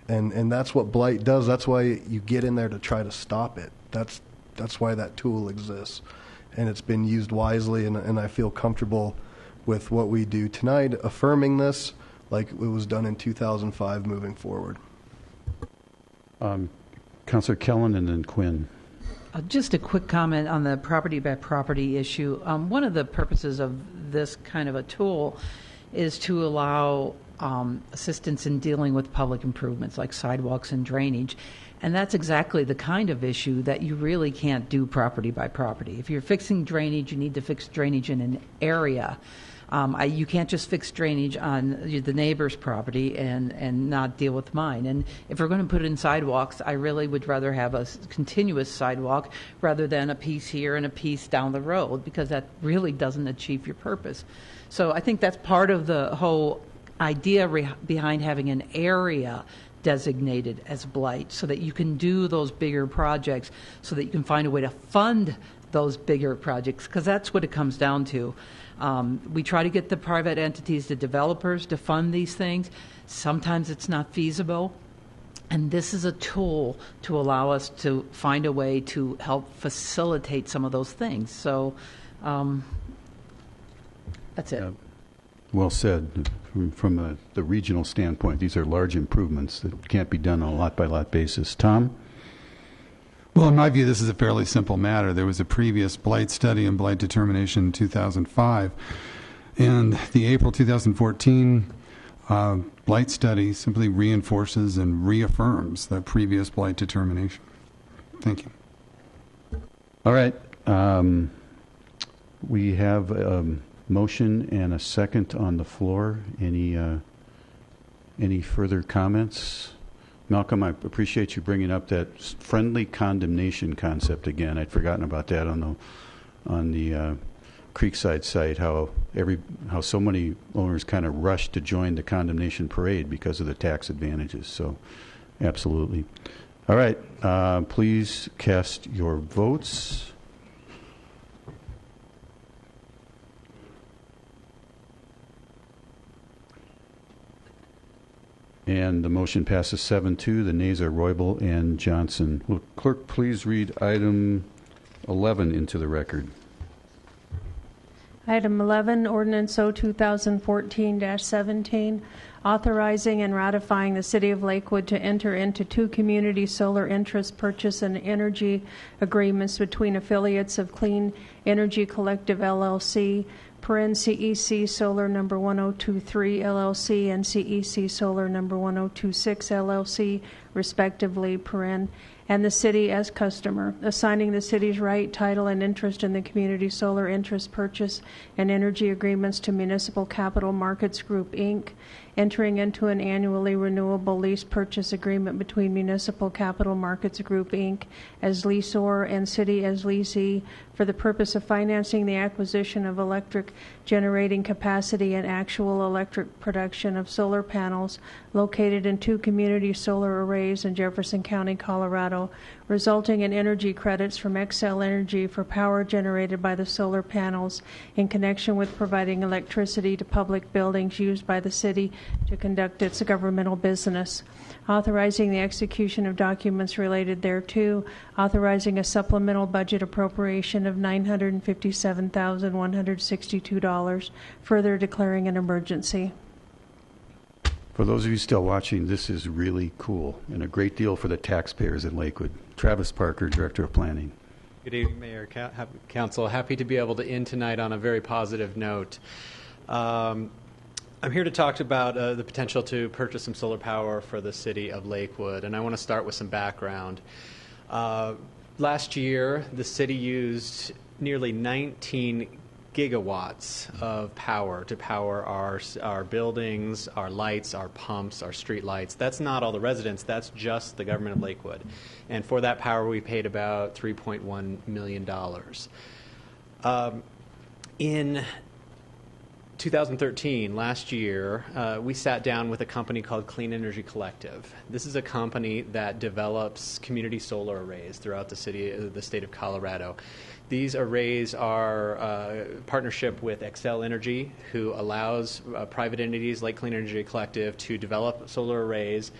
and that's what blight does. That's why you get in there to try to stop it. That's why that tool exists, and it's been used wisely. And I feel comfortable with what we do tonight, affirming this like it was done in 2005, moving forward. Councilor Kellen and then Quinn. Just a quick comment on the property by property issue. One of the purposes of this kind of a tool is to allow assistance in dealing with public improvements like sidewalks and drainage. And that's exactly the kind of issue that you really can't do property by property. If you're fixing drainage, you need to fix drainage in an area. You can't just fix drainage on the neighbor's property and not deal with mine. And if we're going to put in sidewalks, I really would rather have a continuous sidewalk rather than a piece here and a piece down the road, because that really doesn't achieve your purpose. So I think that's part of the whole idea behind having an area designated as blight, so that you can do those bigger projects, so that you can find a way to fund those bigger projects, because that's what it comes down to. We try to get the private entities, the developers, to fund these things. Sometimes it's not feasible. And this is a tool to allow us to find a way to help facilitate some of those things. So that's it. Well said. From the regional standpoint, these are large improvements that can't be done on a lot-by-lot basis. Tom? Well, in my view, this is a fairly simple matter. There was a previous blight study and blight determination in 2005, and the April 2014 blight study simply reinforces and reaffirms the previous blight determination. Thank you. All right. We have a motion and a second on the floor. Any further comments? Malcolm, I appreciate you bringing up that friendly condemnation concept again. I'd forgotten about that on the Creekside site. How so many owners kind of rushed to join the condemnation parade because of the tax advantages. So, absolutely. All right, please cast your votes. And the motion passes 7-2. The nays are Roybal and Johnson. Will clerk please read item 11 into the record? Item 11, Ordinance O 2014-17, authorizing and ratifying the City of Lakewood to enter into 2 community solar interest purchase and energy agreements between affiliates of Clean Energy Collective LLC, CEC Solar Number 1023 LLC, and CEC Solar Number 1026 LLC, respectively, and the city as customer, assigning the city's right, title, and interest in the community solar interest purchase and energy agreements to Municipal Capital Markets Group, Inc., entering into an annually renewable lease purchase agreement between Municipal Capital Markets Group, Inc. as leaseor and city as lessee for the purpose of financing the acquisition of electric generating capacity and actual electric production of solar panels located in 2 community solar arrays in Jefferson County, Colorado, resulting in energy credits from Xcel Energy for power generated by the solar panels in connection with providing electricity to public buildings used by the city to conduct its governmental business, authorizing the execution of documents related thereto, authorizing a supplemental budget appropriation of $957,162, further declaring an emergency. For those of you still watching, this is really cool and a great deal for the taxpayers in Lakewood. Travis Parker, Director of Planning. Good evening, Mayor, Council. Happy to be able to end tonight on a very positive note. I'm here to talk about the potential to purchase some solar power for the city of Lakewood, and I want to start with some background. Last year, the city used nearly 19 gigawatts of power to power our buildings, our lights, our pumps, our street lights. That's not all the residents, that's just the government of Lakewood. And for that power, we paid about $3.1 million. In 2013, last year, we sat down with a company called Clean Energy Collective. This is a company that develops community solar arrays throughout the state of Colorado. These arrays are a partnership with Xcel Energy, who allows private entities like Clean Energy Collective to develop solar arrays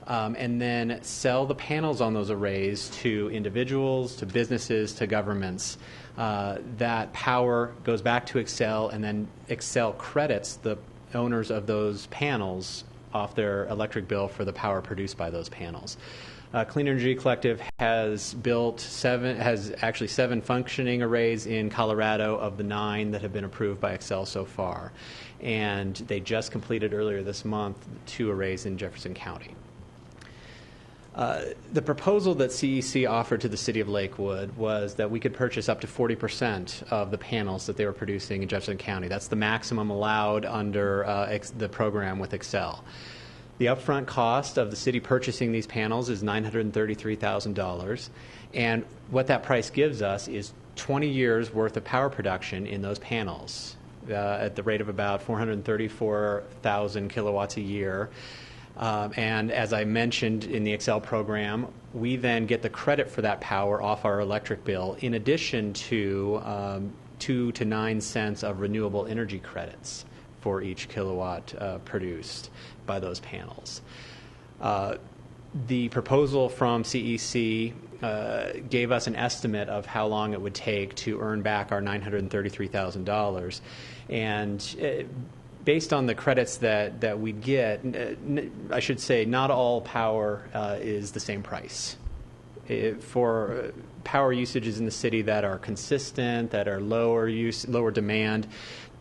and then sell the panels on those arrays to individuals, to businesses, to governments. That power goes back to Xcel, and then Xcel credits the owners of those panels off their electric bill for the power produced by those panels. Clean Energy Collective has actually seven functioning arrays in Colorado of the 9 that have been approved by Xcel so far. And they just completed earlier this month 2 arrays in Jefferson County. The proposal that CEC offered to the city of Lakewood was that we could purchase up to 40% of the panels that they were producing in Jefferson County. That's the maximum allowed under the program with Xcel. The upfront cost of the city purchasing these panels is $933,000, and what that price gives us is 20 years worth of power production in those panels at the rate of about 434,000 kilowatts a year. And as I mentioned in the Xcel program, we then get the credit for that power off our electric bill, in addition to 2 to 9 cents of renewable energy credits for each kilowatt produced by those panels. The proposal from CEC gave us an estimate of how long it would take to earn back our $933,000. And based on the credits that we get, I should say not all power is the same price. For power usages in the city that are consistent, that are lower demand,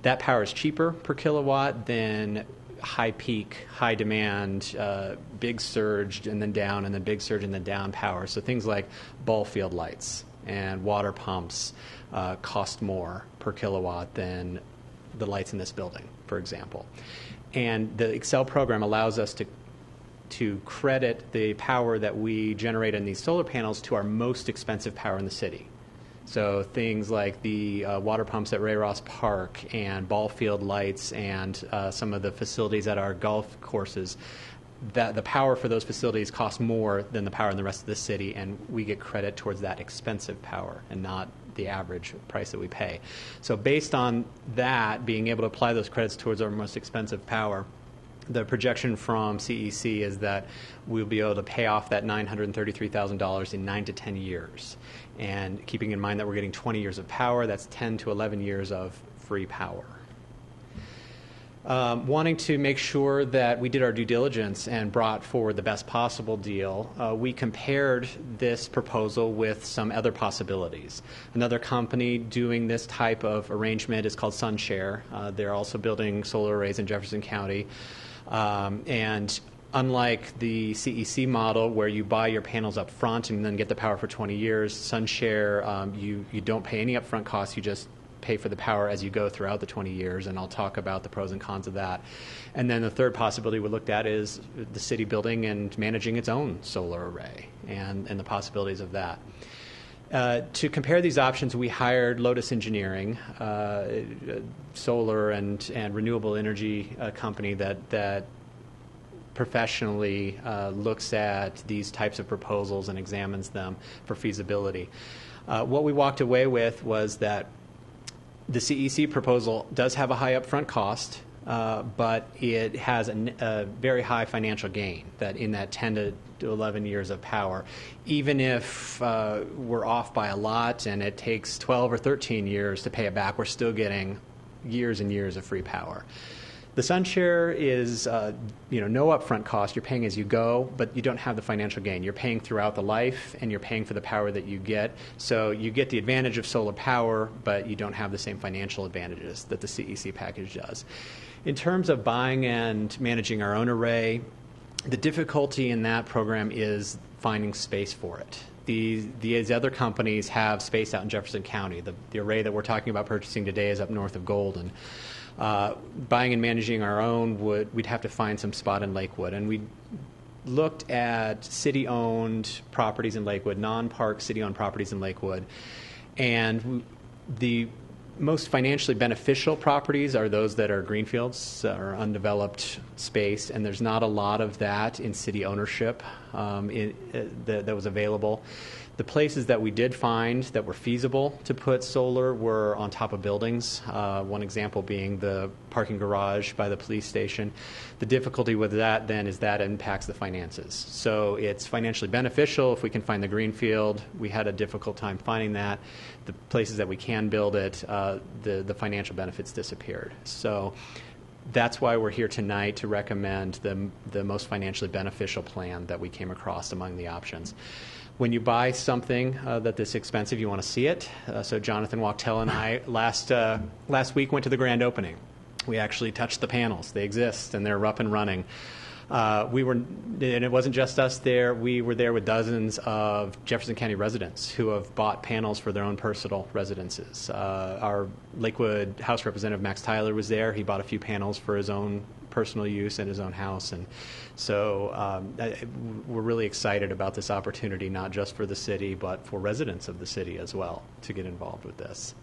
that power is cheaper per kilowatt than high peak, high demand, big surge and then down, and then big surge and then down power. So things like ball field lights and water pumps cost more per kilowatt than the lights in this building, for example. And the Xcel program allows us to credit the power that we generate in these solar panels to our most expensive power in the city. So things like the water pumps at Ray Ross Park and ball field lights and some of the facilities at our golf courses, that the power for those facilities costs more than the power in the rest of the city, and we get credit towards that expensive power and not the average price that we pay. So based on that, being able to apply those credits towards our most expensive power, the projection from CEC is that we'll be able to pay off that $933,000 in 9 to 10 years. And keeping in mind that we're getting 20 years of power, that's 10 to 11 years of free power. Wanting to make sure that we did our due diligence and brought forward the best possible deal, we compared this proposal with some other possibilities. Another company doing this type of arrangement is called SunShare. They're also building solar arrays in Jefferson County. And unlike the CEC model where you buy your panels up front and then get the power for 20 years, SunShare, you don't pay any upfront costs. You just pay for the power as you go throughout the 20 years, and I'll talk about the pros and cons of that. And then the third possibility we looked at is the city building and managing its own solar array and the possibilities of that. To compare these options, we hired Lotus Engineering, a solar and renewable energy company that professionally looks at these types of proposals and examines them for feasibility. What we walked away with was that the CEC proposal does have a high upfront cost, but it has a very high financial gain that in that 10 to 11 years of power. Even if we're off by a lot and it takes 12 or 13 years to pay it back, we're still getting years and years of free power. The SunShare is no upfront cost. You're paying as you go, but you don't have the financial gain. You're paying throughout the life, and you're paying for the power that you get. So you get the advantage of solar power, but you don't have the same financial advantages that the CEC package does. In terms of buying and managing our own array, the difficulty in that program is finding space for it. These other companies have space out in Jefferson County. The array that we're talking about purchasing today is up north of Golden. Buying and managing our own, we'd have to find some spot in Lakewood. And we looked at city-owned properties in Lakewood, non-park city-owned properties in Lakewood. And the most financially beneficial properties are those that are greenfields or undeveloped space, and there's not a lot of that in city ownership that was available. The places that we did find that were feasible to put solar were on top of buildings, one example being the parking garage by the police station. The difficulty with that then is that impacts the finances. So it's financially beneficial if we can find the greenfield. We had a difficult time finding that. The places that we can build it, the financial benefits disappeared. So that's why we're here tonight to recommend the most financially beneficial plan that we came across among the options. When you buy something that's expensive, you want to see it. So Jonathan Wachtel and I last week went to the grand opening. We actually touched the panels. They exist, and they're up and running. And it wasn't just us there. We were there with dozens of Jefferson County residents who have bought panels for their own personal residences. Our Lakewood House Representative Max Tyler was there. He bought a few panels for his own personal use in his own house. And so we're really excited about this opportunity, not just for the city, but for residents of the city as well, to get involved with this.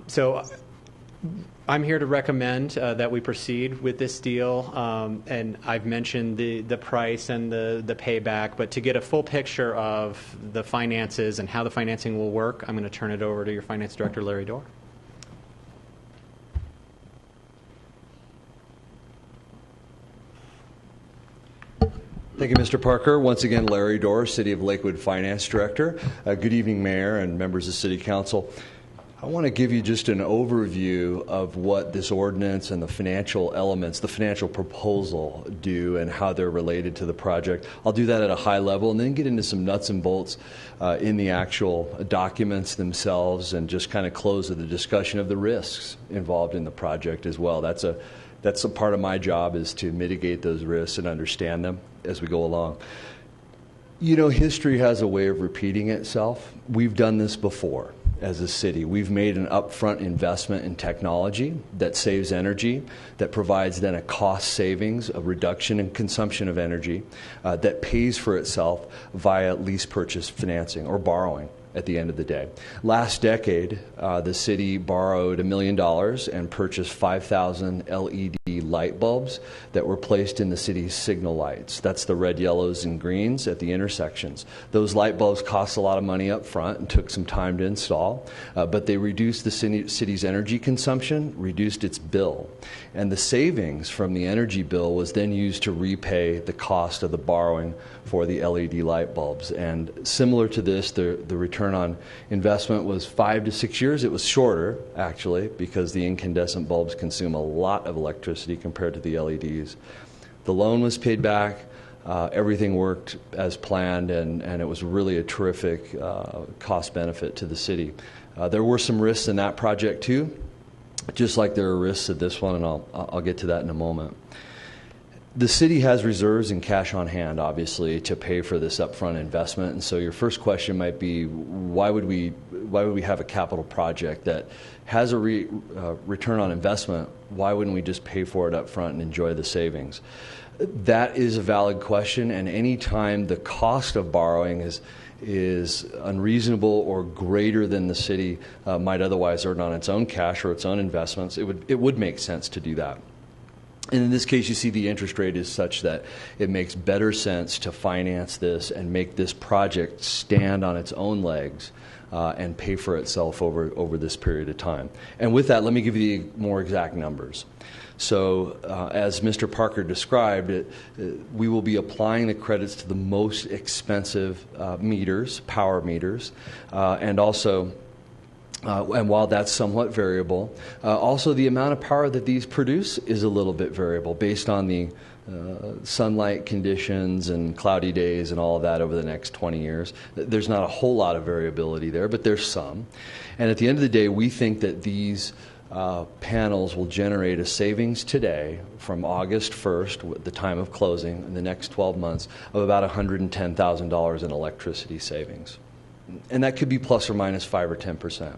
So I'm here to recommend that we proceed with this deal, and I've mentioned the price and the payback, but to get a full picture of the finances and how the financing will work, I'm going to turn it over to your Finance Director, Larry Dorr. Thank you, Mr. Parker. Once again, Larry Dorr, City of Lakewood Finance Director. Good evening, Mayor and members of City Council. I want to give you just an overview of what this ordinance and the financial elements, the financial proposal do and how they're related to the project. I'll do that at a high level and then get into some nuts and bolts in the actual documents themselves and just kind of close with the discussion of the risks involved in the project as well. That's a part of my job, is to mitigate those risks and understand them as we go along. You know, history has a way of repeating itself. We've done this before. As a city, we've made an upfront investment in technology that saves energy, that provides then a cost savings, a reduction in consumption of energy, that pays for itself via lease purchase financing or borrowing at the end of the day. Last decade, the city borrowed $1 million and purchased 5,000 LED light bulbs that were placed in the city's signal lights. That's the red, yellows, and greens at the intersections. Those light bulbs cost a lot of money up front and took some time to install, but they reduced the city's energy consumption, reduced its bill. And the savings from the energy bill was then used to repay the cost of the borrowing for the LED light bulbs. And similar to this, the return on investment was 5 to 6 years. It was shorter, actually, because the incandescent bulbs consume a lot of electricity compared to the LEDs. The loan was paid back. Everything worked as planned, and it was really a terrific cost benefit to the city. There were some risks in that project, too, just like there are risks of this one, and I'll get to that in a moment. The city has reserves and cash on hand, obviously, to pay for this upfront investment. And so your first question might be, why would we have a capital project that has a return on investment? Why wouldn't we just pay for it up front and enjoy the savings? That is a valid question, and any time the cost of borrowing is unreasonable or greater than the city might otherwise earn on its own cash or its own investments, it would make sense to do that. And in this case, you see the interest rate is such that it makes better sense to finance this and make this project stand on its own legs and pay for itself over this period of time. And with that, let me give you the more exact numbers. So as Mr. Parker described it, we will be applying the credits to the most expensive meters, power meters, and also and while that's somewhat variable, also the amount of power that these produce is a little bit variable based on the sunlight conditions and cloudy days and all of that over the next 20 years. There's not a whole lot of variability there, but there's some. And at the end of the day, we think that these panels will generate a savings today from August 1st, the time of closing, in the next 12 months, of about $110,000 in electricity savings. And that could be plus or minus 5 or 10%.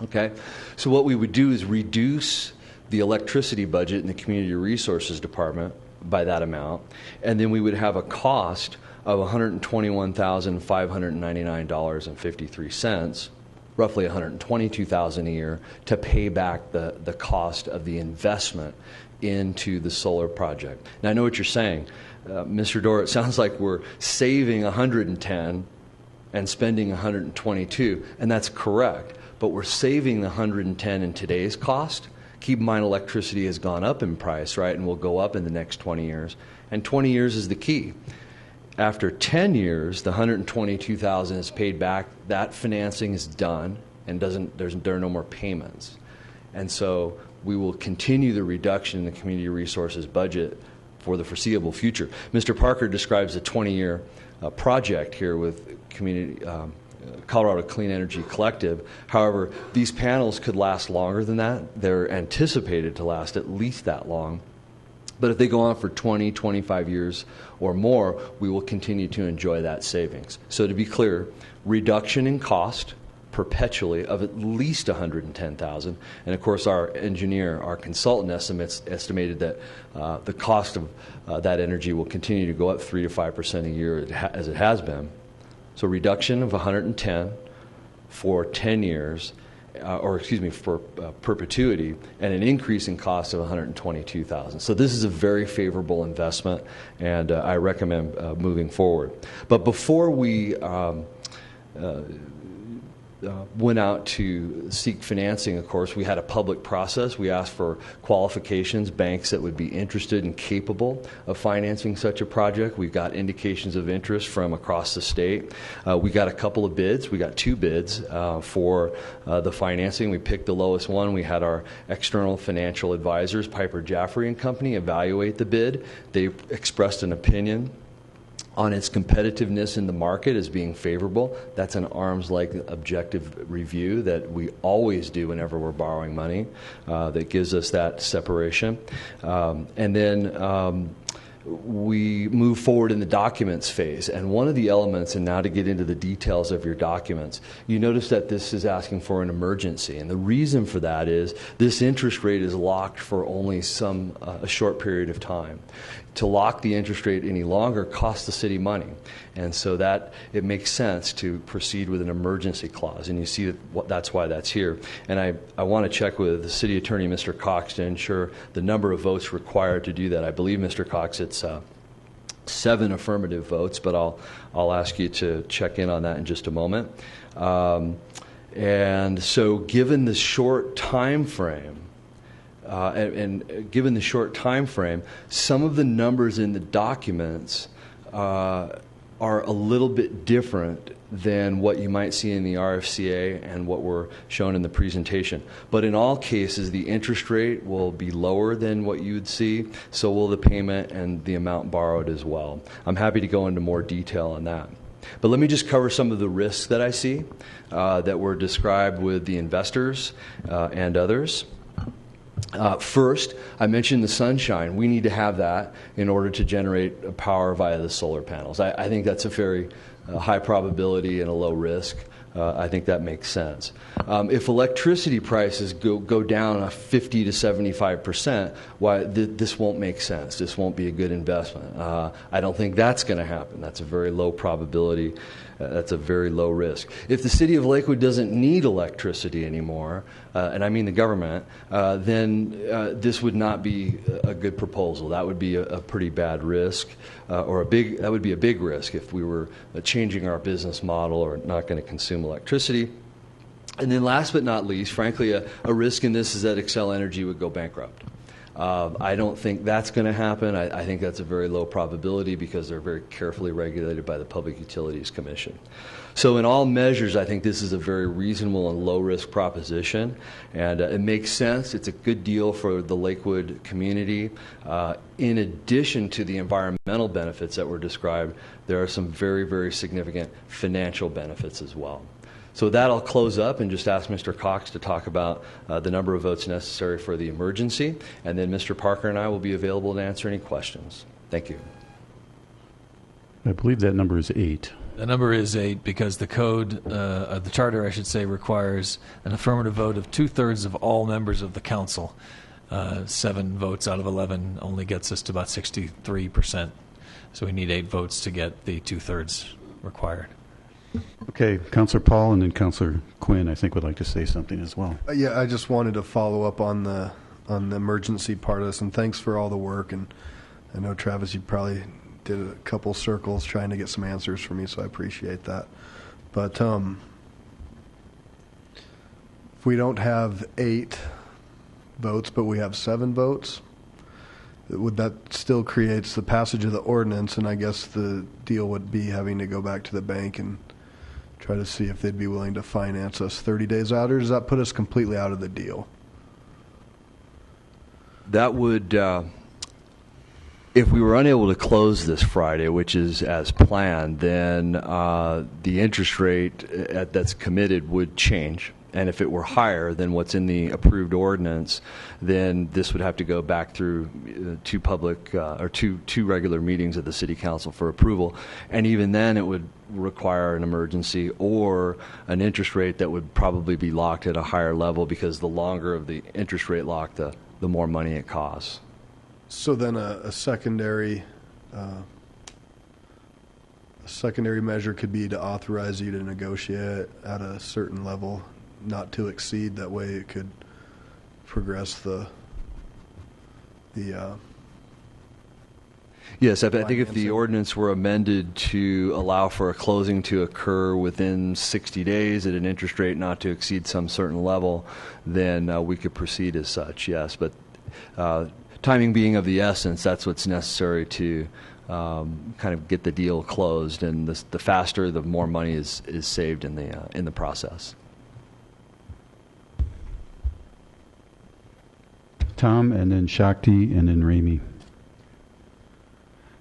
Okay? So what we would do is reduce the electricity budget in the Community Resources Department by that amount, and then we would have a cost of $121,599.53 roughly $122,000 a year to pay back the cost of the investment into the solar project. Now, I know what you're saying. Mr. Dorr, it sounds like we're saving 110 and spending 122, and that's correct. But we're saving the 110 in today's cost. Keep in mind, electricity has gone up in price, right, and will go up in the next 20 years. And 20 years is the key. After 10 years, the 122,000 is paid back. That financing is done, and there are no more payments. And so we will continue the reduction in the community resources budget for the foreseeable future. Mr. Parker describes a 20-year project here with Colorado Clean Energy Collective. However, these panels could last longer than that. They're anticipated to last at least that long. But if they go on for 20, 25 years or more, we will continue to enjoy that savings. So to be clear, reduction in cost perpetually of at least $110,000. And of course, our consultant estimated that the cost of that energy will continue to go up 3 to 5% a year as it has been. So reduction of 110 for 10 years, for perpetuity, and an increase in cost of $122,000. So this is a very favorable investment, and I recommend moving forward. But before we went out to seek financing, of course, we had a public process. We asked for qualifications, banks that would be interested and capable of financing such a project. We've got indications of interest from across the state. We got a couple of bids. We got 2 bids for the financing. We picked the lowest one. We had our external financial advisors, Piper Jaffray and Company, evaluate the bid. They expressed an opinion on its competitiveness in the market as being favorable. That's an arm's-length objective review that we always do whenever we're borrowing money. That gives us that separation. And then we move forward in the documents phase. And one of the elements, and now to get into the details of your documents, you notice that this is asking for an emergency. And the reason for that is this interest rate is locked for only a short period of time. To lock the interest rate any longer costs the city money. And so that it makes sense to proceed with an emergency clause. And you see that's why that's here. And I want to check with the city attorney, Mr. Cox, to ensure the number of votes required to do that. I believe, Mr. Cox, it's 7 affirmative votes, but I'll ask you to check in on that in just a moment. And so given the short time frame, and given the short time frame, some of the numbers in the documents are a little bit different than what you might see in the RFCA and what were shown in the presentation. But in all cases, the interest rate will be lower than what you would see, so will the payment and the amount borrowed as well. I'm happy to go into more detail on that. But let me just cover some of the risks that I see that were described with the investors and others. First, I mentioned the sunshine. We need to have that in order to generate power via the solar panels. I think that's a very high probability and a low risk. I think that makes sense. If electricity prices go down 50 to 75%, why this won't make sense. This won't be a good investment. I don't think that's going to happen. That's a very low probability. That's a very low risk. If the city of Lakewood doesn't need electricity anymore, and I mean the government, then this would not be a good proposal. That would be a pretty bad risk, that would be a big risk if we were changing our business model or not going to consume electricity. And then last but not least, frankly, a risk in this is that Xcel Energy would go bankrupt. I don't think that's going to happen. I think that's a very low probability because they're very carefully regulated by the Public Utilities Commission. So in all measures, I think this is a very reasonable and low-risk proposition, and it makes sense. It's a good deal for the Lakewood community. In addition to the environmental benefits that were described, there are some very, very significant financial benefits as well. So with that, I'll close up and just ask Mr. Cox to talk about the number of votes necessary for the emergency, and then Mr. Parker and I will be available to answer any questions. Thank you. I believe that number is 8. The number is 8 because the code, the charter, I should say, requires an affirmative vote of 2/3 of all members of the council. 7 votes out of 11 only gets us to about 63%. So we need 8 votes to get the 2/3 required. Okay, Councillor Paul and then Councillor Quinn, I think, would like to say something as well. Yeah, I just wanted to follow up on the emergency part of this, and thanks for all the work. And I know, Travis, you probably did a couple circles trying to get some answers for me, so I appreciate that. But if we don't have 8 votes, but we have 7 votes, would that still creates the passage of the ordinance? And I guess the deal would be having to go back to the bank and try to see if they'd be willing to finance us 30 days out, or does that put us completely out of the deal? That would, if we were unable to close this Friday, which is as planned, then the interest rate that's committed would change. And if it were higher than what's in the approved ordinance, then this would have to go back through 2 public or two regular meetings of the City Council for approval. And even then, it would require an emergency or an interest rate that would probably be locked at a higher level, because the longer of the interest rate lock, the more money it costs. So then a secondary measure could be to authorize you to negotiate at a certain level, not to exceed. That way it could progress the Yes, I think if the ordinance were amended to allow for a closing to occur within 60 days at an interest rate not to exceed some certain level, then we could proceed as such, yes. But timing being of the essence, that's what's necessary to kind of get the deal closed. And the faster, the more money is saved in the process. Tom, and then Shakti, and then Ramey.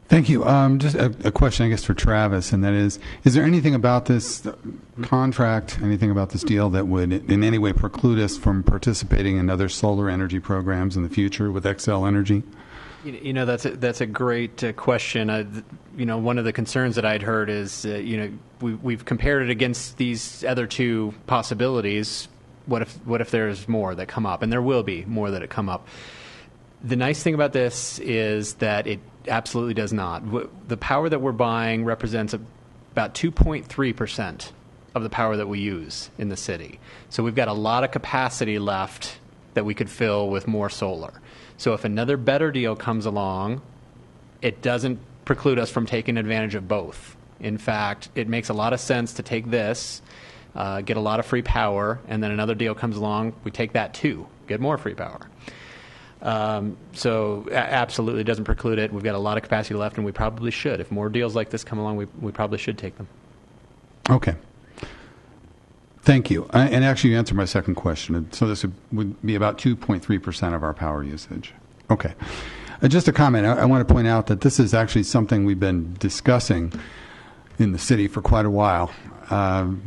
Thank you. Just a question, I guess, for Travis, and that is there anything about this contract, anything about this deal that would in any way preclude us from participating in other solar energy programs in the future with Xcel Energy? You know, that's a great question. One of the concerns that I'd heard is, we've compared it against these other 2 possibilities. What if there's more that come up? And there will be more that come up. The nice thing about this is that it absolutely does not. The power that we're buying represents about 2.3% of the power that we use in the city. So we've got a lot of capacity left that we could fill with more solar. So if another better deal comes along, it doesn't preclude us from taking advantage of both. In fact, it makes a lot of sense to take this, get a lot of free power, and then another deal comes along, we take that too, get more free power. So absolutely doesn't preclude it. We've got a lot of capacity left, and we probably should. If more deals like this come along, we probably should take them. Okay. Thank you. And actually, you answered my second question. So this would be about 2.3% of our power usage. Okay. Just a comment. I want to point out that this is actually something we've been discussing in the city for quite a while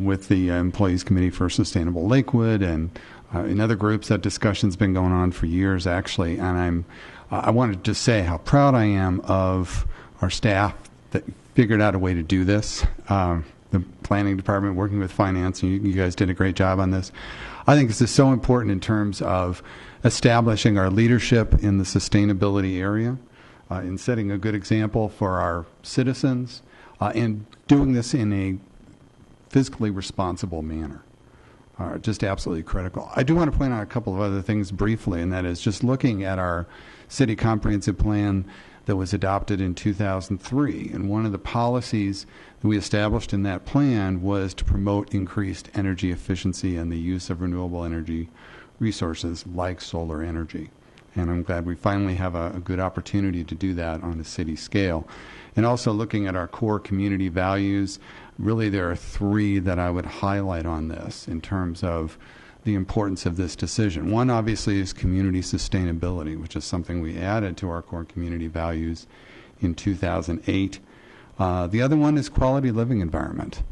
with the Employees Committee for Sustainable Lakewood, and in other groups. That discussion's been going on for years, actually. And I wanted to say how proud I am of our staff that figured out a way to do this. The planning department working with finance, and you guys did a great job on this. I think this is so important in terms of establishing our leadership in the sustainability area, in setting a good example for our citizens, and doing this in a fiscally responsible manner. Just absolutely critical. I do want to point out a couple of other things briefly, and that is just looking at our city comprehensive plan that was adopted in 2003. And one of the policies that we established in that plan was to promote increased energy efficiency and the use of renewable energy resources like solar energy. And I'm glad we finally have a good opportunity to do that on a city scale. And also looking at our core community values, really there are 3 that I would highlight on this in terms of the importance of this decision. One, obviously, is community sustainability, which is something we added to our core community values in 2008. The other one is quality living environment.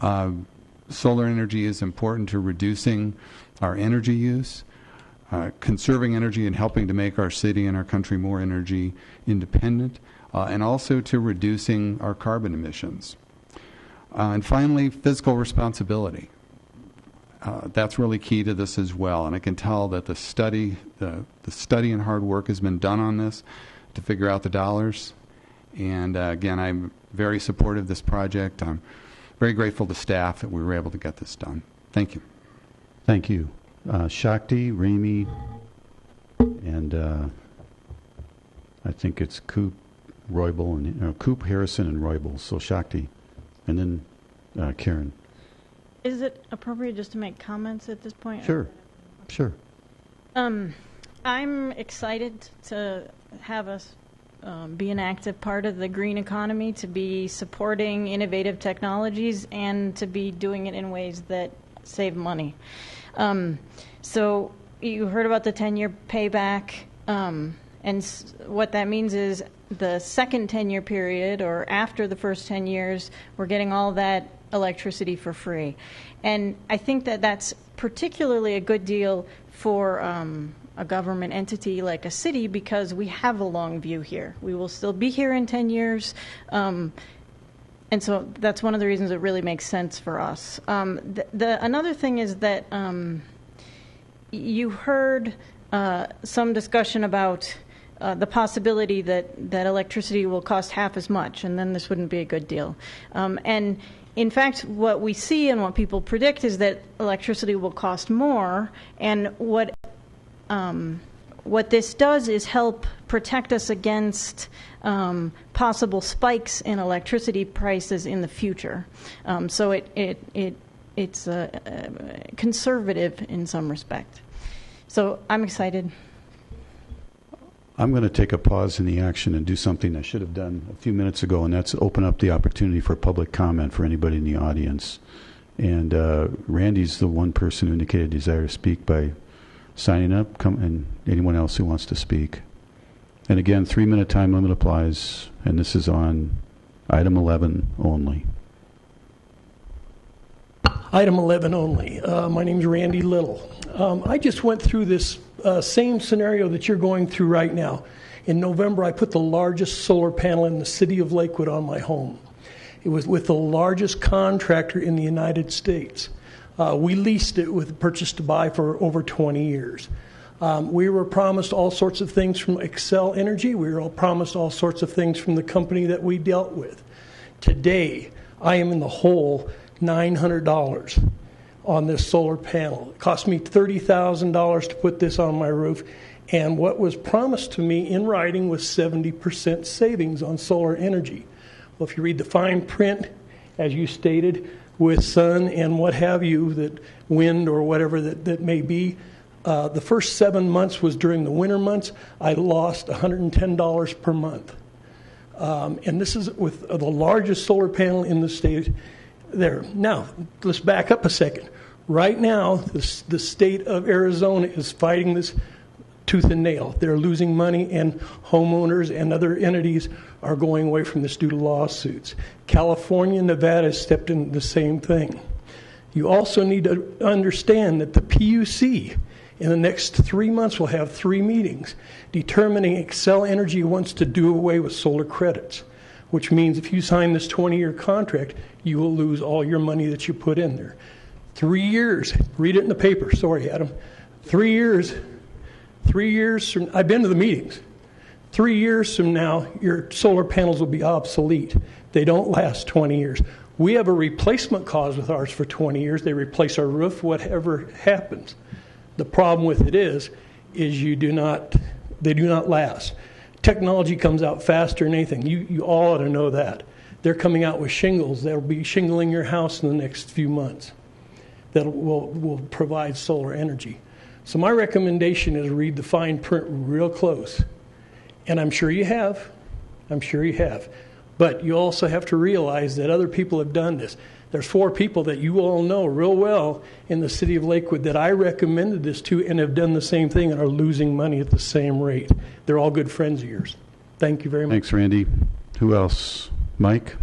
Solar energy is important to reducing our energy use, conserving energy and helping to make our city and our country more energy independent, and also to reducing our carbon emissions. And finally, fiscal responsibility. That's really key to this as well. And I can tell that the study and hard work has been done on this to figure out the dollars. And again, I'm very supportive of this project. I'm very grateful to staff that we were able to get this done. Thank you. Thank you. Shakti, Ramy, and I think it's Coop, Roybal, and Coop, Harrison, and Roybal. So Shakti, and then Karen. Is it appropriate just to make comments at this point? Sure. Sure. I'm excited to have us be an active part of the green economy, to be supporting innovative technologies, and to be doing it in ways that save money. So you heard about the 10-year payback, and what that means is the second 10-year period, or after the first 10 years, we're getting all that electricity for free. And I think that that's particularly a good deal for a government entity like a city, because we have a long view here. We will still be here in 10 years. And so that's one of the reasons it really makes sense for us. Another thing is that you heard some discussion about the possibility that electricity will cost half as much, and then this wouldn't be a good deal. And in fact, what we see and what people predict is that electricity will cost more, and what this does is help protect us against possible spikes in electricity prices in the future. So it's conservative in some respect. So I'm excited. I'm going to take a pause in the action and do something I should have done a few minutes ago, and that's open up the opportunity for public comment for anybody in the audience. And Randy's the one person who indicated desire to speak by signing up, and anyone else who wants to speak. And again, 3-minute time limit applies, and this is on item 11 only. Item 11 only. My name is Randy Little. I just went through this same scenario that you're going through right now. In November, I put the largest solar panel in the city of Lakewood on my home. It was with the largest contractor in the United States. We leased it with purchase to buy for over 20 years. We were promised all sorts of things from Excel Energy. We were all promised all sorts of things from the company that we dealt with. Today, I am in the hole $900 on this solar panel. It cost me $30,000 to put this on my roof, and what was promised to me in writing was 70% savings on solar energy. Well, if you read the fine print, as you stated, with sun and what have you, that wind or whatever that may be, the first 7 months was during the winter months. I lost $110 per month. And this is with the largest solar panel in the state there. Now, let's back up a second. Right now, the state of Arizona is fighting this tooth and nail. They're losing money, and homeowners and other entities are going away from this due to lawsuits. California and Nevada has stepped in the same thing. You also need to understand that the PUC in the next 3 months will have 3 meetings determining Excel Energy wants to do away with solar credits, which means if you sign this 20-year contract, you will lose all your money that you put in there. 3 years, read it in the paper, sorry, Adam. 3 years from, I've been to the meetings. 3 years from now, your solar panels will be obsolete. They don't last 20 years. We have a replacement clause with ours for 20 years. They replace our roof, whatever happens. The problem with it is they do not last. Technology comes out faster than anything. You all ought to know that. They're coming out with shingles. They'll be shingling your house in the next few months that will provide solar energy. So my recommendation is read the fine print real close. And I'm sure you have. But you also have to realize that other people have done this. There's 4 people that you all know real well in the city of Lakewood that I recommended this to and have done the same thing and are losing money at the same rate. They're all good friends of yours. Thank you very much. Thanks, Randy. Who else? Mike?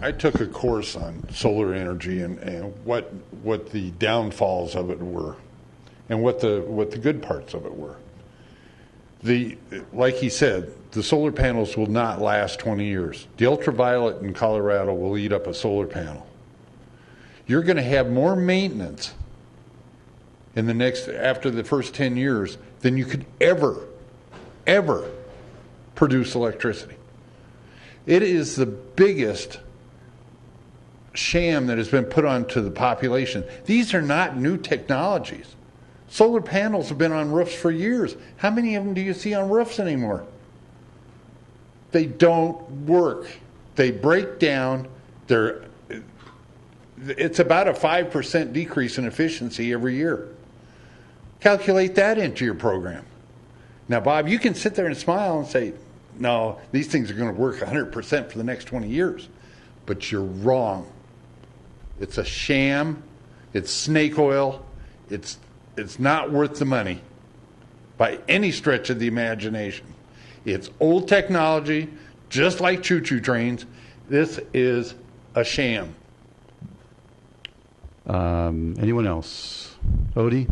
I took a course on solar energy and what the downfalls of it were and what the good parts of it were. Like he said, the solar panels will not last 20 years. The ultraviolet in Colorado will eat up a solar panel. You're going to have more maintenance after the first 10 years than you could ever ever produce electricity. It is the biggest sham that has been put onto the population. These are not new technologies. Solar panels have been on roofs for years. How many of them do you see on roofs anymore? They don't work. They break down. It's about a 5% decrease in efficiency every year. Calculate that into your program. Now, Bob, you can sit there and smile and say, no, these things are going to work 100% for the next 20 years. But you're wrong. It's a sham. It's snake oil. It's not worth the money by any stretch of the imagination. It's old technology, just like choo-choo trains. This is a sham. Anyone else? Odie?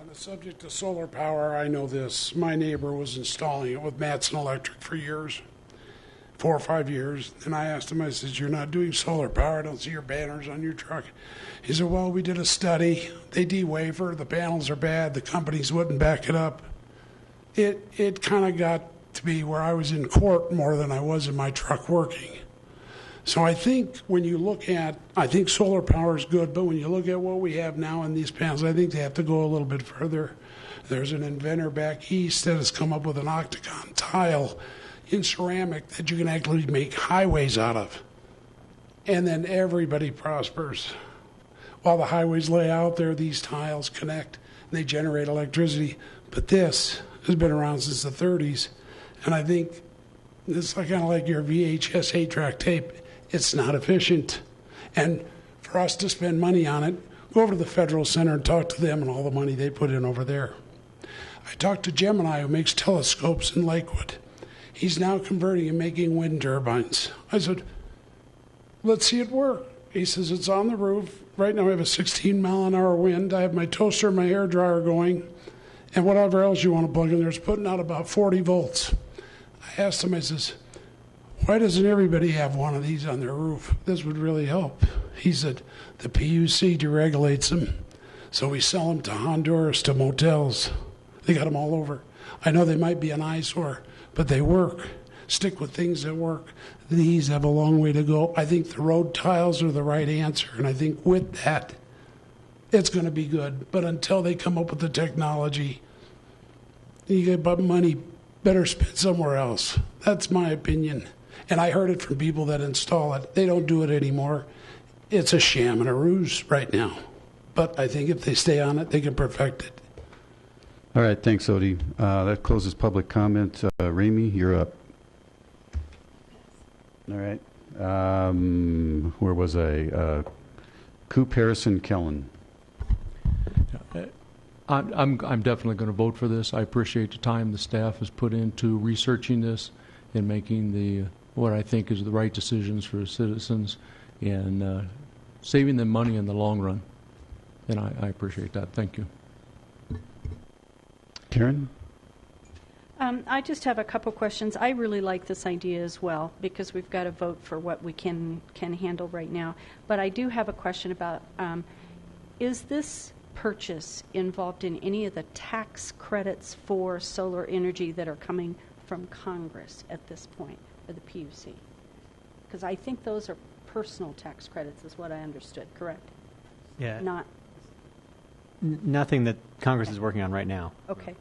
On the subject of solar power, I know this. My neighbor was installing it with Matson Electric for years, 4 or 5 years. And I asked him, I said, you're not doing solar power. I don't see your banners on your truck. He said, well, we did a study. They de-wafer. The panels are bad. The companies wouldn't back it up. It kind of got to be where I was in court more than I was in my truck working. So I think when you look at, I think solar power is good, but when you look at what we have now in these panels, I think they have to go a little bit further. There's an inventor back east that has come up with an octagon tile in ceramic that you can actually make highways out of. And then everybody prospers. While the highways lay out there, these tiles connect and they generate electricity. But this has been around since the 30s. And I think it's kind of like your VHS 8-track tape. It's not efficient. And for us to spend money on it, go over to the Federal Center and talk to them and all the money they put in over there. I talked to Gemini, who makes telescopes in Lakewood. He's now converting and making wind turbines. I said, let's see it work. He says, it's on the roof. Right now I have a 16-mile-an-hour wind. I have my toaster and my hair dryer going. And whatever else you want to plug in there is putting out about 40 volts. I asked him, I says, why doesn't everybody have one of these on their roof? This would really help. He said, the PUC deregulates them. So we sell them to Honduras, to motels. They got them all over. I know they might be an eyesore, but they work. Stick with things that work. These have a long way to go. I think the road tiles are the right answer, and I think with that, it's going to be good. But until they come up with the technology, you get money better spent somewhere else. That's my opinion. And I heard it from people that install it. They don't do it anymore. It's a sham and a ruse right now. But I think if they stay on it, they can perfect it. All right, thanks, Odie. That closes public comment. Ramey, you're up. All right. Where was I? Coop, Harrison, Kellen. I'm definitely going to vote for this. I appreciate the time the staff has put into researching this and making what I think is the right decisions for citizens and saving them money in the long run. And I appreciate that. Thank you. Karen? I just have a couple questions. I really like this idea as well because we've got to vote for what we can handle right now. But I do have a question about, is this purchase involved in any of the tax credits for solar energy that are coming from Congress at this point, or the PUC? Because I think those are personal tax credits is what I understood, correct? Yeah. Nothing that Congress is working on right now. Okay.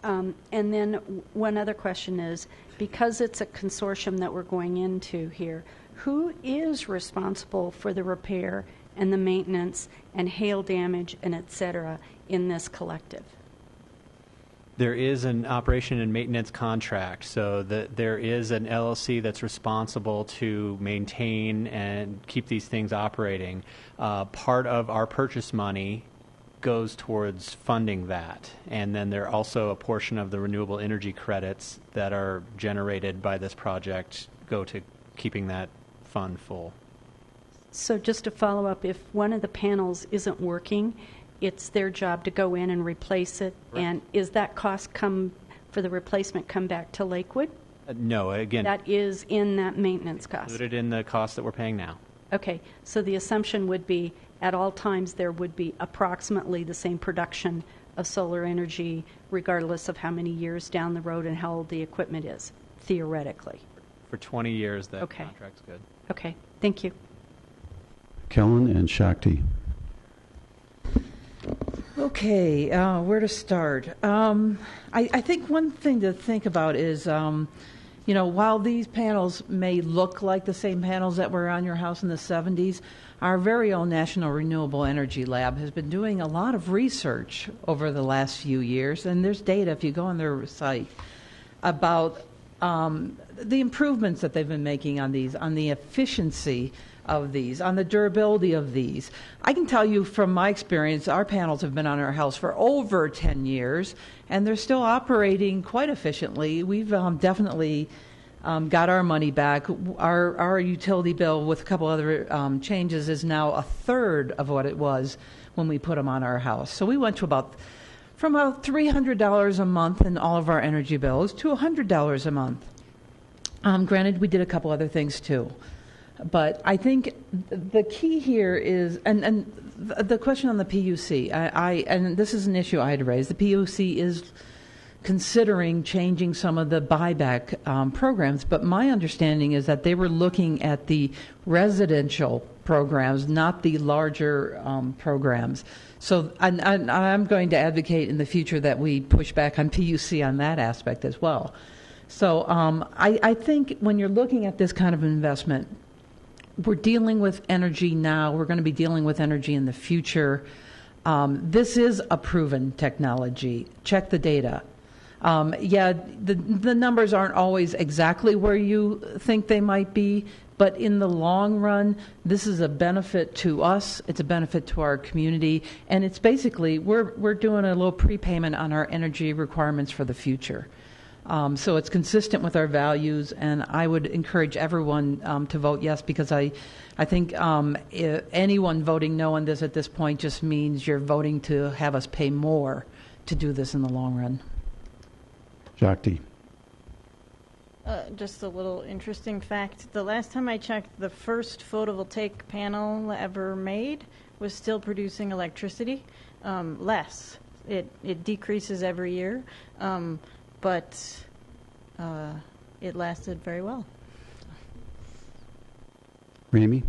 And then one other question is, because it's a consortium that we're going into here, who is responsible for the repair and the maintenance and hail damage and et cetera in this collective? There is an operation and maintenance contract, so there is an LLC that's responsible to maintain and keep these things operating. Part of our purchase money goes towards funding that, and then there are also a portion of the renewable energy credits that are generated by this project go to keeping that fund full. So just to follow up, if one of the panels isn't working, it's their job to go in and replace it. Right. And is that cost come for the replacement come back to Lakewood? No, again, That is in that maintenance cost. included in the cost that we're paying now. Okay, so the assumption would be at all times there would be approximately the same production of solar energy regardless of how many years down the road and how old the equipment is, theoretically. For 20 years, that Okay. contract's good. Okay, thank you. Kellen and Shakti. Okay, where to start? I think one thing to think about is, while these panels may look like the same panels that were on your house in the 70s, our very own National Renewable Energy Lab has been doing a lot of research over the last few years, and there's data, if you go on their site, about the improvements that they've been making on these, on the efficiency of these, on the durability of these. I can tell you from my experience, our panels have been on our house for over 10 years, and they're still operating quite efficiently. We've definitely got our money back. Our utility bill, with a couple other changes, is now a third of what it was when we put them on our house. So we went to from about $300 a month in all of our energy bills to $100 a month. Granted, we did a couple other things too. But I think the key here is, and the question on the PUC, and this is an issue I had raised, the PUC is considering changing some of the buyback programs, but my understanding is that they were looking at the residential programs, not the larger programs. So I'm going to advocate in the future that we push back on PUC on that aspect as well. So I think when you're looking at this kind of investment, we're dealing with energy now. We're going to be dealing with energy in the future. This is a proven technology. Check the data. The numbers aren't always exactly where you think they might be, but in the long run, this is a benefit to us. It's a benefit to our community, and it's basically we're doing a little prepayment on our energy requirements for the future. So it's consistent with our values, and I would encourage everyone to vote yes, because I think anyone voting no on this at this point just means you're voting to have us pay more to do this in the long run. Shakti. Just a little interesting fact. The last time I checked, the first photovoltaic panel ever made was still producing electricity, less. It decreases every year. But it lasted very well. Ramey?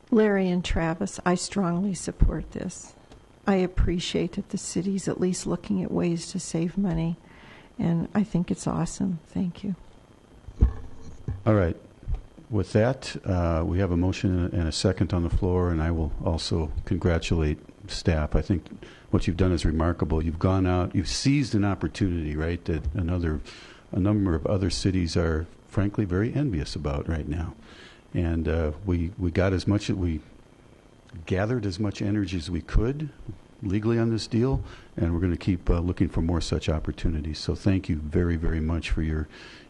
Larry and Travis, I strongly support this. I appreciate that the city's at least looking at ways to save money, and I think it's awesome. Thank you. All right. With that, we have a motion and a second on the floor, and I will also congratulate staff. I think what you've done is remarkable. You've gone out, you've seized an opportunity, right, that a number of other cities are, frankly, very envious about right now. And we got as much, we gathered as much energy as we could legally on this deal, and we're going to keep looking for more such opportunities. So thank you very, very much for your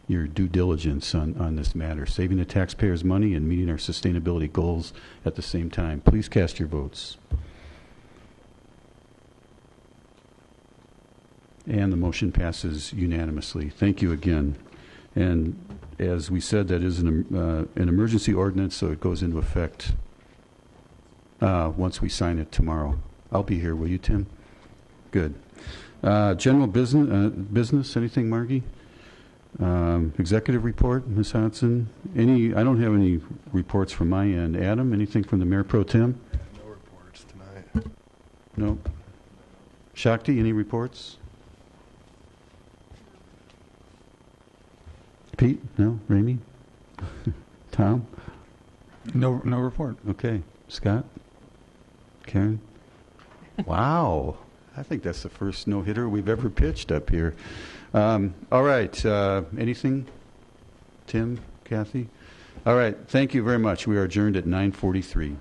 due diligence on this matter, saving the taxpayers' money and meeting our sustainability goals at the same time. Please cast your votes. And the motion passes unanimously. Thank you again. And as we said, that is an emergency ordinance, so it goes into effect once we sign it tomorrow. I'll be here, will you, Tim? Good. General business, anything, Margie? Executive report, Ms. Hodson? I don't have any reports from my end. Adam, anything from the Mayor Pro Tem? No reports tonight. No. Shakti, any reports? Pete? No? Ramey? Tom? No report. Okay. Scott? Karen? Wow. I think that's the first no-hitter we've ever pitched up here. All right. Anything? Tim? Kathy? All right. Thank you very much. We are adjourned at 9:43.